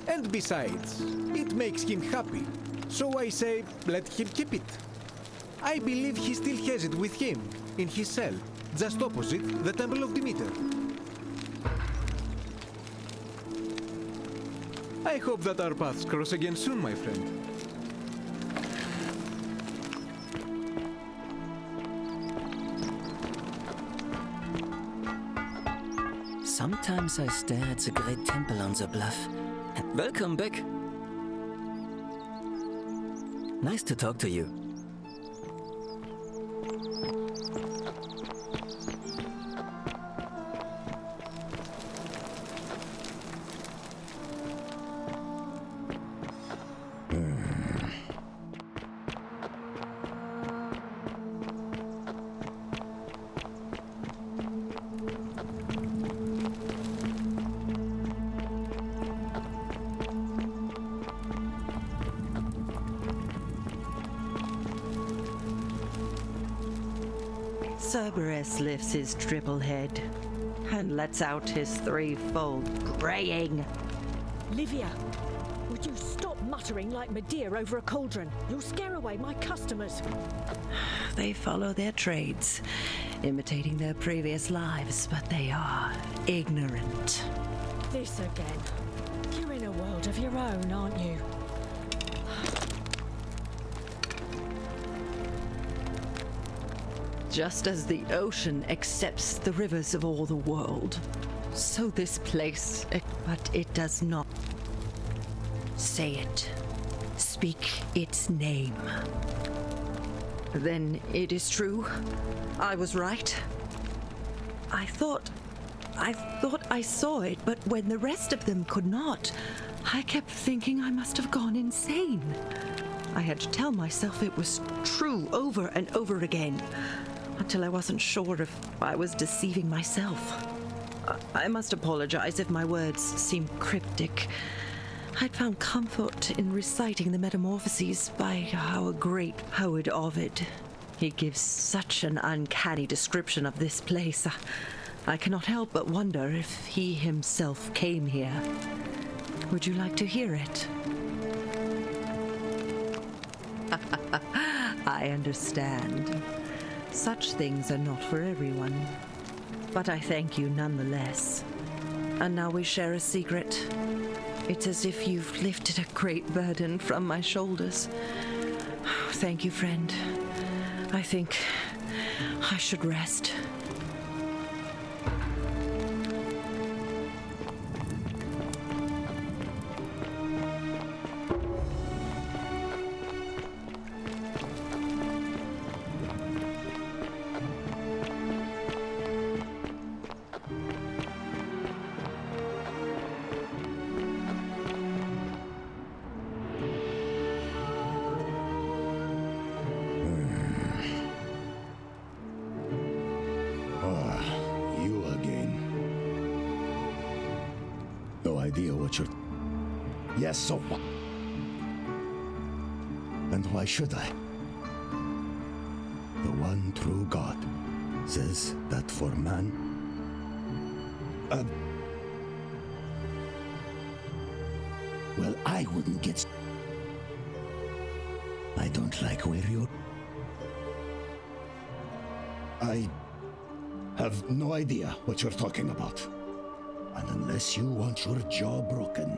And besides, it makes him happy. So I say, let him keep it. I believe he still has it with him, in his cell, just opposite the Temple of Demeter. I hope that our paths cross again soon, my friend. Sometimes I stare at the great temple on the bluff. Welcome back. Nice to talk to you. Cerberus lifts his triple head and lets out his threefold braying. Livia, would you stop muttering like Medea over a cauldron? You'll scare away my customers. They follow their trades, imitating their previous lives, but they are ignorant. This again. You're in a world of your own, aren't you? Just as the ocean accepts the rivers of all the world, so this place, but it does not. Say it. Speak its name. Then it is true. I was right. I thought I saw it, but when the rest of them could not, I kept thinking I must have gone insane. I had to tell myself it was true over and over again, until I wasn't sure if I was deceiving myself. I must apologize if my words seem cryptic. I'd found comfort in reciting the Metamorphoses by our great poet Ovid. He gives such an uncanny description of this place. I cannot help but wonder if he himself came here. Would you like to hear it? I understand. Such things are not for everyone. But I thank you nonetheless. And now we share a secret. It's as if you've lifted a great burden from my shoulders. Thank you, friend. I think I should rest. Yes, so what? And why should I? The one true God says that for man. Well, I wouldn't get. I don't like where you're. I have no idea what you're talking about. And unless you want your jaw broken,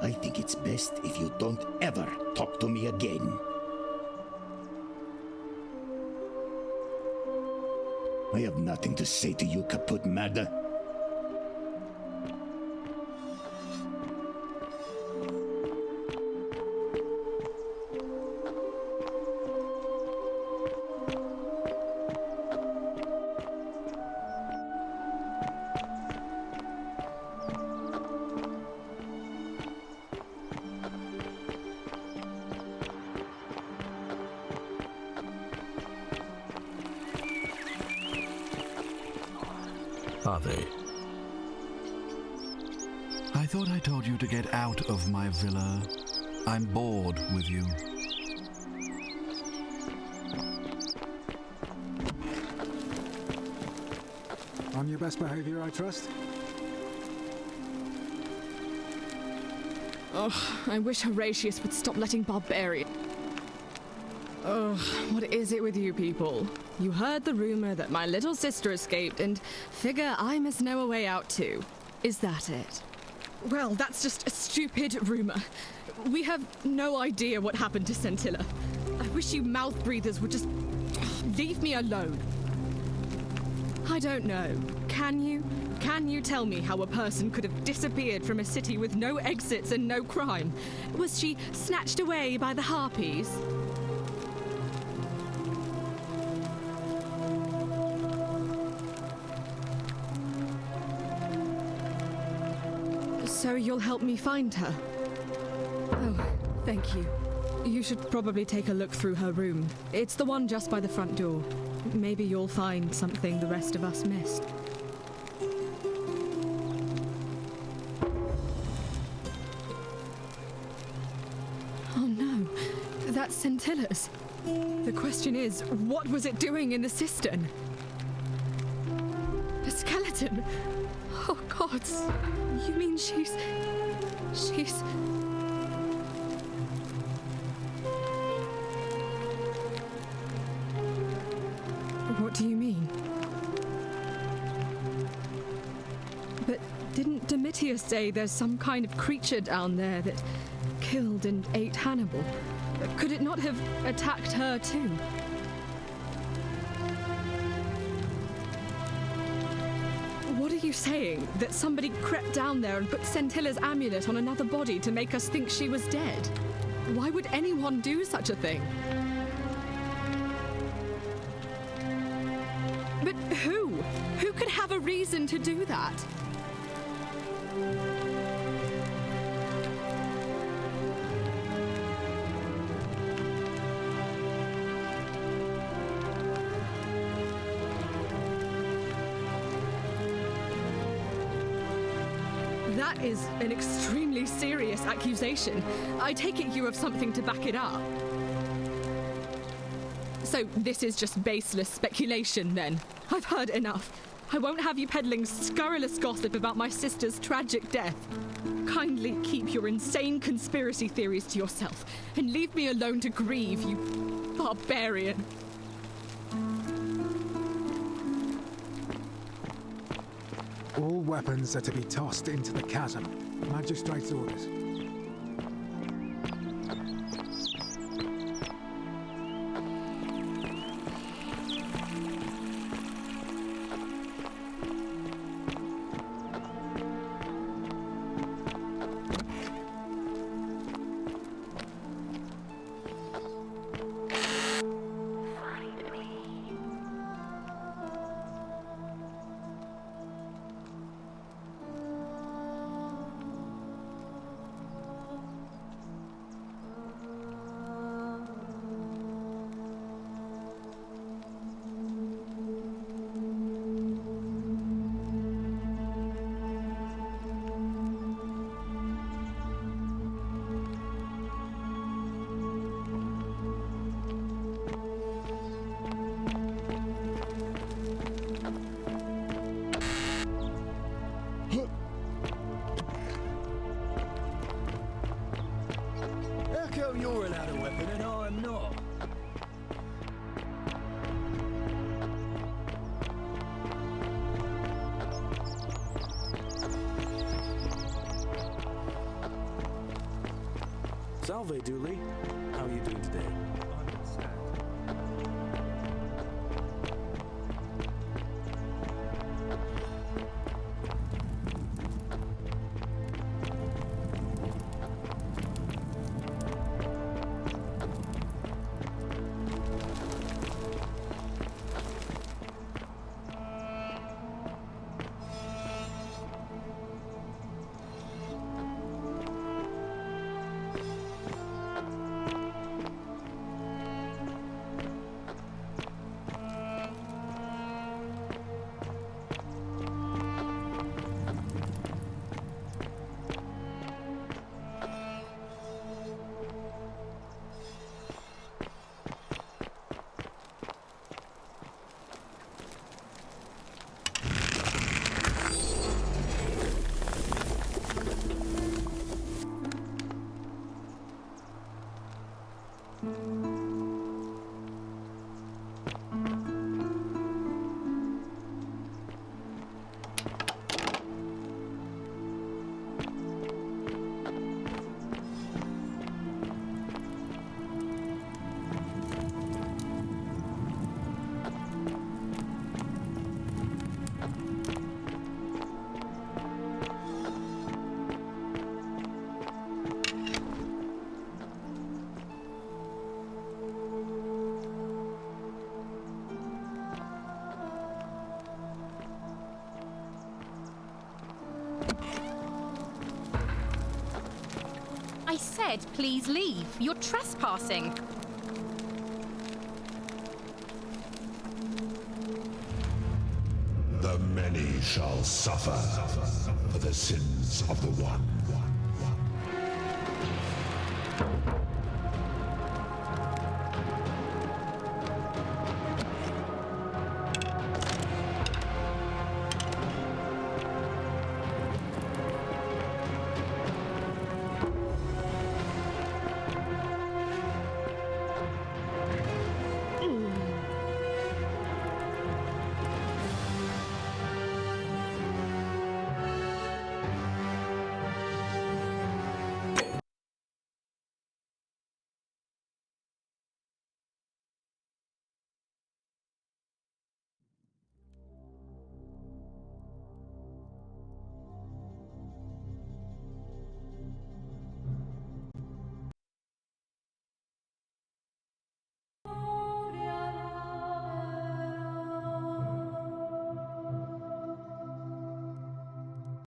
I think it's best if you don't ever talk to me again. I have nothing to say to you, kaput merde. Are they? I thought I told you to get out of my villa. I'm bored with you. On your best behavior, I trust? Oh, I wish Horatius would stop letting barbarian. Ugh, what is it with you people? You heard the rumor that my little sister escaped and figure I must know a way out too. Is that it? Well, that's just a stupid rumor. We have no idea what happened to Scintilla. I wish you mouth breathers would just leave me alone. I don't know. Can you? Can you tell me how a person could have disappeared from a city with no exits and no crime? Was she snatched away by the Harpies? So you'll help me find her? Oh, thank you. You should probably take a look through her room. It's the one just by the front door. Maybe you'll find something the rest of us missed. Oh no, that's Scintilla's. The question is, what was it doing in the cistern? A skeleton? Oh gods, you mean she's... What do you mean? But didn't Domitius say there's some kind of creature down there that killed and ate Hannibal? Could it not have attacked her too? What are you saying? That somebody crept down there and put Scintilla's amulet on another body to make us think she was dead? Why would anyone do such a thing? But who? Who could have a reason to do that? That is an extremely serious accusation. I take it you have something to back it up. So this is just baseless speculation then? I've heard enough. I won't have you peddling scurrilous gossip about my sister's tragic death. Kindly keep your insane conspiracy theories to yourself and leave me alone to grieve, you barbarian. All weapons are to be tossed into the chasm. Magistrate's orders. Salve, Dooley. How are you doing today? I said, please leave. You're trespassing. The many shall suffer for the sins of the one.